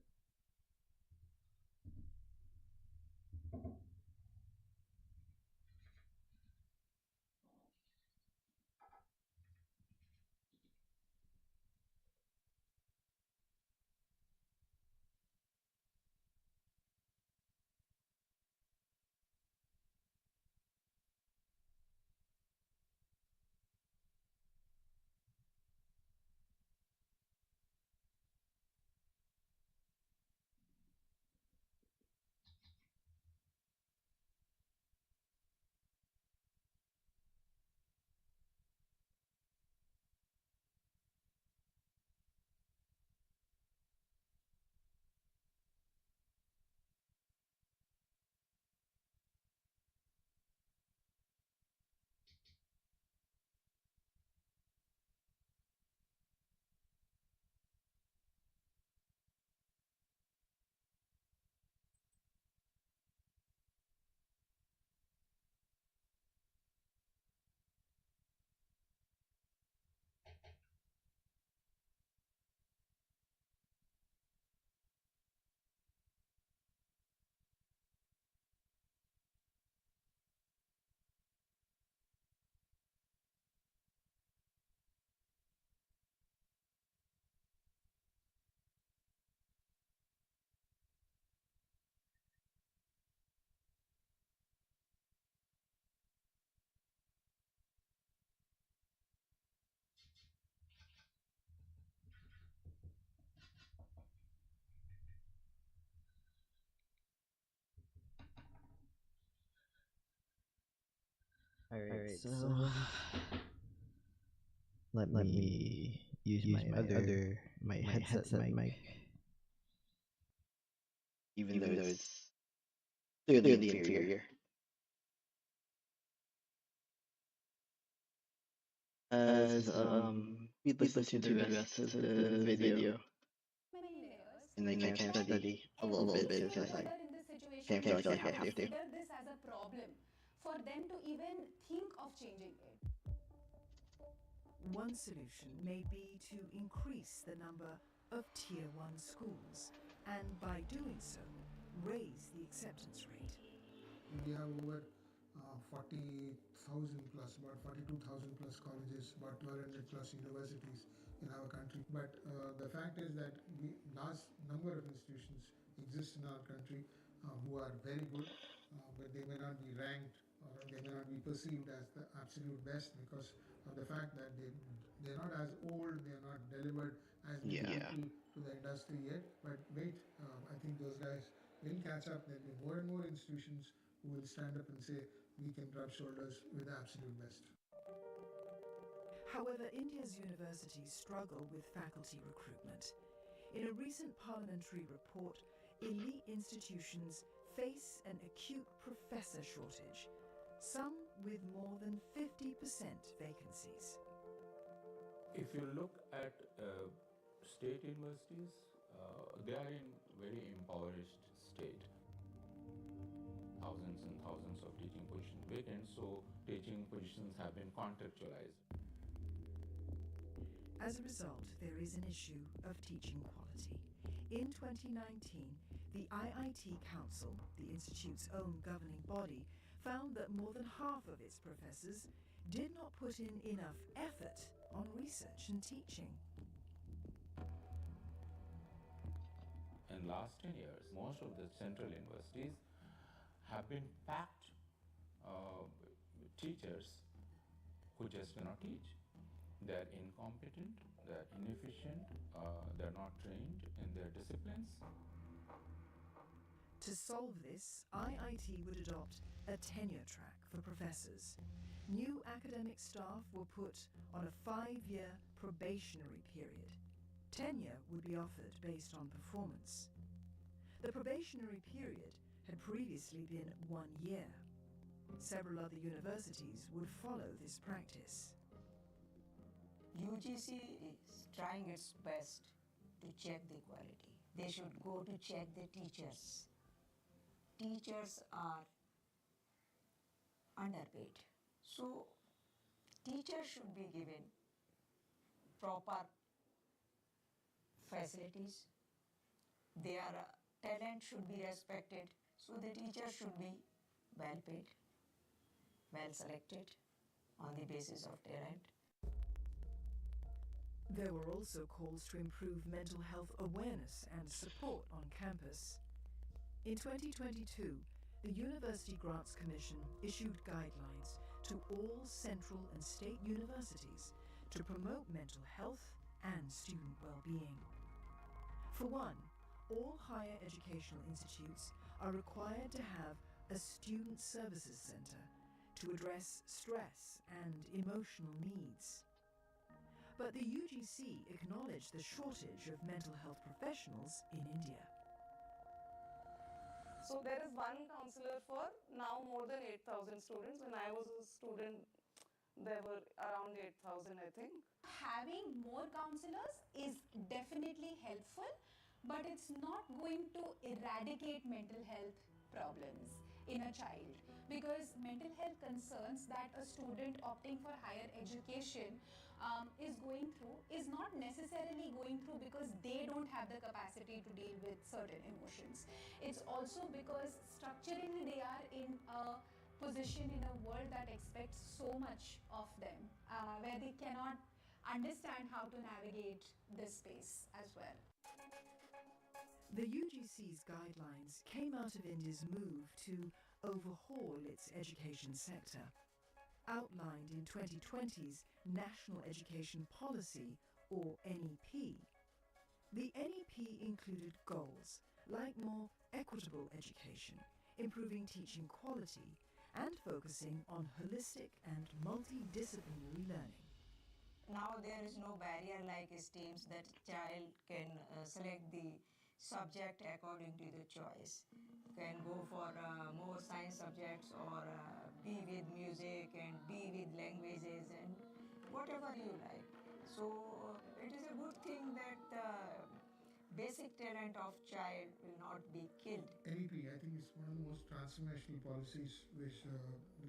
Alright, so let me use my headset mic. even though it's clearly inferior. As we listen to the rest of the video, Many layers. and I can Study study a little bit because I elder in this situation can't feel like I have to. consider this as a problem for them to even think of changing it. One solution may be to increase the number of Tier 1 schools and by doing so, raise the acceptance rate. We have over 40,000 plus, about 42,000 plus colleges, about 1,200 plus universities in our country. But the fact is that large number of institutions exist in our country who are very good, but they may not be ranked or they may not be perceived as the absolute best because of the fact that they're not as old, they are not delivered as many people to the industry yet. But wait, I think those guys will catch up. There'll be more and more institutions who will stand up and say, we can rub shoulders with the absolute best. However, India's universities struggle with faculty recruitment. In a recent parliamentary report, elite institutions face an acute professor shortage, some with more than 50% vacancies. If you look at state universities, they are in very impoverished state. Thousands and thousands of teaching positions vacant, so teaching positions have been contractualized. As a result, there is an issue of teaching quality. In 2019, the IIT Council, the Institute's own governing body, found that more than half of its professors did not put in enough effort on research and teaching. In last 10 years, most of the central universities have been packed teachers who just cannot teach. They're incompetent, they're inefficient, they're not trained in their disciplines. To solve this, IIT would adopt a tenure track for professors. New academic staff were put on a 5-year probationary period. Tenure would be offered based on performance. The probationary period had previously been 1 year. Several other universities would follow this practice. UGC is trying its best to check the quality. They should go to check the teachers. Teachers are underpaid. So teachers should be given proper facilities. Their talent should be respected. So the teachers should be well paid, well selected on the basis of talent. There were also calls to improve mental health awareness and support on campus. In 2022, the University Grants Commission issued guidelines to all central and state universities to promote mental health and student well-being. For one, all higher educational institutes are required to have a student services center to address stress and emotional needs. But the UGC acknowledged the shortage of mental health professionals in India. So there is one counselor for now more than 8,000 students. When I was a student, there were around 8,000, I think. Having more counselors is definitely helpful, but it's not going to eradicate mental health problems in a child, because mental health concerns that a student opting for higher education is going through is not necessarily going through because they don't have the capacity to deal with certain emotions. It's also because structurally they are in a position in a world that expects so much of them, where they cannot understand how to navigate this space as well. The UGC's guidelines came out of India's move to overhaul its education sector. Outlined in 2020's National Education Policy, or NEP. The NEP included goals like more equitable education, improving teaching quality, and focusing on holistic and multidisciplinary learning. Now there is no barrier like STEAMs that child can select the subject according to the choice. Can go for more science subjects or be with music and be with languages and whatever you like. So it is a good thing that the basic talent of child will not be killed. NEP, I think, is one of the most transformational policies which the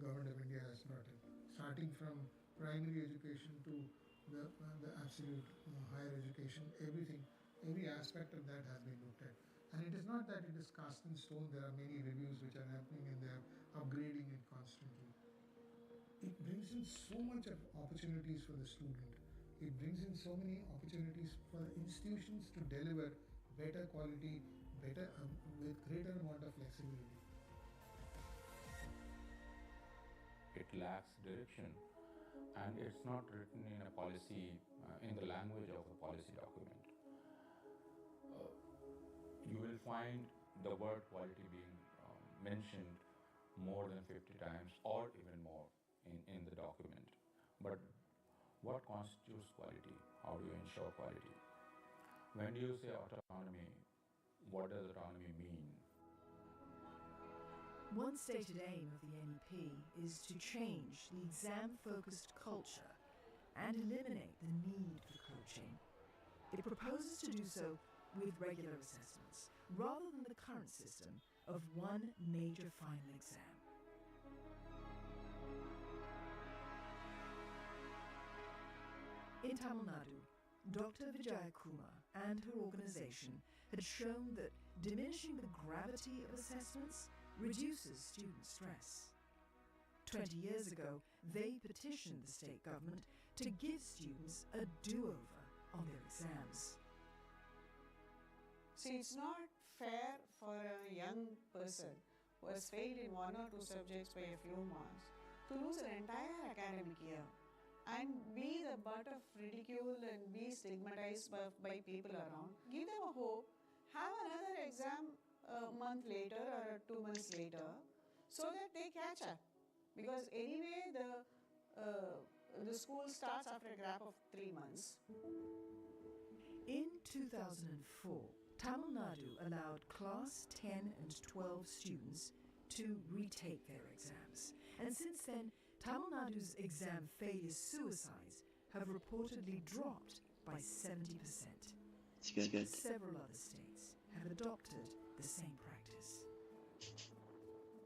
government of India has brought in. Starting from primary education to the absolute higher education, everything, every aspect of that has been looked at. And it is not that it is cast in stone, there are many reviews which are happening and they are upgrading it constantly. It brings in so much of opportunities for the student. It brings in so many opportunities for institutions to deliver better quality, better with greater amount of flexibility. It lacks direction, and it's not written in a policy, in the language of a policy document. You will find the word quality being mentioned more than 50 times or even more in the document. But what constitutes quality? How do you ensure quality? When you say autonomy, what does autonomy mean? One stated aim of the NEP is to change the exam-focused culture and eliminate the need for coaching. It proposes to do so with regular assessments, rather than the current system of one major final exam. In Tamil Nadu, Dr. Vijayakuma and her organization had shown that diminishing the gravity of assessments reduces student stress. 20 years ago, they petitioned the state government to give students a do-over on their exams. See, it's not fair for a young person who has failed in one or two subjects by a few marks to lose an entire academic year and be the butt of ridicule and be stigmatized by people around. Give them a hope, have another exam a month later or 2 months later so that they catch up. Because anyway, the school starts after a gap of 3 months. In 2004, Tamil Nadu allowed Class 10 and 12 students to retake their exams. And since then, Tamil Nadu's exam failure suicides have reportedly dropped by 70%. It's good. Several other states have adopted the same practice.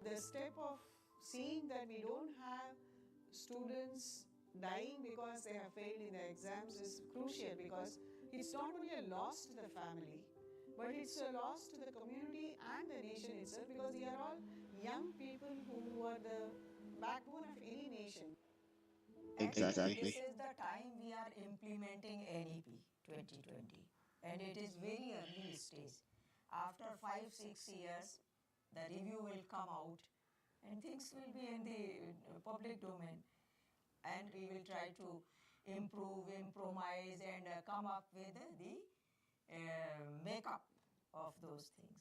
The step of seeing that we don't have students dying because they have failed in their exams is crucial, because it's not only a loss to the family, but it's a loss to the community and the nation itself, because they are all young people who are the backbone of any nation. Exactly. This is the time we are implementing NEP 2020, and it is very early stage. After 5-6 years, the review will come out and things will be in the public domain, and we will try to improve, improvise, and come up with the makeup of those things.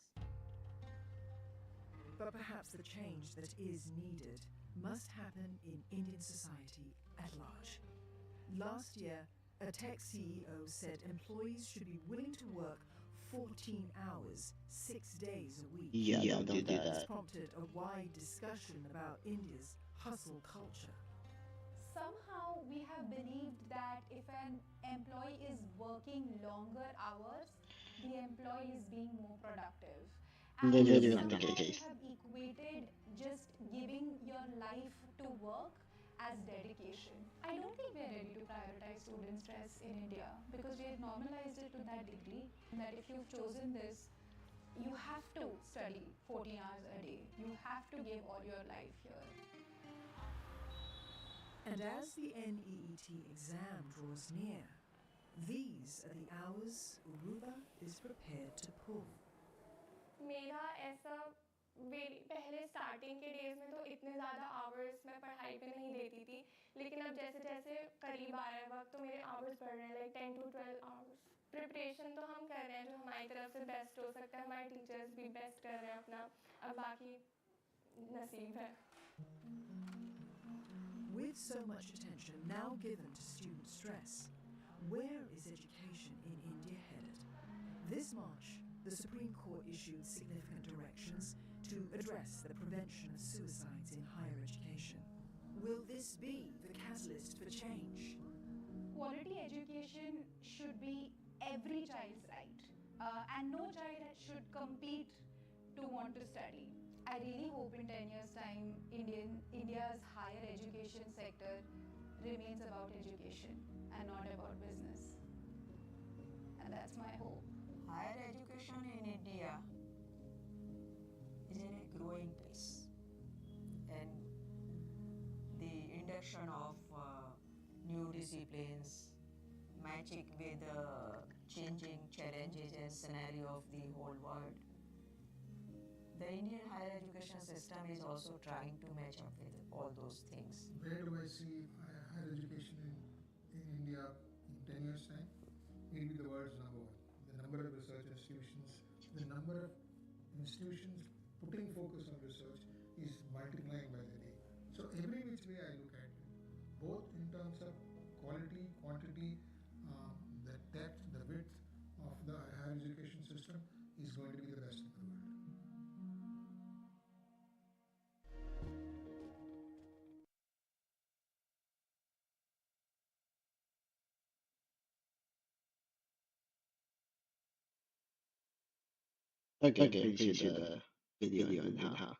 But perhaps the change that is needed must happen in Indian society at large. Last year, a tech CEO said employees should be willing to work 14 hours, 6 days a week. Yeah, don't do This that. prompted a wide discussion about India's hustle culture. Somehow we have believed that if an employee is working longer hours, the employee is being more productive. And That isn't somehow the we case. have equated just giving your life to work as dedication. I don't think we're ready to prioritize student stress in India, because we have normalized it to that degree that if you've chosen this, you have to study 14 hours a day. You have to give all your life here. And as the NEET exam draws near, these are the hours Uruba is prepared to pull. मेरा ऐसा पहले starting के days में तो इतने ज़्यादा hours मैं पढ़ाई पे नहीं देती थी, लेकिन अब जैसे जैसे करीब आ रहा है वक्त तो मेरे आवर्स बढ़ रहे हैं, लाइक 10 to 12 आवर्स. प्रिपरेशन तो हम कर रहे हैं जो हमारी तरफ से बेस्ट हो सकता है, हमारे टीचर्स भी बेस्ट कर रहे हैं अपना, अब बाकी नसीब है. With so much attention now given to student stress, where is education in India headed? This March, the Supreme Court issued significant directions to address the prevention of suicides in higher education. Will this be the catalyst for change? Quality education should be every child's right, and no child should compete to want to study. I really hope in 10 years' time, India's higher education sector remains about education and not about business. And that's my hope. Higher education in India is in a growing pace, and the induction of new disciplines matching with the changing challenges and scenario of the whole world. The Indian higher education system is also trying to match up with all those things. Where do I see higher education in India in 10 years' time? It will be the world's number one. The number of research institutions, the number of institutions putting focus on research is multiplying by the day. So every which way I look at it, both in terms of quality, quantity, the depth, the width of the higher education system is going to be the best in the world. Okay, I'm pretty sure the video ended now.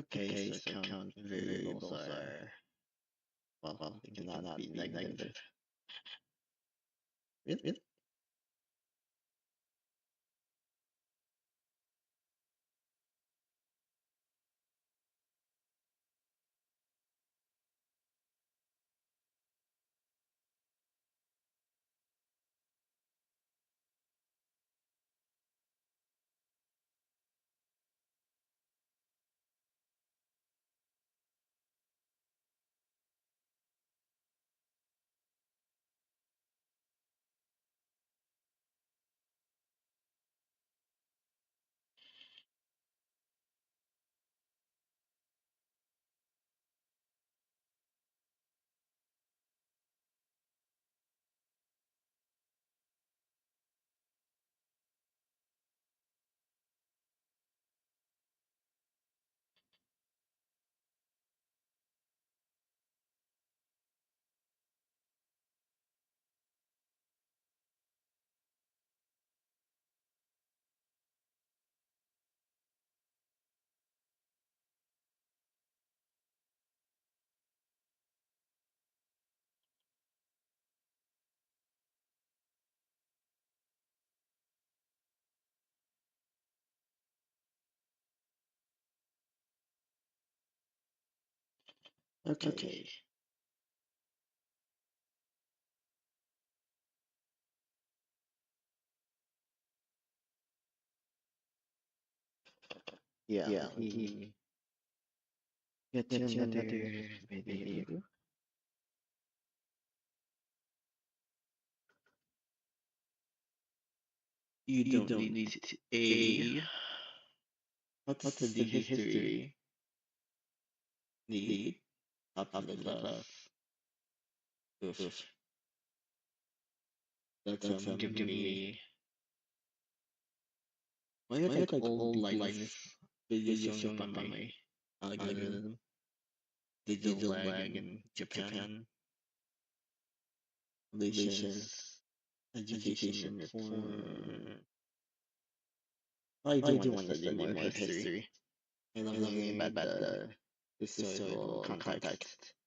Okay, so count variables are, well, they cannot be negative. Really? Okay. Yeah, let me get to another video. You don't need a what's the history need upper middle class. Oof. That's giving me why are like old lines videos showing up on my algorithm? Digital lag in Japan, Malaysia's education reform. I do want to study more history. I love learning about the historical context.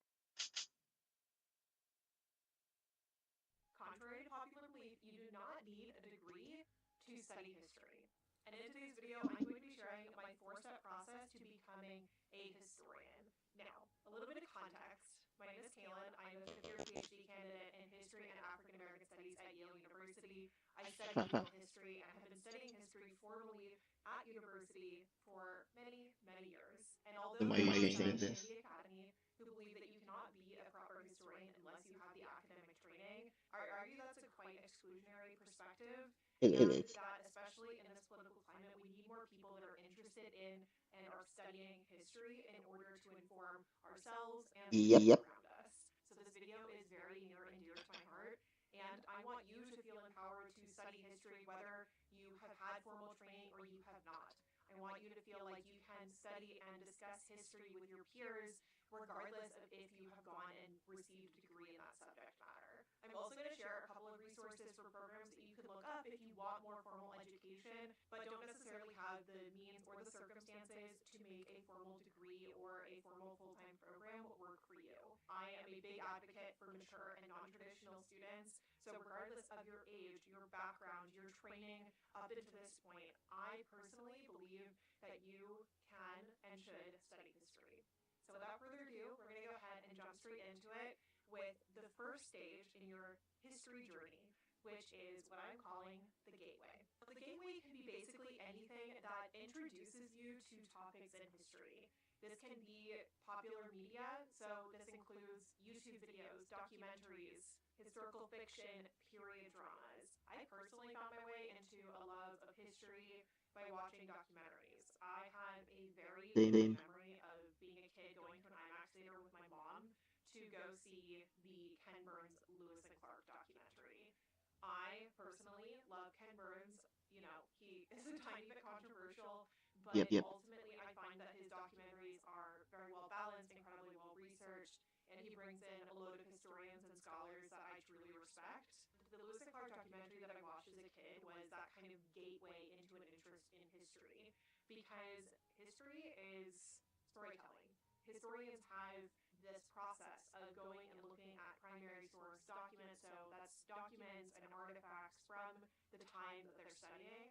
Contrary to popular belief, you do not need a degree to study history. And in today's video, I'm going to be sharing my four-step process to becoming a historian. Now, a little bit of context. My name is Kaylin. I'm a fifth year PhD candidate in history and African American studies at Yale University. I study legal history and have been studying history formally at university for many, many years. And although Am there I are saying some in this? the academy who believe that you cannot be a proper historian unless you have the academic training, I argue that's a quite exclusionary perspective, It and is. that especially in this political climate, we need more people that are interested in and are studying history in order to inform ourselves and the people Yep. around us. So this video is very near and dear to my heart, and I want you to feel empowered to study history whether you have had formal training or you have not. I want you to feel like you can study and discuss history with your peers regardless of if you have gone and received a degree in that subject matter. I'm also going to share a couple of resources for programs that you can look up if you want more formal education, but don't necessarily have the means or the circumstances to make a formal degree or a formal full-time program work for you. I am a big advocate for mature and non-traditional students, so regardless of your age, your background, your training up until this point, I personally believe that you can and should study history. So without further ado, we're going to go ahead and jump straight into it with the first stage in your history journey, which is what I'm calling the gateway. The gateway can be basically anything that introduces you to topics in history. This can be popular media, so this includes YouTube videos, documentaries, historical fiction, period dramas. I personally found my way into a love of history by watching documentaries. I have a very vivid Same. memory of being a kid going to an IMAX theater with my mom to go see the Ken Burns Lewis and Clark documentary. I personally love Ken Burns. You know, he is a tiny bit controversial, but Yep. ultimately I find that his documentaries are very well balanced, incredibly well researched, and he brings in a load of historians and scholars that I truly respect. The Lewis and Clark documentary that I watched as a kid was that kind of gateway into an interest in history, because history is storytelling. Historians have this process of going and looking at primary source documents, so that's documents and artifacts from the time that they're studying,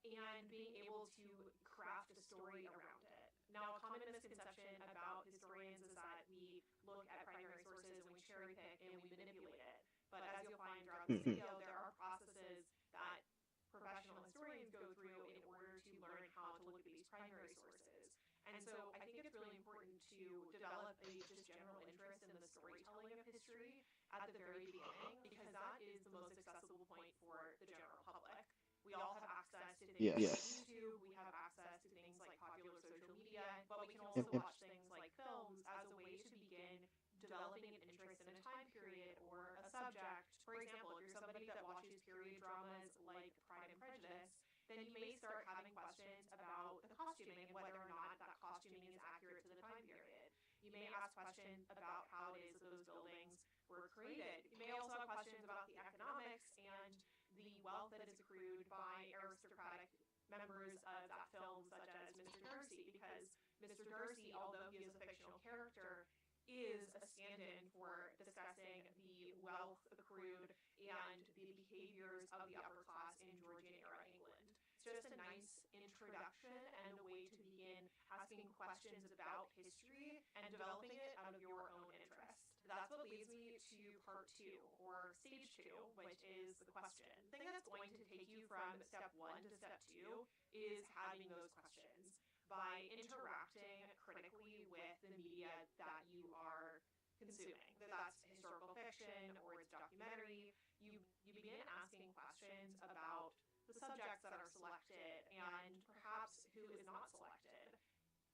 and being able to craft a story around it. Now, a common misconception about historians is that we look at primary sources and we cherry pick and we manipulate it. But as you'll find throughout this Mhm. video, there are processes that professional historians go through in order to learn how to look at these primary sources. And so I think it's really important to develop a just general interest in the storytelling of history at the very beginning, because that is the most accessible point for the general public. We all have access to things like Yes. Yes. YouTube, we have access to things like popular social media, but we can also Yep. watch things like films as a way to begin developing an interest in a time period or a subject. For example, if you're somebody that watches period dramas like Pride and Prejudice, then you may start having questions about the costuming and whether or not that costuming is accurate to the time period. You may ask questions about how it is that those buildings were created. You may also have questions about the economics and the wealth that is accrued by aristocratic members of that film, such as Mr. Darcy, because Mr. Darcy, although he is a fictional character, is a stand-in for discussing the wealth accrued and the behaviors of the upper class in Georgian era England. It's just a nice introduction and a way to begin asking questions about history and developing it out of your own interest. That's what leads me to part two, or stage two, which is the question. The thing that's going to take you from step one to step two is having those questions. By interacting critically with the media that you are consuming, whether that's historical fiction or it's documentary, you begin asking questions about the subjects that are selected and perhaps who is not selected.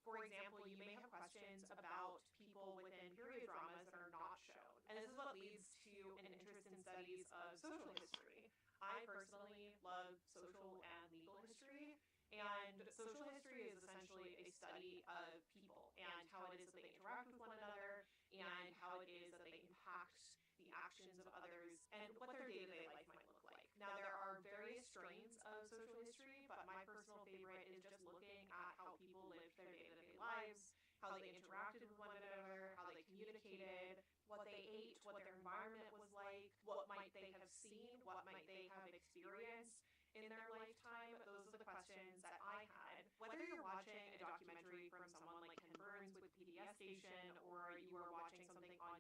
For example, you may have questions about people within period dramas that are not shown. And this is what leads to an interest in studies of social history. I personally love social and legal history. And social history is essentially a study of people and how it is that they interact with one another and how it is that they impact the actions of others and what their day-to-day life might look like. Now, there are various strains of social history, but my personal favorite is just looking at how people lived their day-to-day lives, how they interacted with one another, how they communicated, what they ate, what their environment was like, what might they have seen, what might they have experienced in their lifetime. Those are the questions that I had. Whether you're watching a documentary from someone like Ken Burns with PBS Station, or you are watching something on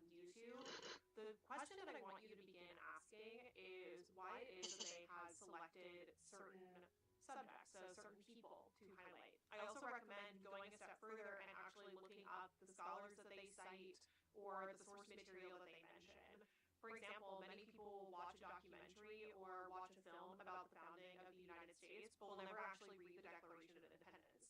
The question that I want you to begin asking is why it is that they had selected certain subjects, so certain people to highlight. I also recommend going a step further and actually looking up the scholars that they cite or the source material that they mention. For example, many people will watch a documentary or watch a film about the founding of the United States, but will never actually read the Declaration of Independence.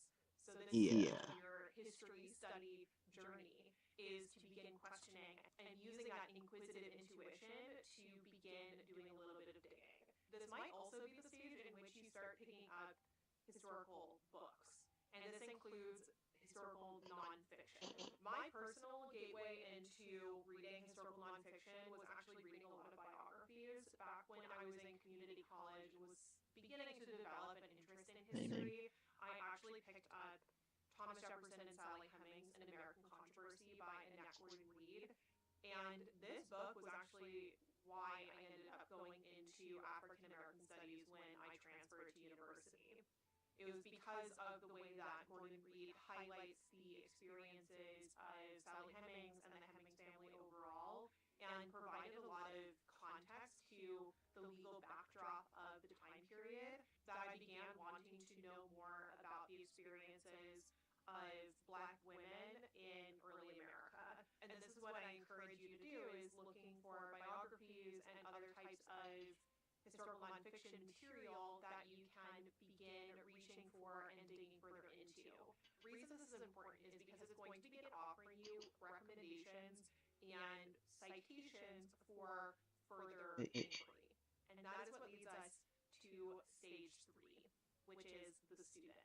So this is your history study journey, is to begin questioning and using that inquisitive intuition to begin doing a little bit of digging. This might also be the stage in which you start picking up historical books, and this includes historical nonfiction. My personal gateway into reading historical nonfiction was actually reading a lot of biographies back when I was in community college and was beginning to develop an interest in history. I actually picked up Thomas Jefferson and Sally Hemings, An American Controversy by Annette Gordon Reed. And this book was actually why I ended up going into African American studies when I transferred to university. It was because of the way that Gordon Reed highlights the experiences of Sally Hemings and the Hemings family overall, and provided a lot of context to the legal backdrop of the time period, that I began wanting to know more about the experiences of Black women in early America. And this is what I encourage you to do, is looking for biographies and other types of historical nonfiction material that you can begin reaching for and digging further into. The reason this is important is because it's going to begin offering you recommendations and citations for further inquiry. And that is what leads us to stage 3, which is the student.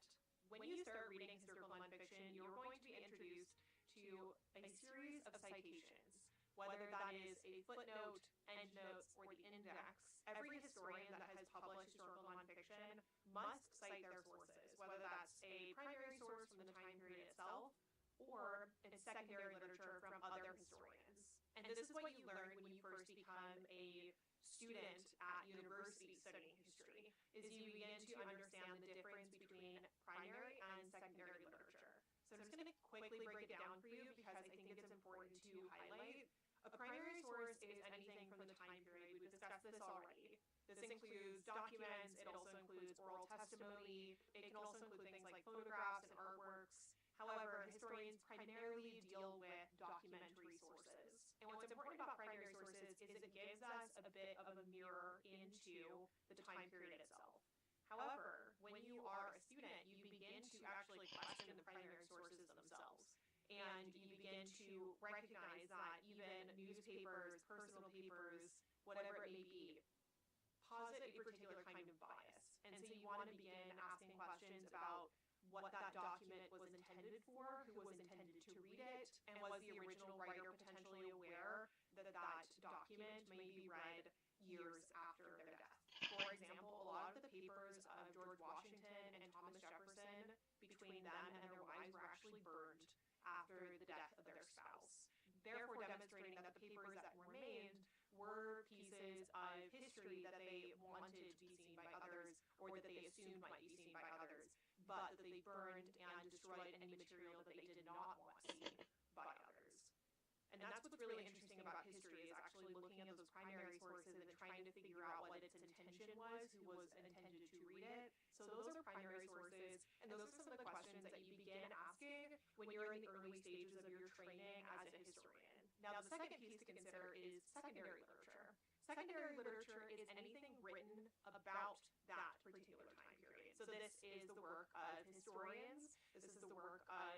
When you start reading historical nonfiction, you're going to be introduced to a series of citations, whether that is a footnote, endnotes, or the index. Every historian that has published historical nonfiction must cite their sources, whether that's a primary source from the time period itself or it's secondary literature from other historians. And this is what you learn when you first become a student at university studying history, is you begin to understand the difference between primary and secondary literature. So I'm just going to quickly break it down for you because I think it's important to highlight. A primary source is anything from the time period. We've discussed this already. This includes documents, it also includes oral testimony, it can also include things like photographs and artworks. However, historians primarily deal with documentary sources. And what's important about primary sources is it gives us a bit of a mirror into the time period itself. However, when you are a student, you begin to actually question the primary sources themselves. And you begin to recognize that even newspapers, personal papers, whatever it may be, posit a particular kind of bias. And so you want to begin asking questions about what that document was intended for, who was intended to read it, and was the original writer potentially aware that that document may be read years after their death. For example, a lot of the papers of George Washington and Thomas Jefferson, between them and their wives, were actually burned after the death of their spouse, therefore demonstrating that the papers that remained were pieces of history that they wanted to be seen by others, or that they assumed might be seen by others, but that they burned and destroyed any material that they did not want seen by others. And that's what's really interesting about history, is actually looking at those primary sources and trying to figure out what its intention was, who was intended to read it. So those are primary sources, and those are some of the questions that you begin asking when you're in the early stages of your training as a historian. Now, the second piece to consider is secondary literature. Secondary literature is anything written about that particular time period. So this is the work of historians, this is the work of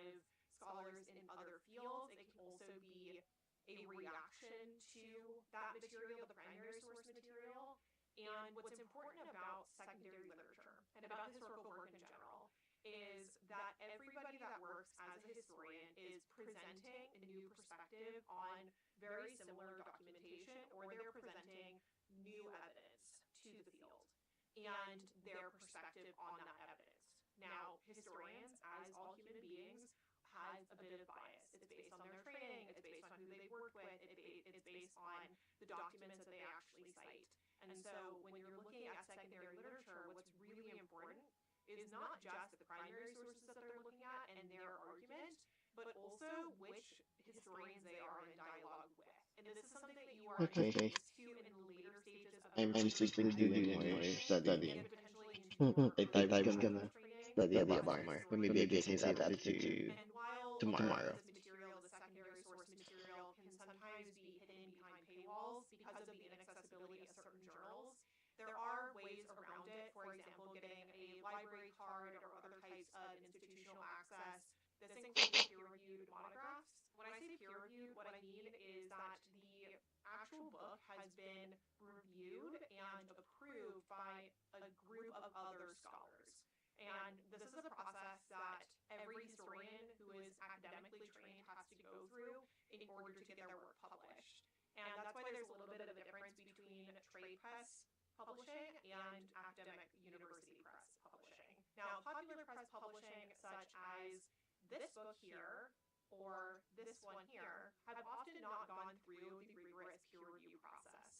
scholars in other fields. It can also be a reaction to that material, the primary source material. And what's important about secondary literature and about historical work in general is that everybody that works as a historian is presenting a new perspective on very similar documentation, or they're presenting new evidence to the field and their perspective on that evidence. Now, historians, as all human beings, has a bit of bias. It's based on their training, it's based on who they've worked with, it's based on the documents that they actually cite. And so when you're looking at secondary literature, what's really important is not just the primary sources that they're looking at and their argument, but also which historians they are in dialogue with. And this is something that you are Okay. used to in later stages of I'm your just doing more and studying. potentially into more I thought I was career gonna training study a because lot of more, but historian. maybe I can save that to And while a lot tomorrow. of this material, the secondary source material, can sometimes be hidden behind paywalls because of the inaccessibility of certain journals, there are ways around it. For example, getting a library card or other types of institutional access. This includes peer-reviewed monographs. When I say peer-reviewed, what I mean is that the actual book has been reviewed and approved by a group of other scholars. And this is a process that every historian who is academically trained has to go through in order to get their work published. And that's why there's a little bit of a difference between trade press publishing and academic university press publishing. Now, popular press publishing, such as this book here or this one here, have often not gone through the rigorous peer review process.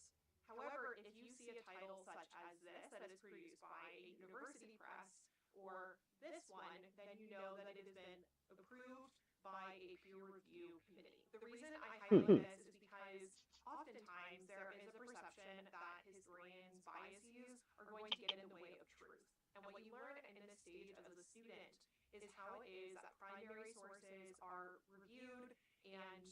However, if you see a title such as this that is produced by a university press or this one, then you know that it has been approved by a peer review committee. The reason I highlight this is because oftentimes there is a perception that historians' biases are going to get in the way of truth. And what you learn in this stage as a student is how it is that primary sources are reviewed and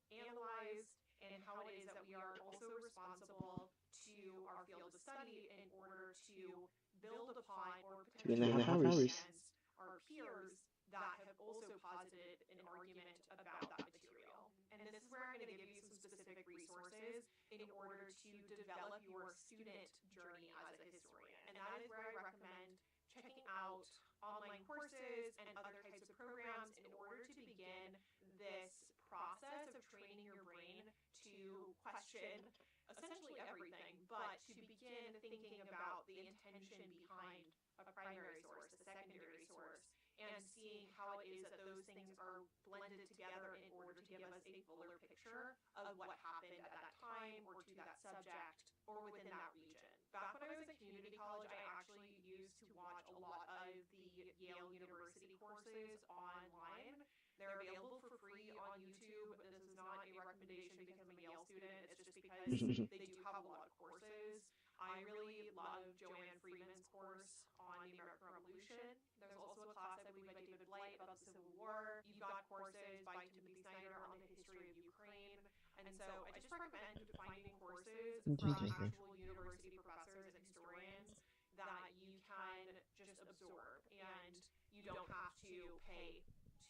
analyzed, and how it is that we are also responsible to our field of study in order to build upon or Two and a potentially half argue hours. against our peers that have also posited an argument about that material. And this is where I'm going to give you some specific resources in order to develop your student journey as a historian. And that is where I recommend checking out online courses and other types of programs in order to begin this process of training your brain to question essentially everything, but to begin thinking about the intention behind a primary source, a secondary source, and seeing how it is that those things are blended together in order to give us a fuller picture of what happened at that time or to that subject or within that region. Back when I was in community college, I actually used to watch a lot of the Yale University courses online. They're available for free on YouTube. This is not a recommendation because I'm a Yale student. It's just because they do have a lot of courses. I really love Joanne Freeman's course on the American Revolution. There's also a class, I believe, by David Blight about the Civil War. You've got courses by Timothy Snyder on the history of Ukraine. And so I just recommend finding courses from actual university professors and historians that you can just absorb and you don't have to pay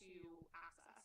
to access.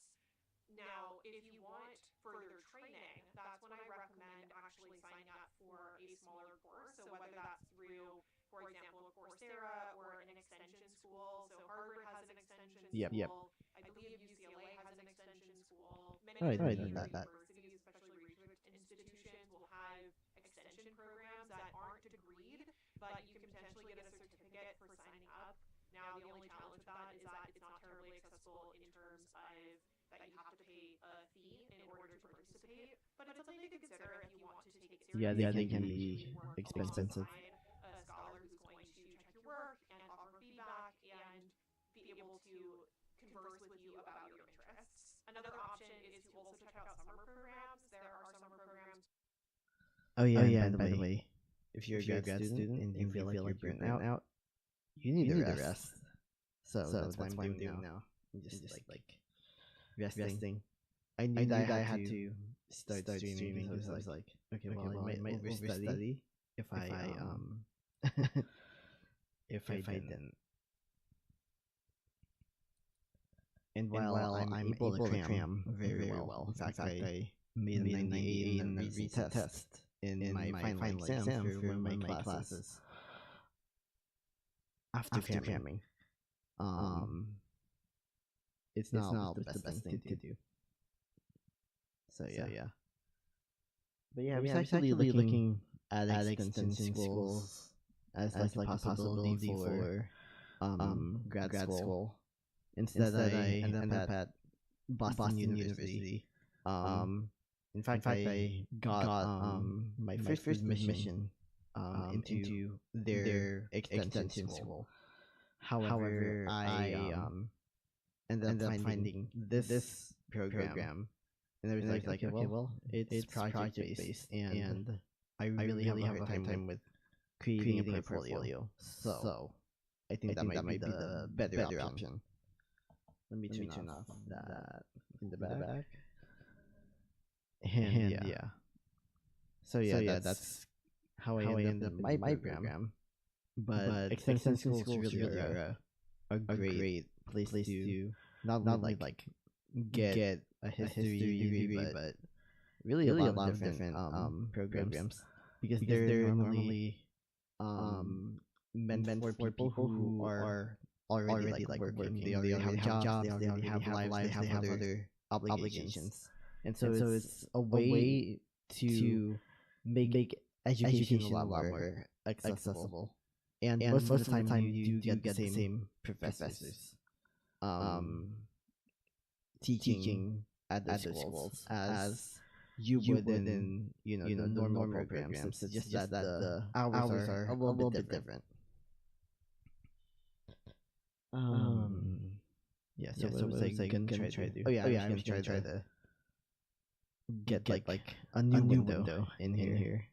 Now, if you want further training, that's when I recommend actually signing up for a smaller course. So whether that's through, for example, Coursera or an extension school. So Harvard has an extension school. I believe UCLA has an extension school. Many of the universities, especially research institutions, will have extension programs that aren't degreed, but you can potentially get a certificate for signing up. Now, the only challenge with that is that it's not terribly accessible in terms of that you have to pay a fee in order to participate, but it's something to consider if you want to take it seriously. Yeah, they can be expensive. A scholar who's going to check your work and offer feedback and be able to converse with you about your interests. Another option is to also check out summer programs. There are summer programs. Oh yeah, and by the way, if you're a grad student and you feel like you're burnt out, you need a rest. So that's what I'm doing now. I'm just like resting. I knew that I had to start streaming because I was like, okay, well, I might overstudy if I if I didn't. And while I'm able to cram very well, in fact, I made a 98 in the recent test in my final exam for one of my classes after cramming. It's not the best thing to do. So yeah. But yeah, I was actually looking at extension schools as like a possibility for grad school. Instead, I ended up at Boston University. In fact, I got my first admission into their extension school. However, I ended up finding this program And I was like, okay, well, it's project based, and I really have a hard time with creating a portfolio. So I think that might be the better option. Let me turn off that in the back. And yeah. So yeah, that's how I ended up in my program. But extension schools really are a great place to not only like get a history degree, but really a lot of different programs, because they're normally meant for people who are already like working. They already have jobs, they already have lives, they have other obligations. And so it's a way to make education a lot more accessible. And most of the time you do get the same professors teaching at those schools as you would in the normal programs. It's just that the hours are a little bit different. Yeah, so what was I gonna try to do? Oh yeah, I was gonna try to get like a new window in here.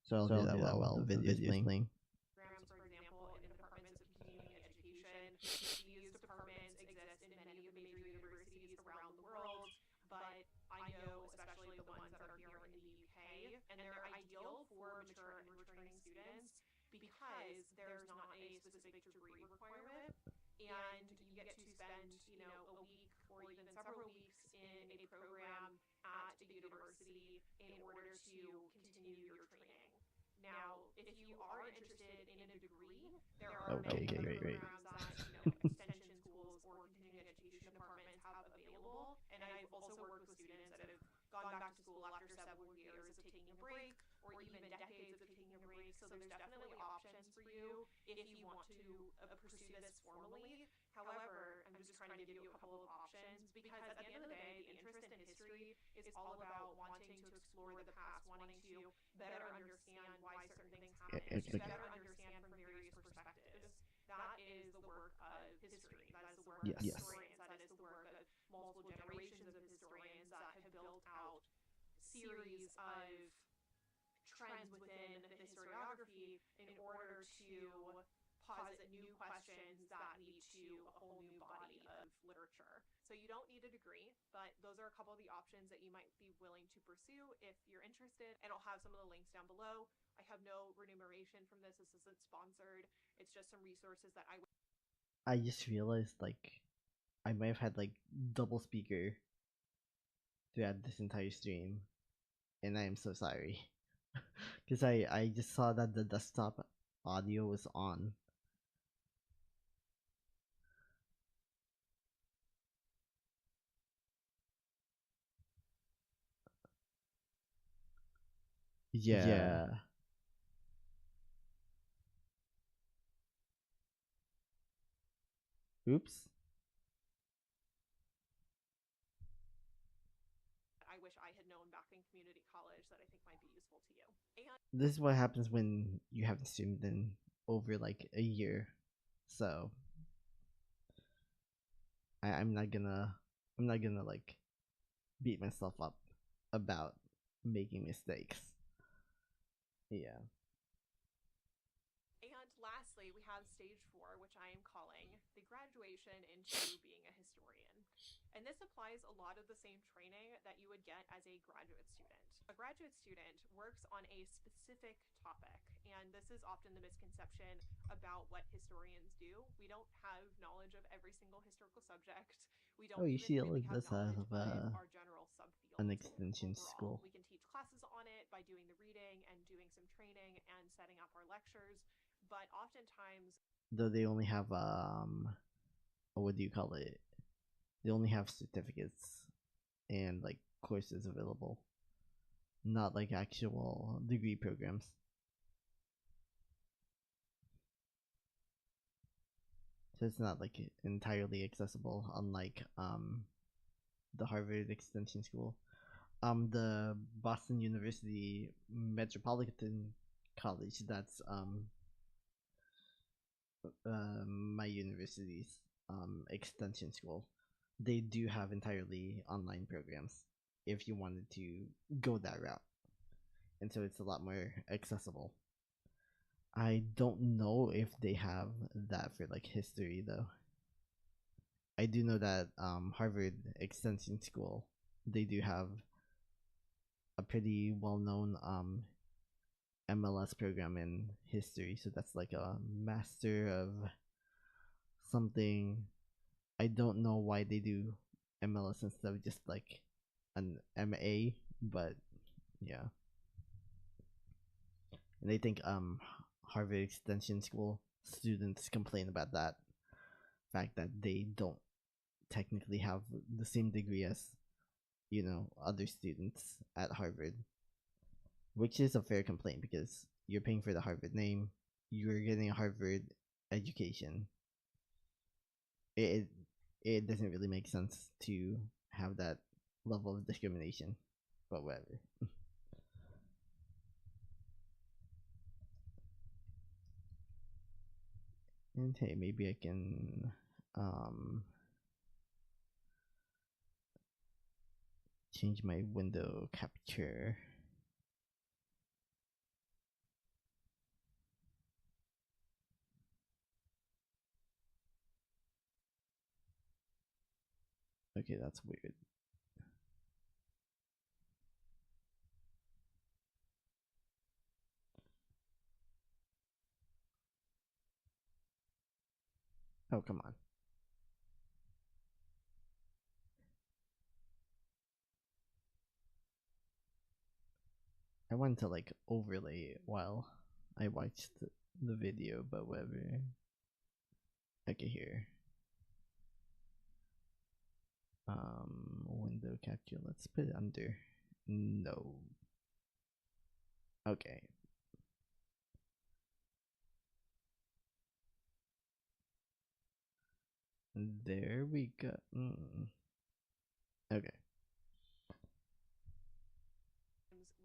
So I'll do that while the video is playing. Programs, for example, in the departments of continuing education. These departments exist in many of the major universities around the world, but I know especially the ones that are here in the UK, and they're ideal for mature and returning students because there's not a specific degree requirement, and you get to spend, a week or even several weeks in a program at a university in order to continue your training. Now, if you are interested in a degree, there are many other programs that, extension schools or continuing education departments have available. And I've also worked with students that have gone back to school after several years of taking a break or even decades of taking a break. So there's definitely options for you if you want to pursue this formally. However, I'm just trying to give you a couple of options because at the end of the day, the interest in history is all about wanting to explore the past, wanting to better understand why certain things happen, to better understand from various perspectives. That is the work of history. That is the work of historians. That is the work of multiple generations of historians that have built out series of trends within the historiography in order to posit new questions that lead to a whole new body of literature. So you don't need a degree, but those are a couple of the options that you might be willing to pursue if you're interested. And I'll have some of the links down below. I have no remuneration from this. This isn't sponsored. It's just some resources that I just realized like I might have had like double speaker throughout this entire stream, and I am so sorry. Because I just saw that the desktop audio was on. Yeah. Oops. I wish I had known back in community college that I think might be useful to you. And This is what happens when you haven't streamed in over like a year. So I'm not gonna like beat myself up about making mistakes. Yeah. And lastly, we have stage 4, which I am calling the graduation into being a historian. And this applies a lot of the same training that you would get as a graduate student. A graduate student works on a specific topic, and this is often the misconception about what historians do. We don't have knowledge of every single historical subject. We don't even really have knowledge of our general subfields. An extension overall. school. We can teach classes on it by doing the reading and doing some training and setting up our lectures, but oftentimes Though they only have what do you call it? They only have certificates and like courses available, not like actual degree programs. So it's not like entirely accessible, unlike the Harvard Extension School. The Boston University Metropolitan College, that's my university's extension school. they do have entirely online programs if you wanted to go that route, and so it's a lot more accessible. I don't know if they have that for like history though. I do know that Harvard Extension School, they do have a pretty well-known MLS program in history, so that's like a master of something. I don't know why they do MLS instead of just like an MA, but yeah. And I think Harvard Extension School students complain about that fact that they don't technically have the same degree as, you know, other students at Harvard, which is a fair complaint because you're paying for the Harvard name, you're getting a Harvard education. It doesn't really make sense to have that level of discrimination, but whatever. And hey, maybe I can change my window capture. Okay, that's weird. Oh, come on. I wanted to like overlay it while I watched the video, but whatever. Okay, here. Window capture. Let's put it under. No. Okay. There we go. Okay.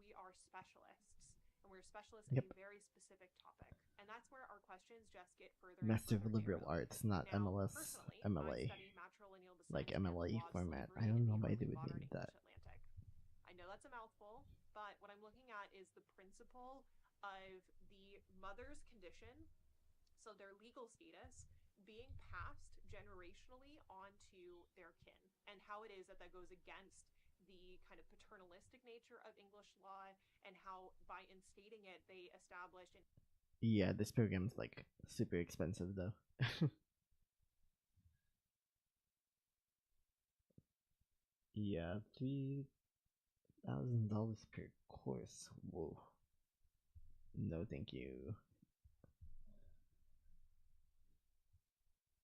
We are specialists, and we're specialists in a very specific topic, and that's where our questions just get further Master and of further Liberal narrowed. Arts, not Now, MLS, personally, MLA. I study matrilineal descent Like and the MLA law of format. slavery I don't in know the why they early would modern need English that. Atlantic. I know that's a mouthful, but what I'm looking at is the principle of the mother's condition, so their legal status, being passed generationally onto their kin, and how it is that that goes against the kind of paternalistic nature of English law, and how by instating it they established an Yeah, this program's like super expensive though. Yeah, $3,000 per course. Whoa. No, thank you.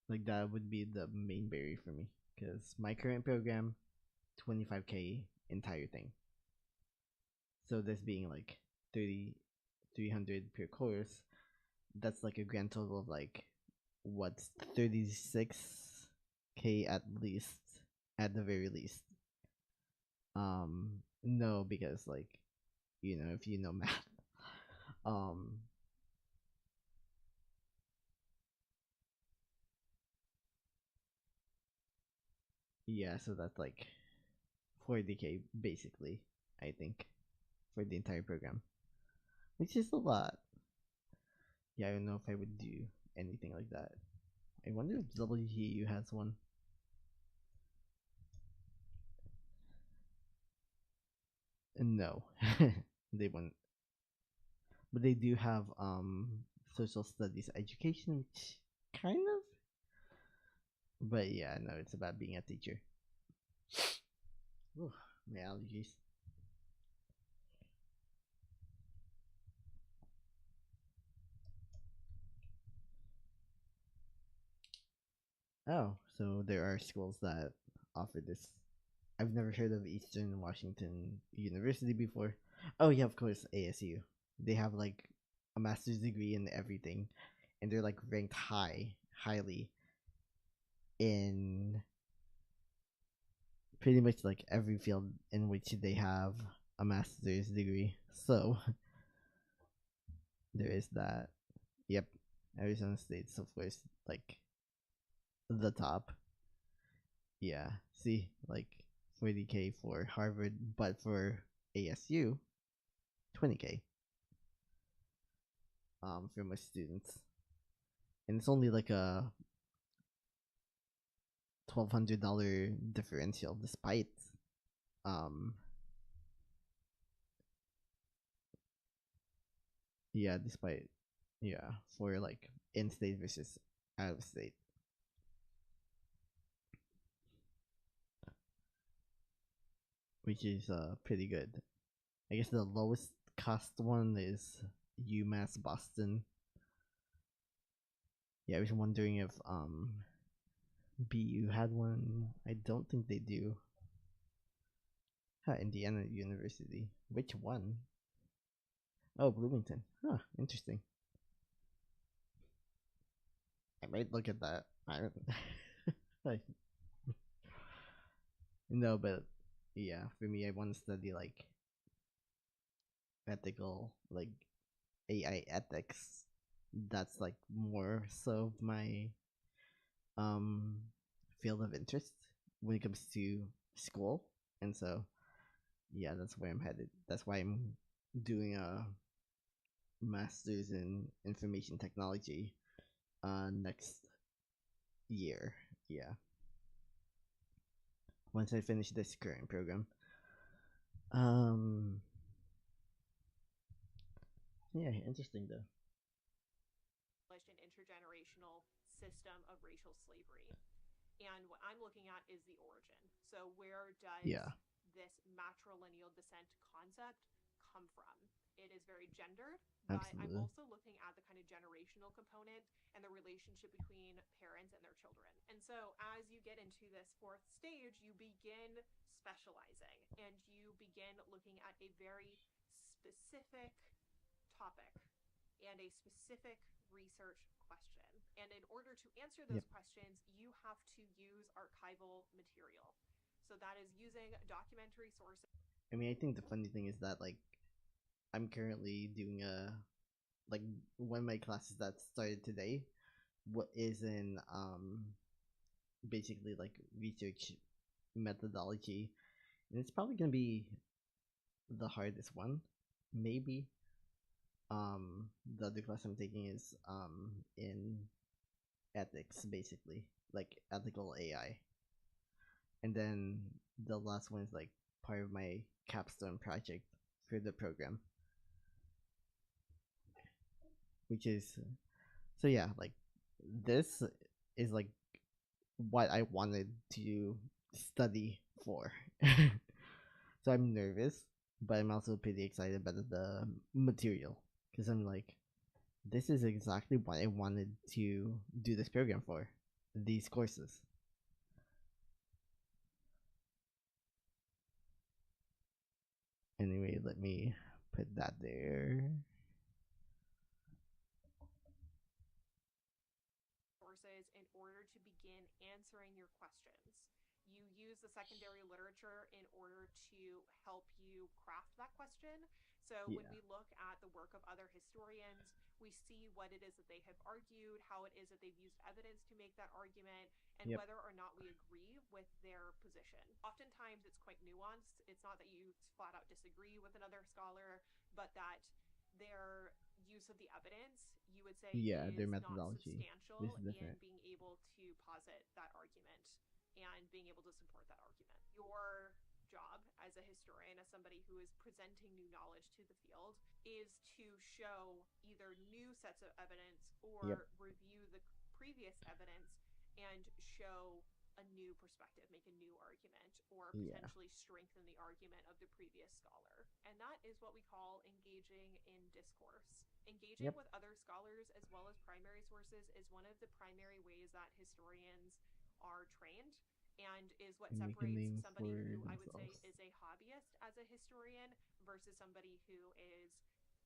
Like that would be the main barrier for me, because my current program, 25K entire thing. So this being like 300 per course, that's like a grand total of like what's 36K at least, at the very least. No, because like, you know, if you know math, yeah, so that's like 40K basically, I think, for the entire program, which is a lot. Yeah, I don't know if I would do anything like that. I wonder if WGU has one. No, they wouldn't. But they do have social studies education, which kind of. But yeah, no, it's about being a teacher. Ooh, my allergies. Oh, so there are schools that offer this. I've never heard of Eastern Washington University before. Oh yeah, of course, ASU. They have like a master's degree in everything, and they're like ranked highly in pretty much like every field in which they have a master's degree. So there is that. Yep, Arizona State's of course like the top. Yeah. See, like 40K for Harvard, but for ASU, 20K. For my students, and it's only like a $1,200 differential, despite yeah, despite for like in-state versus out of state, which is pretty good. I guess the lowest cost one is UMass Boston. Yeah, I was wondering if BU had one. I don't think they do. Indiana University. Which one? Oh, Bloomington. Huh, interesting. I might look at that. I don't like no, but yeah, for me I want to study like ethical, like AI ethics. That's like more so my um field of interest when it comes to school. And so yeah, that's where I'm headed. That's why I'm doing a master's in information technology next year. Yeah. Once I finish this current program. Um yeah, interesting though. An intergenerational system of racial slavery. And what I'm looking at is the origin. So where does this matrilineal descent concept come from? It is very gendered, but I'm also looking at the kind of generational component and the relationship between parents and their children. And so as you get into this fourth stage, you begin specializing and you begin looking at a very specific topic and a specific research question. And in order to answer those questions, you have to use archival material. So that is using documentary sources. I mean, I think the funny thing is that like I'm currently doing a like one of my classes that started today what is in basically like research methodology, and it's probably gonna be the hardest one. Maybe the other class I'm taking is in ethics, basically like ethical AI, and then the last one is like part of my capstone project for the program, which is so yeah, like this is like what I wanted to study for. So I'm nervous, but I'm also pretty excited about the material because I'm like, this is exactly what I wanted to do this program for, these courses. Anyway, let me put that there. Sources in order to begin answering your questions. You use the secondary literature in order to help you craft that question. So when we look at the work of other historians, we see what it is that they have argued, how it is that they've used evidence to make that argument, and whether or not we agree with their position. Oftentimes it's quite nuanced. It's not that you flat out disagree with another scholar, but that their use of the evidence, you would say, their is not methodology substantial is in different. being able to posit that argument and being able to support that argument. Your job as a historian, as somebody who is presenting new knowledge to the field, is to show either new sets of evidence or review the previous evidence and show a new perspective, make a new argument, or potentially strengthen the argument of the previous scholar. And that is what we call engaging in discourse. Engaging with other scholars as well as primary sources is one of the primary ways that historians are trained and is what separates somebody who I would say is a hobbyist as a historian versus somebody who is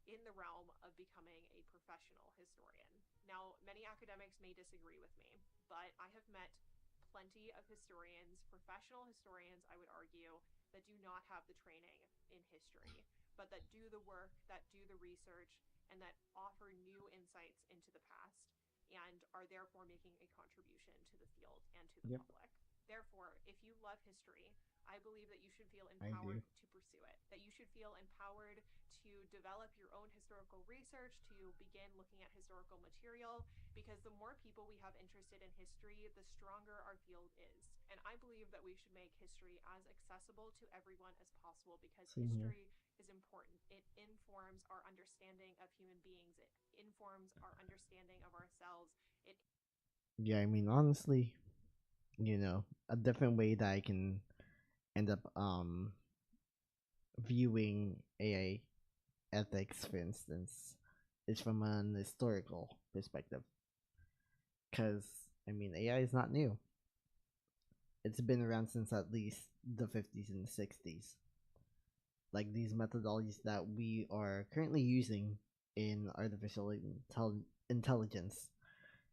in the realm of becoming a professional historian. Now, many academics may disagree with me, but I have met plenty of historians, professional historians, I would argue, that do not have the training in history, but that do the work, that do the research, and that offer new insights into the past and are therefore making a contribution to the field and to the public. Therefore, if you love history, I believe that you should feel I do. empowered to pursue it, that you should feel empowered to develop your own historical research, to begin looking at historical material, because the more people we have interested in history, the stronger our field is. And I believe that we should make history as accessible to everyone as possible, because Same here. history is important. It informs our understanding of human beings. It informs our understanding of ourselves. Yeah, I mean, honestly, a different way that I can end up viewing AI ethics, for instance, is from an historical perspective. Because, I mean, AI is not new. It's been around since at least the 50s and 60s. Like, these methodologies that we are currently using in artificial intelligence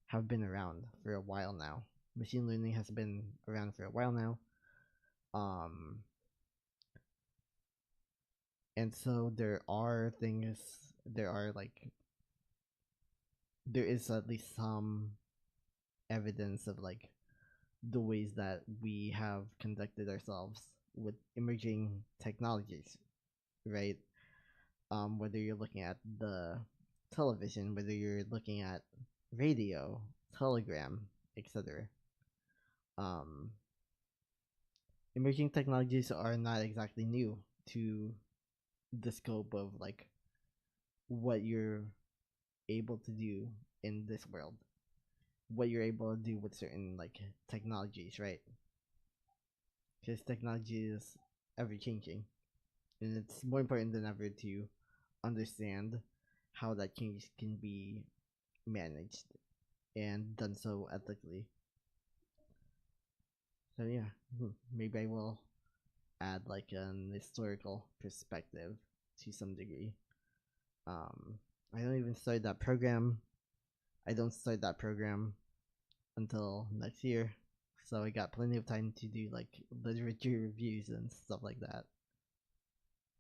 have been around for a while now. Machine learning has been around for a while now. And so there is at least some evidence of like the ways that we have conducted ourselves with emerging technologies, right? Whether you're looking at the television, whether you're looking at radio, telegram, etc. Emerging technologies are not exactly new to the scope of like what you're able to do in this world, what you're able to do with certain like technologies, right? Because technology is ever changing, and it's more important than ever to understand how that change can be managed and done so ethically. So yeah, maybe I will add like an historical perspective to some degree. I don't even start that program. I don't start that program until next year, so I got plenty of time to do like literature reviews and stuff like that.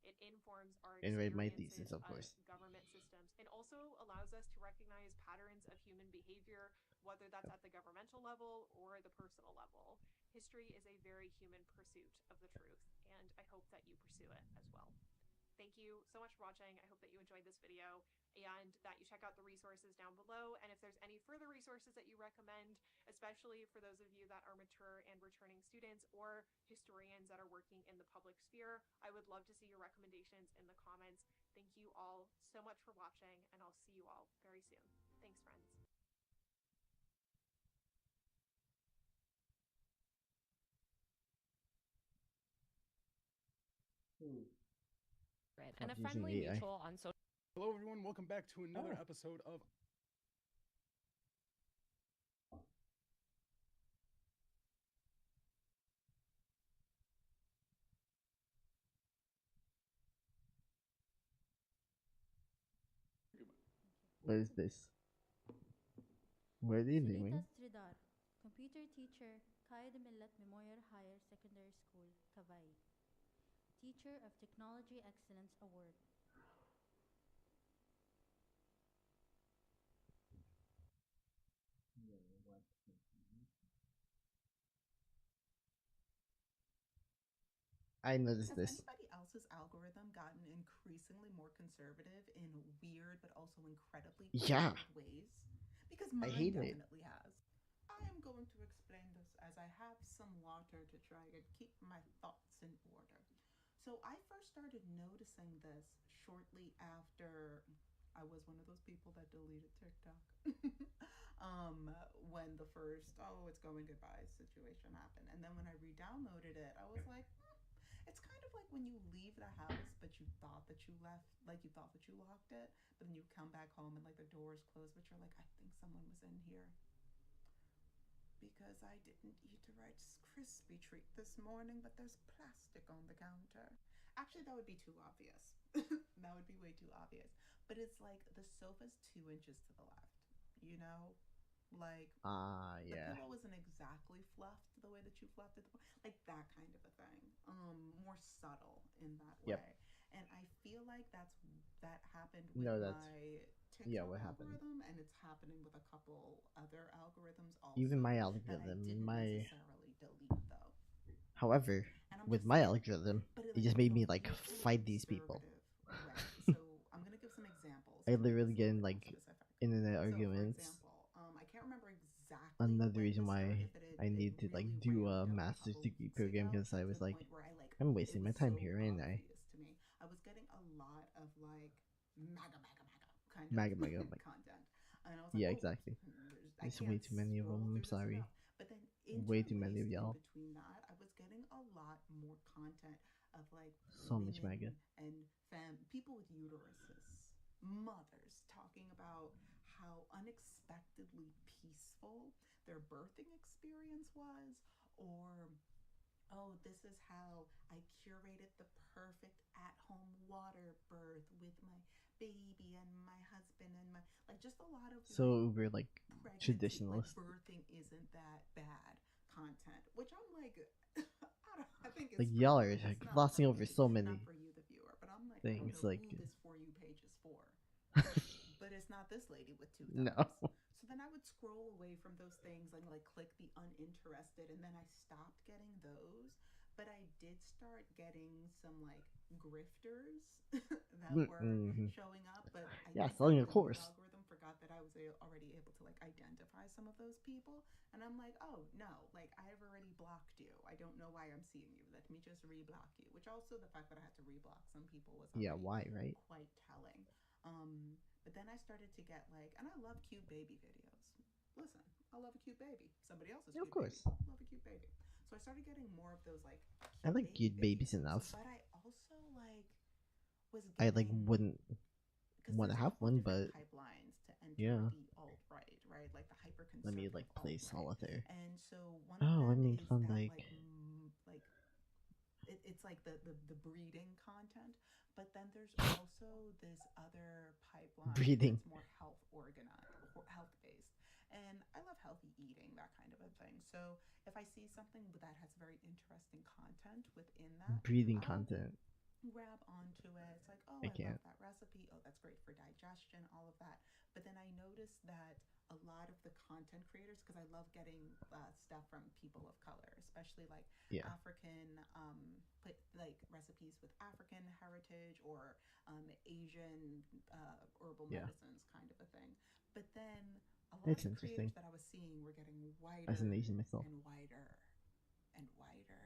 It informs our and write my experiences thesis, of course. government systems, and also allows us to recognize patterns of human behavior, whether that's at the governmental level or the personal level. History is a very human pursuit of the truth, and I hope that you pursue it as well. Thank you so much for watching. I hope that you enjoyed this video and that you check out the resources down below. And if there's any further resources that you recommend, especially for those of you that are mature and returning students or historians that are working in the public sphere, I would love to see your recommendations in the comments. Thank you all so much for watching, and I'll see you all very soon. Thanks, friends. And a friendly mutual on social. Hello, everyone. Welcome back to another episode of. What is this? What are they doing? Sridhar, computer teacher, Qaid Millat Memorial Higher Secondary School, Kawai. Teacher of Technology Excellence Award. I noticed Has this. anybody else's algorithm gotten increasingly more conservative in weird but also incredibly Yeah. positive ways? Because mine hate it. definitely has. I am going to explain this as I have some water to try and keep my thoughts in order. So I first started noticing this shortly after I was one of those people that deleted TikTok. When the first it's going goodbye situation happened. And then when I re-downloaded it, I was like, it's kind of like when you leave the house, but you thought that you left, like you thought that you locked it, but then you come back home and like the door is closed, but you're like, I think someone was in here. Because I didn't eat a Rice Krispie treat this morning, but there's plastic on the counter. Actually, that would be too obvious. That would be way too obvious. But it's like the sofa's 2 inches to the left, you know? Like, yeah. the pillow isn't exactly fluffed the way that you fluffed it, like that kind of a thing. More subtle in that way. Yep. And I feel like that happened with my TikTok algorithm, and it's happening with a couple other algorithms also. Even my that I algorithm, didn't my necessarily delete However, And I'm with just my like, algorithm, but it just in made a me like wicked fight these people. conservative way. So I'm gonna give some examples. I to make literally this a get little in bit more like specific. internet So, for arguments. example, I can't remember exactly Another when reason this why started, but I need to like really do a ramped up a master's couple degree weeks program ago because I to was the like, point where I'm it wasting was my time so here, ain't I? obvious to me. I was getting a lot of like MAGA kind Maga, of maga, maga. content, and I was like, Yeah, oh, exactly. I There's way can't too many of them. scroll I'm through this sorry. enough. But then Way too many of interlaced in y'all. between that, I was getting a lot more content of like So much MAGA. and people with uteruses, mothers talking about how unexpectedly peaceful their birthing experience was, or oh, this is how I curated the perfect at-home water birth with my baby and my husband and my like just a lot of So we're like pregnancy, like traditionalist. birthing isn't that bad content, which I'm like, I think it's Like for y'all you. are It's like not glossing for over me, so many not for you, the viewer. But I'm like, I don't things. know Like who this For You page is for. But it's not this lady with two no. thumbs. So then I would scroll away from those things and like click the uninterested, and then I stopped getting those. But I did start getting some like grifters that were showing up. But I Yeah, think selling that a the new course. algorithm forgot that I was already able to like identify some of those people, and I'm like, oh no, like I've already blocked you. I don't know why I'm seeing you. Let me just reblock you. Which also the fact that I had to reblock some people was Yeah, why, right? quite telling. But then I started to get like, and I love cute baby videos. Listen, I love a cute baby. Somebody else's Yeah, of cute course. baby. Love a cute baby. So I started getting more of those like I like cute babies enough. But I also like was I getting like wouldn't want to have one, but pipelines to enter yeah. the alt-right, right? Like the hyper conservative. Let me like play solitaire. And so one oh, of I them mean is fun that like it's like the breeding content, but then there's also this other pipeline breeding. that's more health organized, health based. And I love healthy eating, that kind of a thing. So if I see something that has very interesting content within that, breeding I'll content. grab onto it. It's like, oh, I love can't. that recipe. Oh, that's great for digestion, all of that. But then I noticed that a lot of the content creators, because I love getting stuff from people of color, especially like African, like recipes with African heritage or Asian herbal medicines kind of a thing. But then a lot of creators that I was seeing were getting whiter As an Asian myself. and whiter and whiter.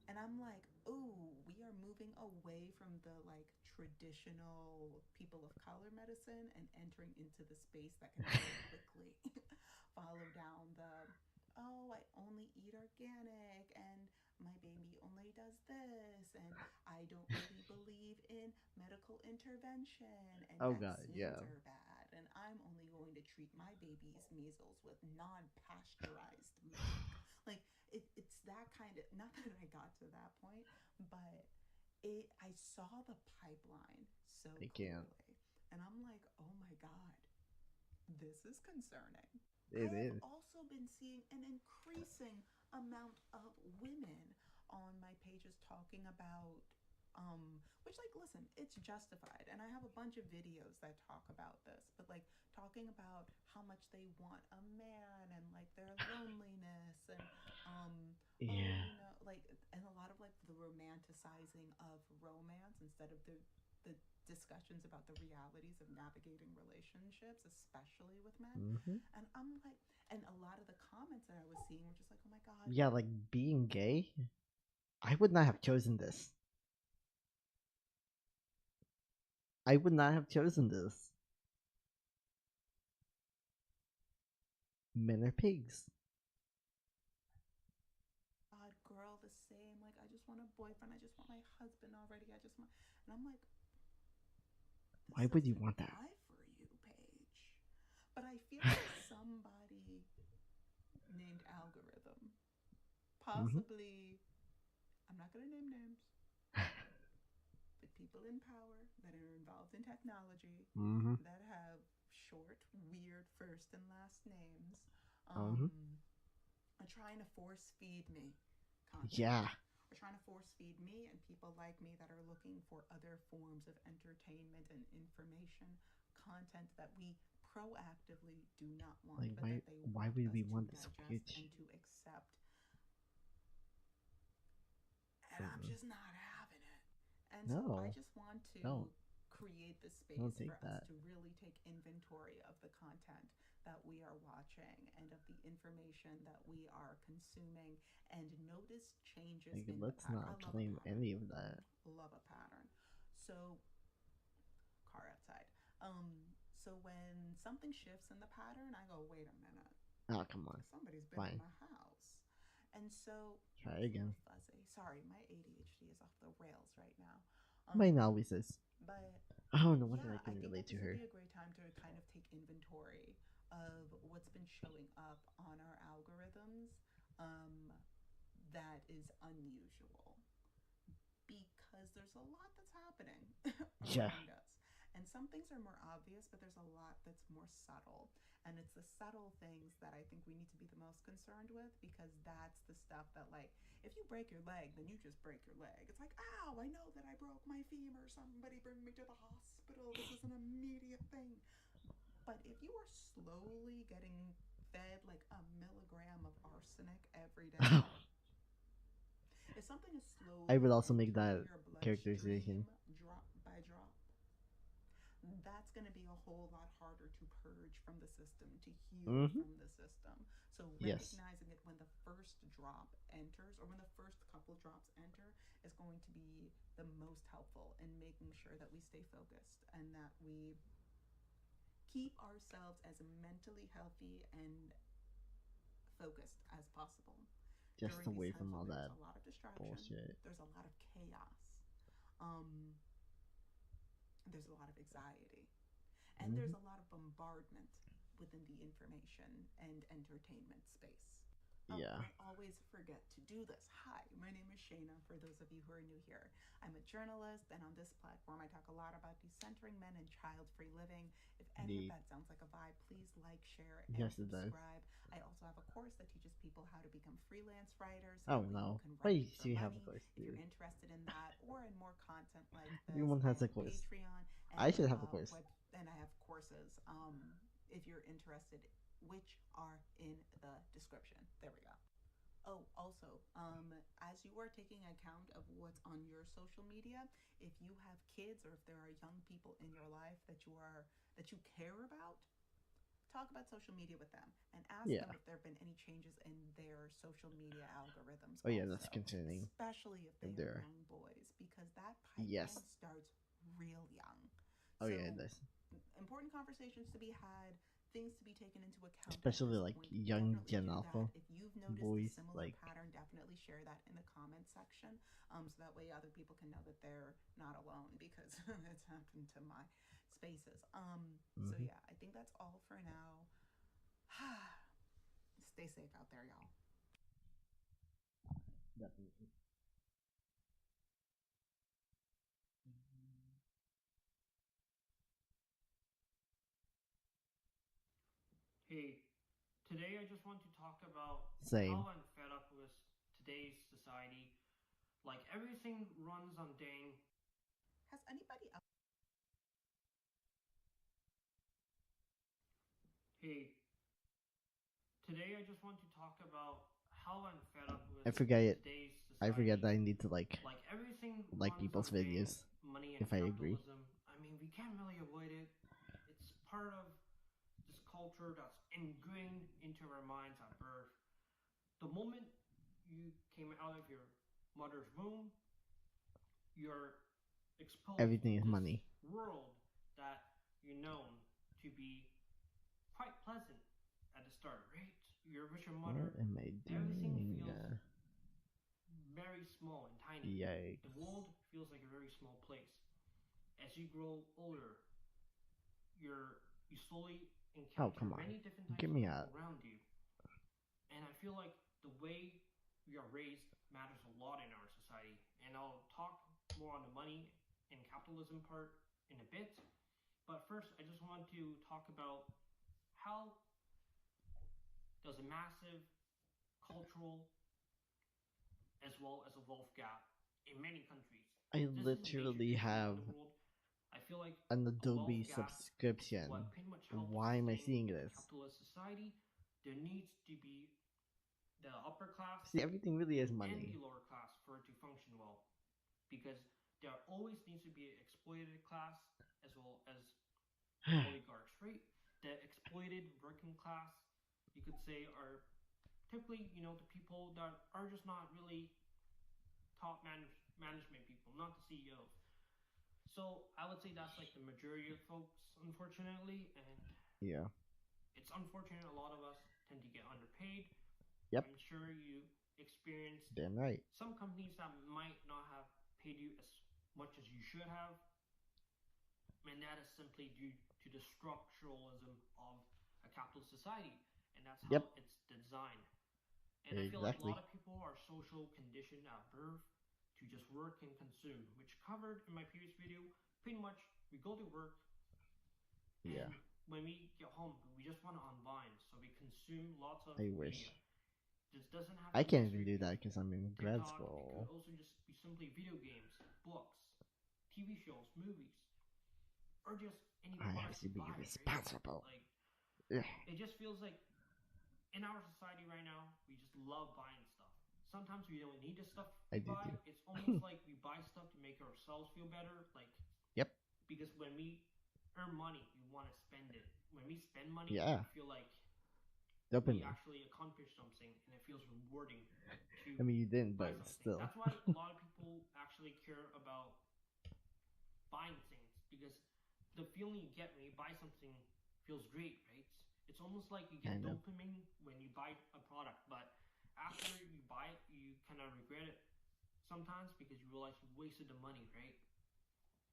And I'm like, ooh, we are moving away from the like traditional people of color medicine and entering into the space that can very quickly follow down the, oh, I only eat organic and my baby only does this and I don't really believe in medical intervention and vaccines are bad and I'm only going to treat my baby's measles with non-pasteurized milk. Like it's that kind of, not that I got to that point, but I saw the pipeline so clearly. And I'm like, oh my God, this is concerning. It I is. have also been seeing an increasing amount of women on my pages talking about which like listen, it's justified and I have a bunch of videos that talk about this, but like talking about how much they want a man and like their loneliness and you know, like, and a lot of like the romanticizing of romance instead of the discussions about the realities of navigating relationships, especially with men. And I'm like, and a lot of the comments that I was seeing were just like, oh my God. Yeah, like being gay, I would not have chosen this. I would not have chosen this. Men are pigs. God, girl, the same. Like, I just want a boyfriend. I just want my husband already. I just want, and I'm like, why would you want that? My For You page. But I feel like somebody named algorithm, possibly, I'm not gonna name names. But people in power that are involved in technology that have short, weird first and last names are trying to force feed me content. Yeah. Are trying to force feed me and people like me that are looking for other forms of entertainment and information content that we proactively do not want. Like but why would we want this weird and to accept. And I'm just not having it. And so I No. just want to Don't. create the space Don't for take us that. to really take inventory of the content that we are watching and of the information that we are consuming and notice changes Like, in let's the pattern. not I love claim a pattern. any of that. Love a pattern. So, car outside. So when something shifts in the pattern, I go, wait a minute. Oh, come on. Somebody's been Fine. in my house. And so, Try again. fuzzy. Sorry, my ADHD is off the rails right now. Mine always is. But I don't know what yeah, I can relate to this her. would be a great time to kind of take inventory of what's been showing up on our algorithms that is unusual because there's a lot that's happening around us. And some things are more obvious, but there's a lot that's more subtle. And it's the subtle things that I think we need to be the most concerned with because that's the stuff that, like, if you break your leg, then you just break your leg. It's like, ow, I know that I broke my femur. Somebody bring me to the hospital. This is an immediate thing. But if you are slowly getting fed like a milligram of arsenic every day, if something is slowly I would also make entering that your characterization. bloodstream drop by drop, that's going to be a whole lot harder to purge from the system, to heal from the system. So recognizing it when the first drop enters or when the first couple drops enter is going to be the most helpful in making sure that we stay focused and that we keep ourselves as mentally healthy and focused as possible. Just During away these times from all when that there's a lot of distraction, bullshit. there's a lot of chaos. There's a lot of anxiety. And there's a lot of bombardment within the information and entertainment space. Oh, Yeah. I always forget to do this. Hi, my name is Shayna, for those of you who are new here. I'm a journalist, and on this platform, I talk a lot about decentering men and child-free living. If any of that sounds like a vibe, please like, share, and subscribe. I also have a course that teaches people how to become freelance writers. Oh no. Why do you have a course, If dude? you're interested in that or in more content like this, Everyone has a course. Patreon. I should have a course. And I have courses, if you're interested, which are in the description. There we go. Oh, also, as you are taking account of what's on your social media, if you have kids or if there are young people in your life that you care about, talk about social media with them and ask them if there have been any changes in their social media algorithms. Oh yeah, that's concerning. Especially if they are young boys, because that pipeline starts real young. Oh yeah, it does. Important conversations to be had, things to be taken into account. Especially like young Gen Alpha If you've noticed boys, a similar like pattern, definitely share that in the comments section, so that way other people can know that they're not alone because it's happened to my spaces. So yeah, I think that's all for now. Stay safe out there, y'all. Definitely. Hey, today I just want to talk about Same. how I'm fed up with today's society. Like, everything runs on dang. Has anybody else? Hey, today I just want to talk about how I'm fed up with I forget today's society. I forget that I need to like everything people's videos. Money and if I agree. I mean, we can't really avoid it. It's part of this culture that's ingrained into our minds at birth. The moment you came out of your mother's womb, you're exposed Everything is to this money. world that you're known to be quite pleasant at the start, right? You're with your mother. What am I Everything doing? feels very small and tiny. Yikes. The world feels like a very small place. As you grow older, you slowly encounter many different types of people around you. And I feel like the way we are raised matters a lot in our society. And I'll talk more on the money and capitalism part in a bit. But first, I just want to talk about how does a massive cultural as well as a wealth gap in many countries. I literally have I feel like an Adobe subscription. Why am I seeing this? Capitalist society, there needs to be the upper class. See, everything really is and money. the lower class for it to function well, because there always needs to be an exploited class as well as oligarchs, right? The exploited working class, you could say, are typically, the people that are just not really top management people, not the CEOs. So I would say that's like the majority of folks, unfortunately, and Yeah. it's unfortunate a lot of us tend to get underpaid. Yep. I'm sure you experienced Damn right. some companies that might not have paid you as much as you should have, and that is simply due to the structuralism of a capitalist society, and that's how it's designed. And I feel like a lot of people are social conditioned at birth to just work and consume, which covered in my previous video. Pretty much, we go to work, and when we get home, we just want to unwind, so we consume lots of media. This doesn't have to I can't even do that because I'm in grad school. It could also just be simply video games, books, TV shows, movies, or just any I products have to be buy, responsible. Right? Like, it just feels like in our society right now, we just love buying stuff. Sometimes we don't need the stuff we buy. Too. It's almost like we buy stuff to make ourselves feel better. Like, because when we earn money, we want to spend it. When we spend money, we feel like we actually accomplished something, and it feels rewarding to I mean, you didn't, buy but something. still. That's why a lot of people actually care about buying things, because the feeling you get when you buy something feels great, right? It's almost like you get dopamine when you buy a product, but after you buy it, you kind of regret it sometimes because you realize you wasted the money, right?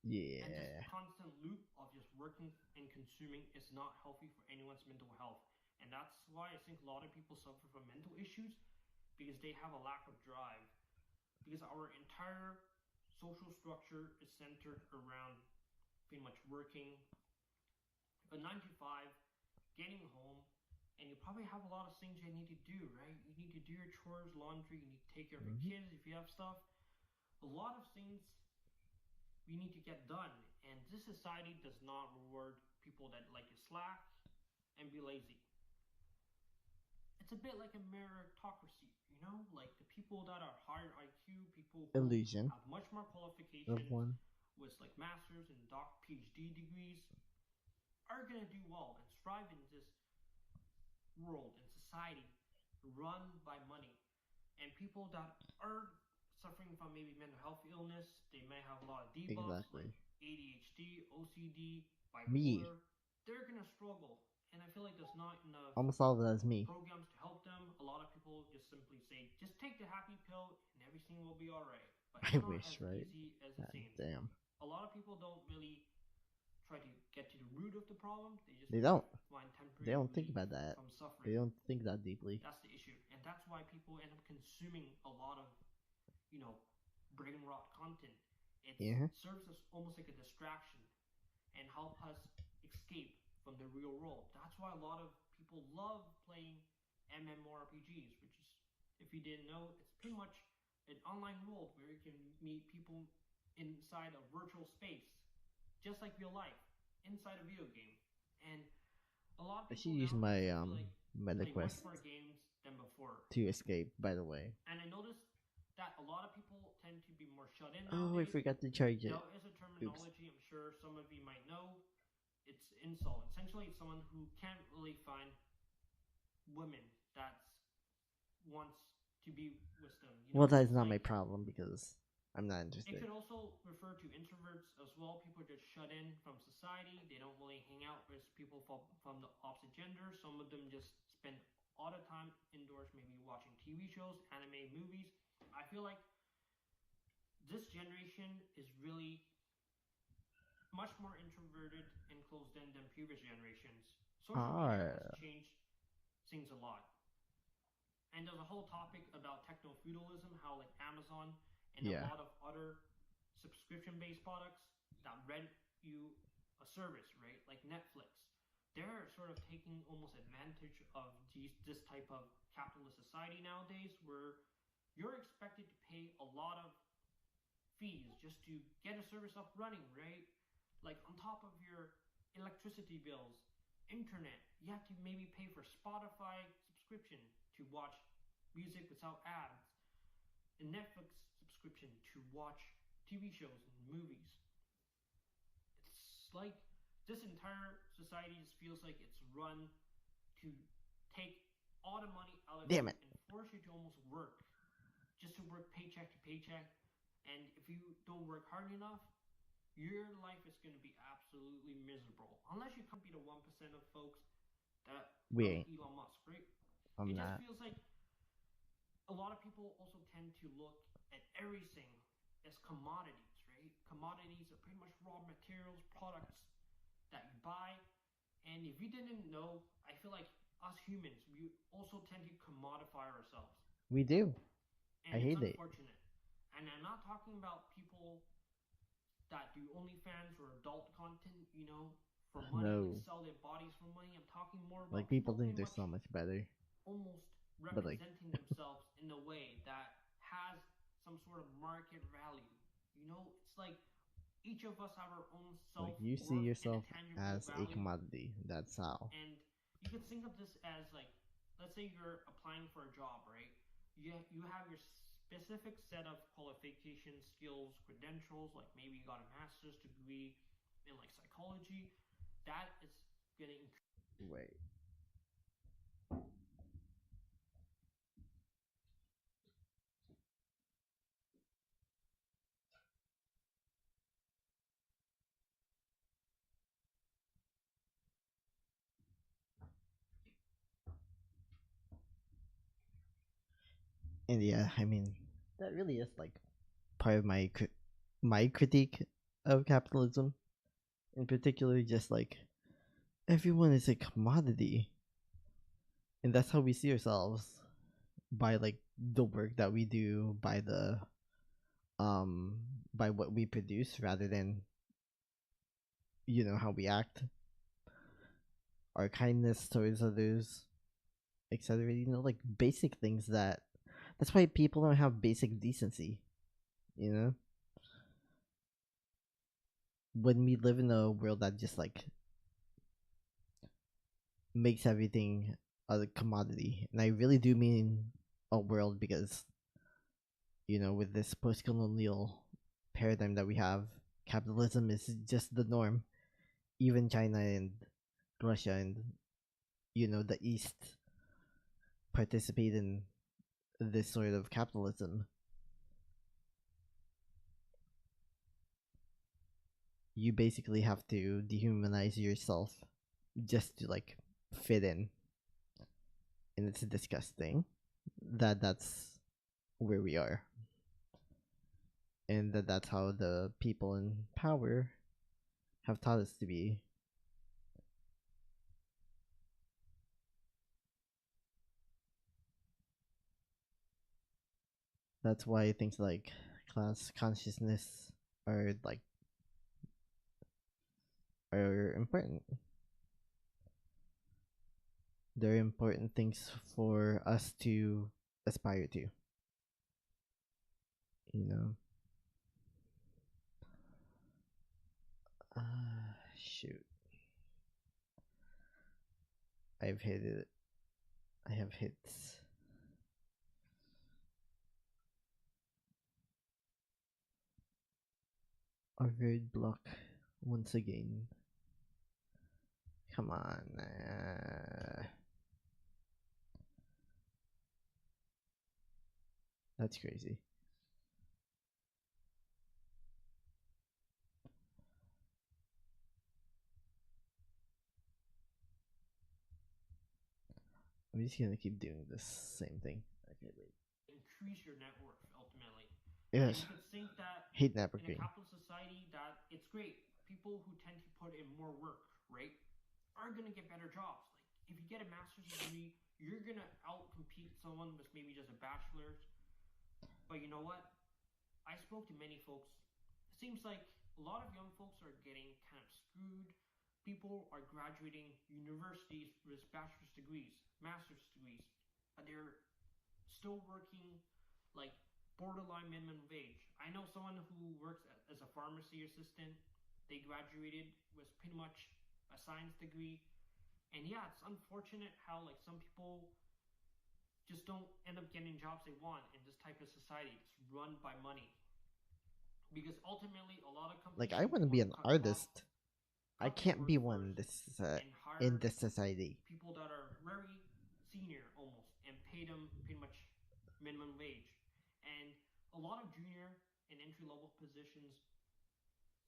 Yeah. And this constant loop of just working and consuming is not healthy for anyone's mental health. And that's why I think a lot of people suffer from mental issues, because they have a lack of drive. Because our entire social structure is centered around pretty much working a 9 to 5, getting home, and you probably have a lot of things you need to do, right? You need to do your chores, laundry, you need to take care of your kids if you have stuff. A lot of things we need to get done, and this society does not reward people that like to slack and be lazy. It's a bit like a meritocracy, like the people that are higher IQ, people who have much more qualifications with like masters and PhD degrees are going to do well and strive in this world and society run by money. And people that are suffering from maybe mental health illness, they may have a lot of debuffs like ADHD, OCD, bipolar. They're going to struggle. And I feel like there's not enough almost all of that is me. Programs to help them. A lot of people just simply say, just take the happy pill and everything will be all right. But it's not as easy as it seems. Damn. A lot of people don't really try to get to the root of the problem. They don't. Find temporary They don't think about that. From suffering. They don't think that deeply. That's the issue. And that's why people end up consuming a lot of, brain rot content. It serves as almost like a distraction and help us escape from the real world. That's why a lot of people love playing MMORPGs, which is, if you didn't know, it's pretty much an online world where you can meet people inside a virtual space, just like real life, inside a video game. And a lot of people I should use my MetaQuest more games than before to escape, by the way. And I noticed that a lot of people tend to be more shut in. Oh, I forgot to charge it. There is a terminology I'm sure some of you might know. It's incel. Essentially, it's someone who can't really find women that wants to be with them. Well, that is not my problem because I'm not interested. It could also refer to introverts as well. People are just shut in from society. They don't really hang out with people from the opposite gender. Some of them just spend all the time indoors, maybe watching TV shows, anime, movies. I feel like this generation is really much more introverted and closed in than previous generations. Social media has changed things a lot. And there's a whole topic about techno-feudalism, how like Amazon and a lot of other subscription-based products that rent you a service, right? Like Netflix. They're sort of taking almost advantage of this type of capitalist society nowadays, where you're expected to pay a lot of fees just to get a service up running, right? Like on top of your electricity bills, internet, you have to maybe pay for Spotify subscription to watch music without ads, and Netflix subscription to watch TV shows and movies. It's like this entire society just feels like it's run to take all the money out of you Damn it. and force you to almost work, just to work paycheck to paycheck. And if you don't work hard enough, your life is going to be absolutely miserable. Unless you can be the 1% of folks that We love ain't. Elon Musk, right? I'm It just not. feels like a lot of people also tend to look at everything as commodities, right? Commodities are pretty much raw materials, products that you buy. And if you didn't know, I feel like us humans, we also tend to commodify ourselves. We do. And I it's hate it. unfortunate. And I'm not talking about people that do OnlyFans or adult content, for money and No. sell their bodies for money. I'm talking more about Like, people think pretty they're much so much better. almost But, like, representing themselves in a way that has some sort of market value. It's like each of us have our own like self you see worth and a yourself tangible as a value. commodity. That's how. And you could think of this as like, let's say you're applying for a job, right? You have your specific set of qualifications, skills, credentials, like maybe you got a master's degree in like psychology. That is gonna Wait. And yeah, I mean, that really is like part of my critique of capitalism, in particular, just like everyone is a commodity, and that's how we see ourselves by like the work that we do, by the um by what we produce, rather than how we act, our kindness towards others, etc. Like basic things that's why people don't have basic decency. When we live in a world that just like makes everything a commodity, and I really do mean a world, because with this post-colonial paradigm that we have, capitalism is just the norm. Even China and Russia and the East participate in this sort of capitalism. You basically have to dehumanize yourself just to like fit in, and it's disgusting that's where we are, and that's how the people in power have taught us to be. That's why things like class consciousness are important. They're important things for us to aspire to. Shoot. I've hit it. I have hits. A roadblock once again. Come on. That's crazy. I'm just gonna keep doing this same thing. Okay, wait. increase your net worth ultimately. Yes. And you could think that Hate in networking. a capitalist society that it's great. People who tend to put in more work, right, are gonna get better jobs. Like if you get a master's degree, you're gonna outcompete someone with maybe just a bachelor's. But you know what? I spoke to many folks. It seems like a lot of young folks are getting kind of screwed. People are graduating universities with bachelor's degrees, master's degrees, but they're still working like borderline minimum wage. I know someone who works as a pharmacy assistant. They graduated with pretty much a science degree. And yeah, it's unfortunate how like some people just don't end up getting jobs they want in this type of society that's run by money. Because ultimately, a lot of Like, companies I want to want be to an cut artist. costs, I cut their can't be workforce, one and in hire this society. people that are very senior almost and pay them pretty much minimum wage. And a lot of junior and entry level positions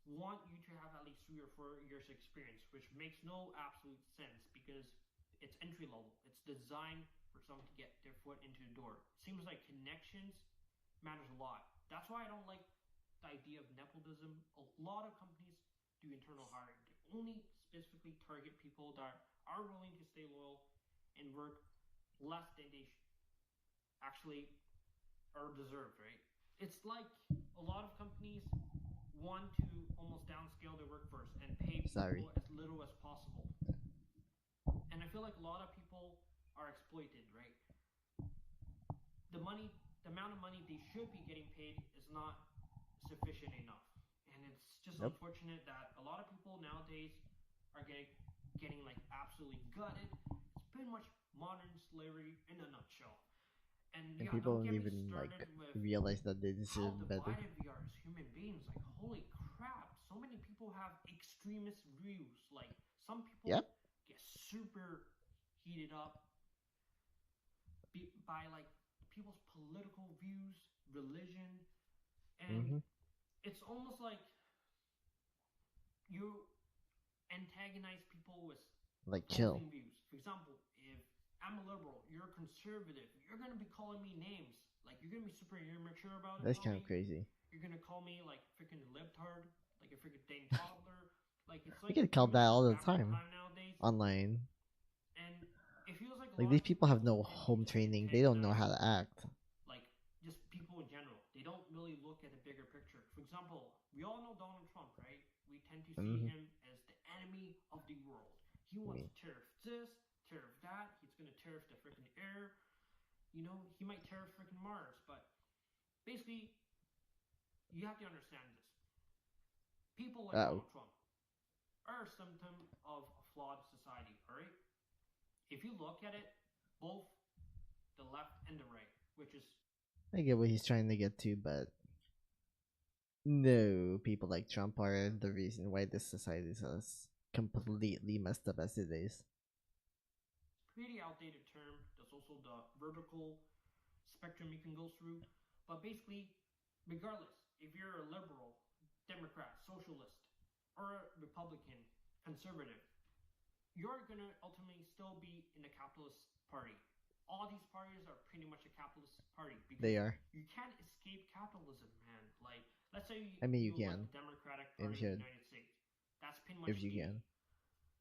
want you to have at least 3 or 4 years experience, which makes no absolute sense because it's entry level. It's designed for someone to get their foot into the door. It seems like connections matters a lot. That's why I don't like the idea of nepotism. A lot of companies do internal hiring. They only specifically target people that are willing to stay loyal and work less than they actually are deserved, right? It's like a lot of companies want to almost downscale their workforce and pay people as little as possible. And I feel like a lot of people are exploited, right? The amount of money they should be getting paid is not sufficient enough. And it's just unfortunate that a lot of people nowadays are getting like absolutely gutted. It's pretty much modern slavery in a nutshell. And And yeah, people don't don't get me even started with realize that they how deserve better. divided we are as human beings. Like, holy crap, so many people have extremist views. Like, some people get super heated up by like people's political views, religion, and it's almost like you antagonize people with opposing views. For example, if I'm a liberal, you're a conservative, you're gonna be calling me names. Like, you're gonna be super immature about it. That's kind of crazy. You're gonna call me like freaking libtard, like a freaking dang toddler. Like, it's like You get called that all the time nowadays. online. And it feels like Like, these people have no home training. They don't know how to act. Like, just people in general. They don't really look at the bigger picture. For example, we all know Donald Trump, right? We tend to see him as the enemy of the world. He wants to tariff this, tariff that. He's gonna tariff the freaking air. You know, he might tariff freaking Mars, but basically, you have to understand this. People like Donald Trump are a symptom of a flawed society, alright? If you look at it, both the left and the right, which is... I get what he's trying to get to, but... No, people like Trump are the reason why this society is as completely messed up as it is. Pretty outdated term. There's also the vertical spectrum you can go through. But basically, regardless, if you're a liberal, Democrat, socialist, or a Republican, conservative, you're gonna ultimately still be in the capitalist party. All these parties are pretty much a capitalist party because they are. You can't escape capitalism, man. Like, let's say you can. like the Democratic Party in the United States. That's pretty much if you can.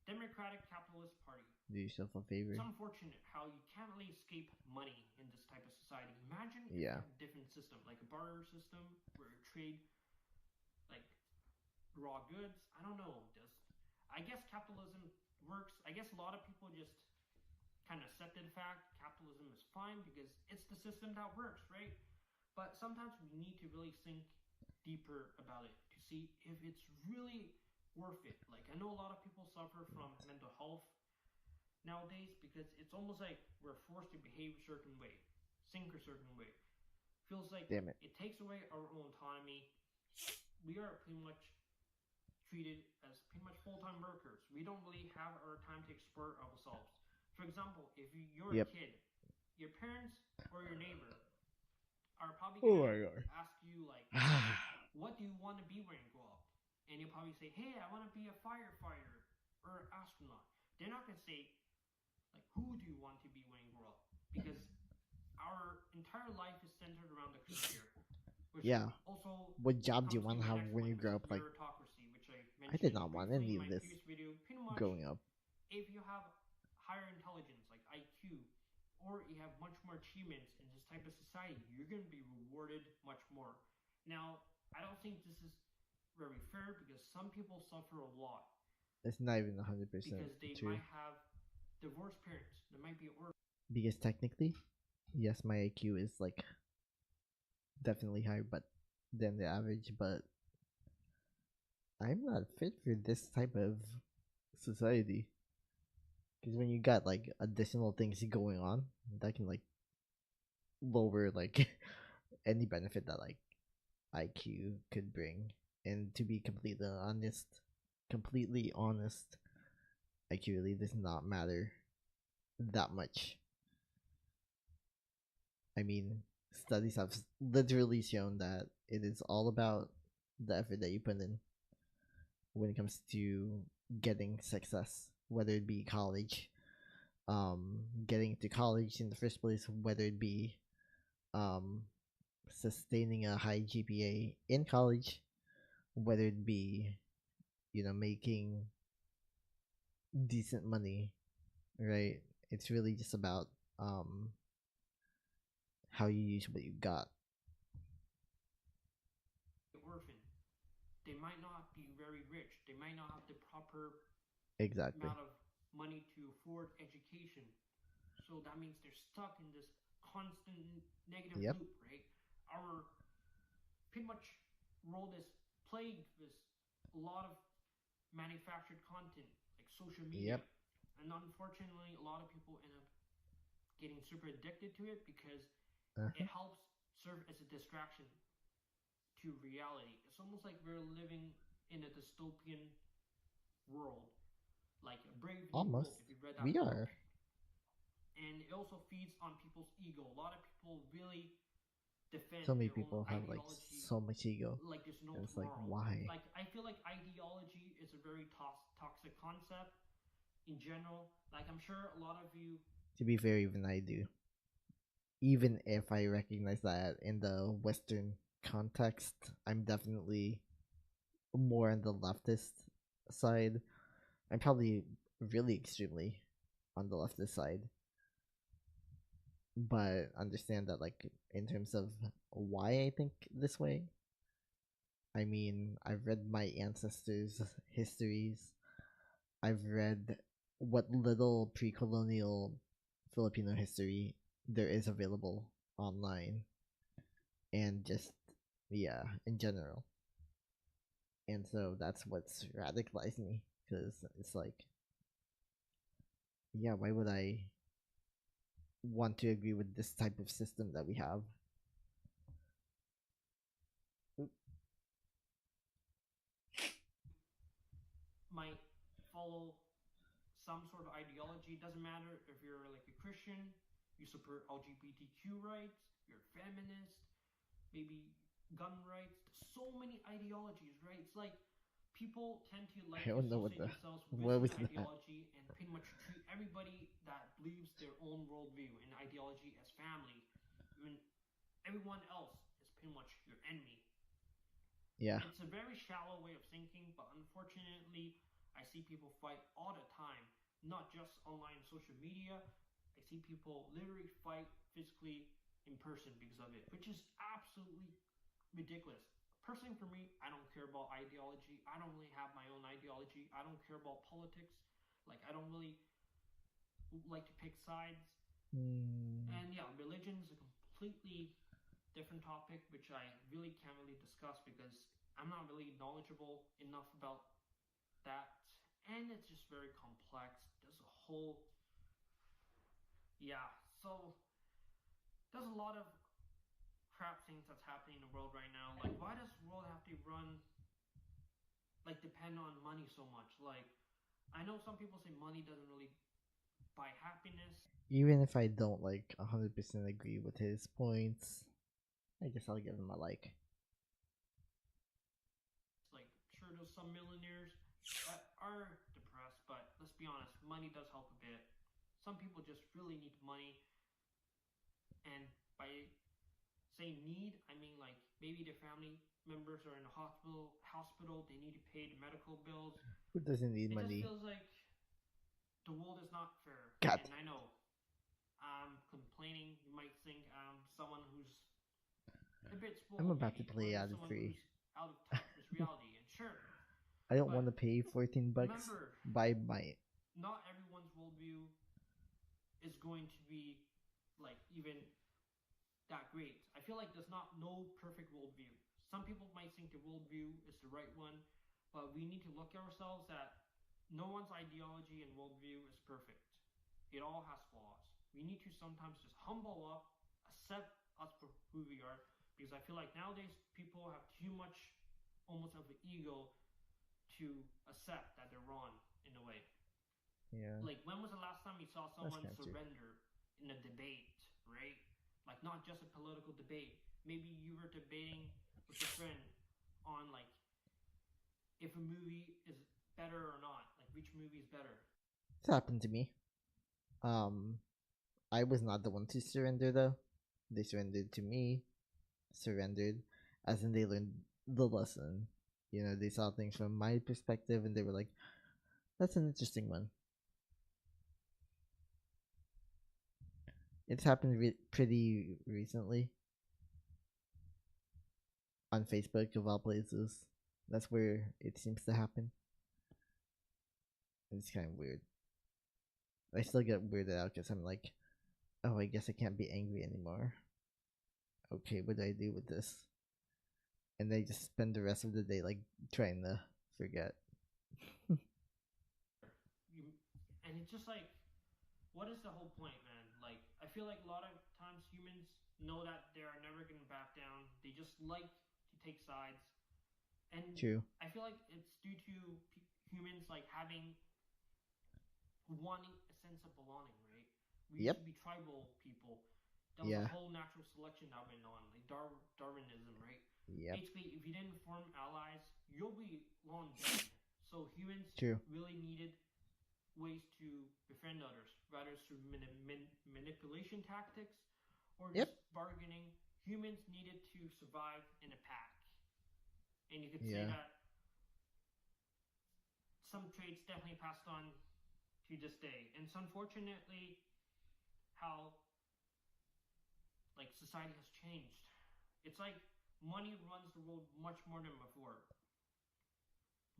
Democratic Capitalist Party. Do yourself a favor. It's unfortunate how you can't really escape money in this type of society. Imagine if you had a different system, like a barter system where you trade like raw goods. I don't know. I guess capitalism works. I guess a lot of people just kind of accepted the fact capitalism is fine because it's the system that works, right? But sometimes we need to really think deeper about it to see if it's really worth it. Like, I know a lot of people suffer from mental health nowadays because it's almost like we're forced to behave a certain way, think a certain way. Feels like it takes away our own autonomy. We are pretty much treated as pretty much full-time workers. We don't really have our time to explore ourselves. For example, if you're a kid, your parents or your neighbor are probably going to ask you, like, what do you want to be when you grow up? And you'll probably say, hey, I want to be a firefighter or an astronaut. They're not going to say, like, who do you want to be when you grow up? Because our entire life is centered around the career. Which also what job do you want to have when you grow up? Like, which I did not want any of this video. Pretty much, growing up. If you have higher intelligence, like IQ, or you have much more achievements in this type of society, you're going to be rewarded much more. Now, I don't think this is very fair because some people suffer a lot. It's not even 100% because they true. might have divorced parents. They might be because technically, yes, my IQ is like definitely higher than the average, but I'm not fit for this type of society. Because when you got like additional things going on, that can like lower like any benefit that like IQ could bring. And to be completely honest, IQ really does not matter that much. I mean, studies have literally shown that it is all about the effort that you put in when it comes to getting success, whether it be college, getting to college in the first place, whether it be um, sustaining a high GPA in college, whether it be, making decent money, right? It's really just about how you use what you got. Orphan. They might not be very rich. They might not have the proper Exactly. amount of money to afford education. So that means they're stuck in this constant negative Yep. loop, right? Our pretty much world is plagued with a lot of manufactured content, like social media. Yep. And unfortunately, a lot of people end up getting super addicted to it because it Uh-huh. helps serve as a distraction to reality. It's almost like we're living in a dystopian world, like a Brave New World, Almost. if you read that We book. are. And it also feeds on people's ego. A lot of people really defend So many their own people have like ideology so much ego. like there's no And it's like, tomorrow. why? Like, I feel like ideology is a very toxic concept in general. Like, I'm sure a lot of you. To be fair, even I do. Even if I recognize that in the Western context, I'm definitely more on the leftist side. I'm probably really extremely on the leftist side. But understand that, like, in terms of why I think this way, I mean, I've read my ancestors' histories. I've read what little pre colonial Filipino history there is available online. And just, yeah, in general. And so that's what's radicalized me. Because it's like, yeah, why would I want to agree with this type of system that we have? Might follow some sort of ideology. It doesn't matter if you're like a Christian, you support LGBTQ rights, you're a feminist, maybe gun rights. So many ideologies, right? It's like people tend to like I to don't know associate themselves with what was an that. ideology and pretty much treat everybody that believes their own worldview and ideology as family. When everyone else is pretty much your enemy. Yeah. It's a very shallow way of thinking, but unfortunately, I see people fight all the time, not just online social media. I see people literally fight physically in person because of it, which is absolutely ridiculous. Personally, for me, I don't care about ideology. I don't really have my own ideology. I don't care about politics. Like, I don't really like to pick sides. And yeah, religion is a completely different topic, which I really can't really discuss because I'm not really knowledgeable enough about that. And it's just very complex. There's a whole. Yeah, so there's a lot of crap things that's happening in the world right now. Like, why does the world have to run, like, depend on money so much? Like, I know some people say money doesn't really buy happiness. Even if I don't like 100% agree with his points, I guess I'll give him a like. Like, sure, there's some millionaires that are depressed, but let's be honest, money does help a bit. Some people just really need money, and by saying need, I mean like maybe their family members are in a hospital, they need to pay the medical bills. Who doesn't need It just money? feels like the world is not fair. God. And I know I'm complaining. You might think I'm someone who's a bit spoiled, I'm about maybe, to play or out of someone free. who's out of touch with reality. And sure, I don't want to pay 14 bucks. remember, By my. not everyone's worldview is going to be like even that great. I feel like there's not no perfect worldview. Some people might think the worldview is the right one, but we need to look at ourselves that no one's ideology and worldview is perfect. It all has flaws. We need to sometimes just humble up, accept us for who we are, because I feel like nowadays people have too much, almost of an ego, to accept that they're wrong in a way. Yeah. Like, when was the last time you saw That's someone kind of true. surrender in a debate, right? Like, not just a political debate. Maybe you were debating with your friend on, like, if a movie is better or not, like which movie is better. It's happened to me. I was not the one to surrender though. They surrendered to me. Surrendered, as in they learned the lesson. You know, they saw things from my perspective, and they were like, "That's an interesting one." It's happened pretty recently on Facebook of all places. That's where it seems to happen. It's kind of weird. I still get weirded out because I'm like, oh, I guess I can't be angry anymore. Okay, what do I do with this? And they just spend the rest of the day like trying to forget. And it's just like, what is the whole point, man? Like, I feel like a lot of times humans know that they are never going to back down. They just like to take sides. And True. I feel like it's due to humans like wanting a sense of belonging, right? We used to be tribal people. That was a whole natural selection that went on, like Darwinism, right? Yep. Basically, if you didn't form allies, you'll be long dead. So humans really needed ways to befriend others, rather through manipulation tactics or just bargaining. Humans needed to survive in a pack. And you could say that some traits definitely passed on to this day. And it's unfortunately how like society has changed. It's like money runs the world much more than before.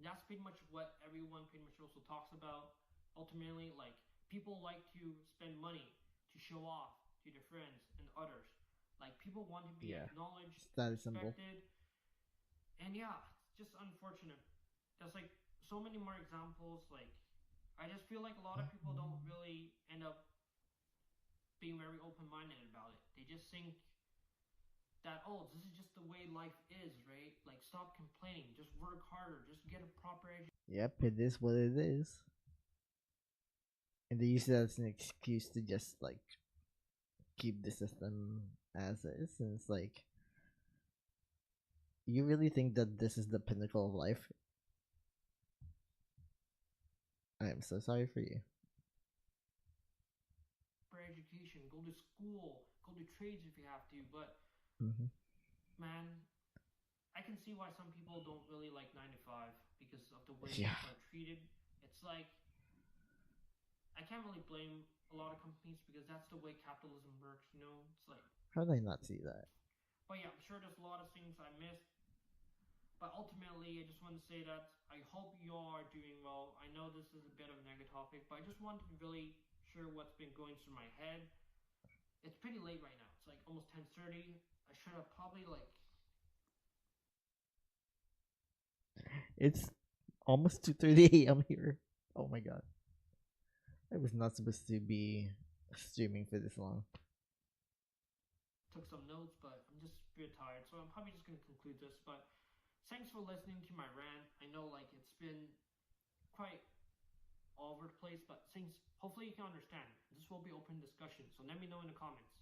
That's pretty much what everyone pretty much also talks about. Ultimately, like, people like to spend money to show off to their friends and others. Like, people want to be acknowledged, respected. And yeah, it's just unfortunate. There's like so many more examples. Like, I just feel like a lot of people don't really end up being very open-minded about it. They just think that, oh, this is just the way life is, right? Like, stop complaining, just work harder, just get a proper education. Yep, it is what it is. And they use that as an excuse to just like keep the system as is. And it's like, you really think that this is the pinnacle of life? I am so sorry for you. For education, go to school, go to trades if you have to, but man, I can see why some people don't really like 9 to 5 because of the way people are treated. It's like, I can't really blame a lot of companies because that's the way capitalism works, you know? It's like, how did I not see that? But yeah, I'm sure there's a lot of things I missed. But ultimately, I just want to say that I hope you all are doing well. I know this is a bit of a negative topic, but I just wanted to really share what's been going through my head. It's pretty late right now. It's like almost 10:30. I should have probably like... It's almost 2:30 a.m. here. Oh my god. I was not supposed to be streaming for this long. Took some notes, but I'm just a bit tired, so I'm probably just going to conclude this. But thanks for listening to my rant. I know like it's been quite all over the place, but things, hopefully you can understand. This will be open discussion, so let me know in the comments.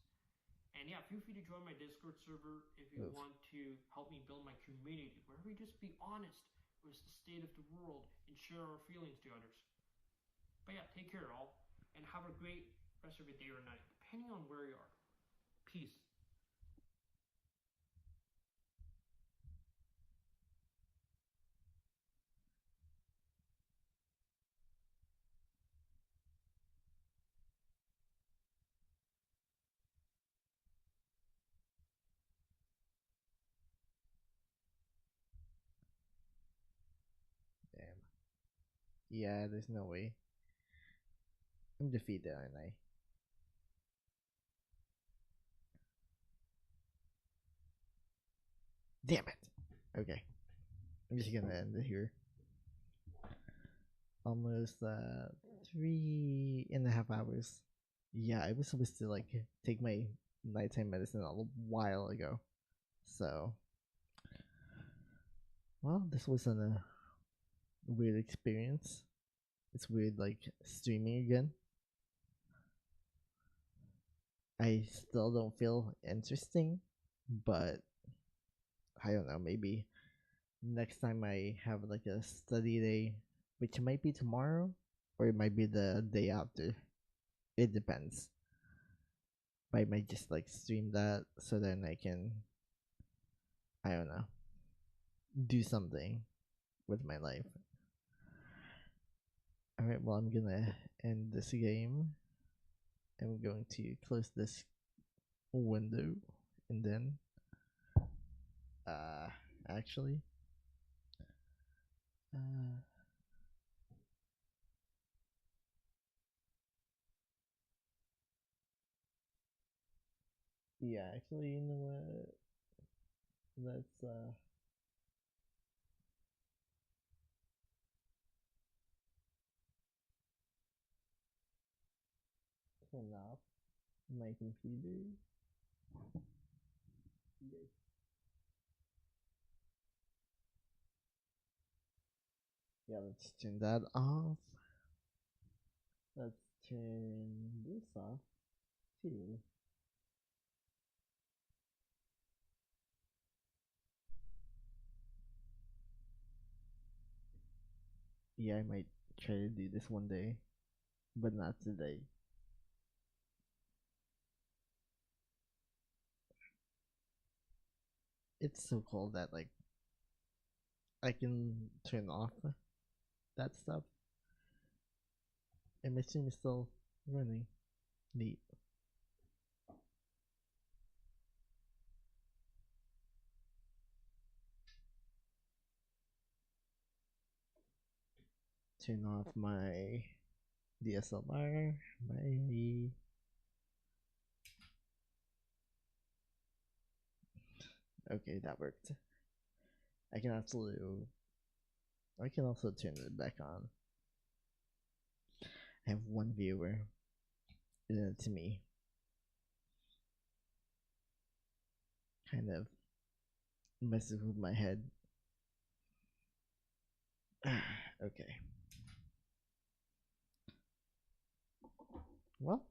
And yeah, feel free to join my Discord server if you want to help me build my community, where we just be honest with the state of the world and share our feelings to others. But yeah, take care all, and have a great rest of your day or night, depending on where you are. Peace. Damn. Yeah, there's no way. I'm defeated, aren't I? Damn it. Okay. I'm just gonna end it here. Almost 3.5 hours. Yeah, I was supposed to like take my nighttime medicine a while ago. So, well, this was a weird experience. It's weird, like streaming again. I still don't feel interesting, but I don't know. Maybe next time I have like a study day, which might be tomorrow, or it might be the day after. It depends. But I might just like stream that so then I can, I don't know, do something with my life. Alright, well, I'm gonna end this game. I'm going to close this window and then, uh, actually, uh, yeah, actually, you know what? Let's, turn off my computer. Yes. Yeah, let's turn that off. Let's turn this off too. Yeah, I might try to do this one day, but not today. It's so cold that like I can turn off that stuff, and my stream is still running. Neat. Turn off my DSLR. My okay, that worked. I can also turn it back on. I have one viewer. To me, kind of messes with my head. Okay. Well,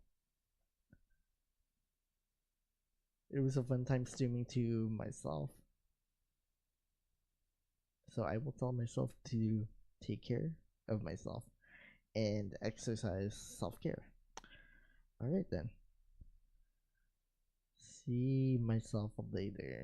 it was a fun time streaming to myself. So I will tell myself to take care of myself and exercise self care. Alright then. See myself later.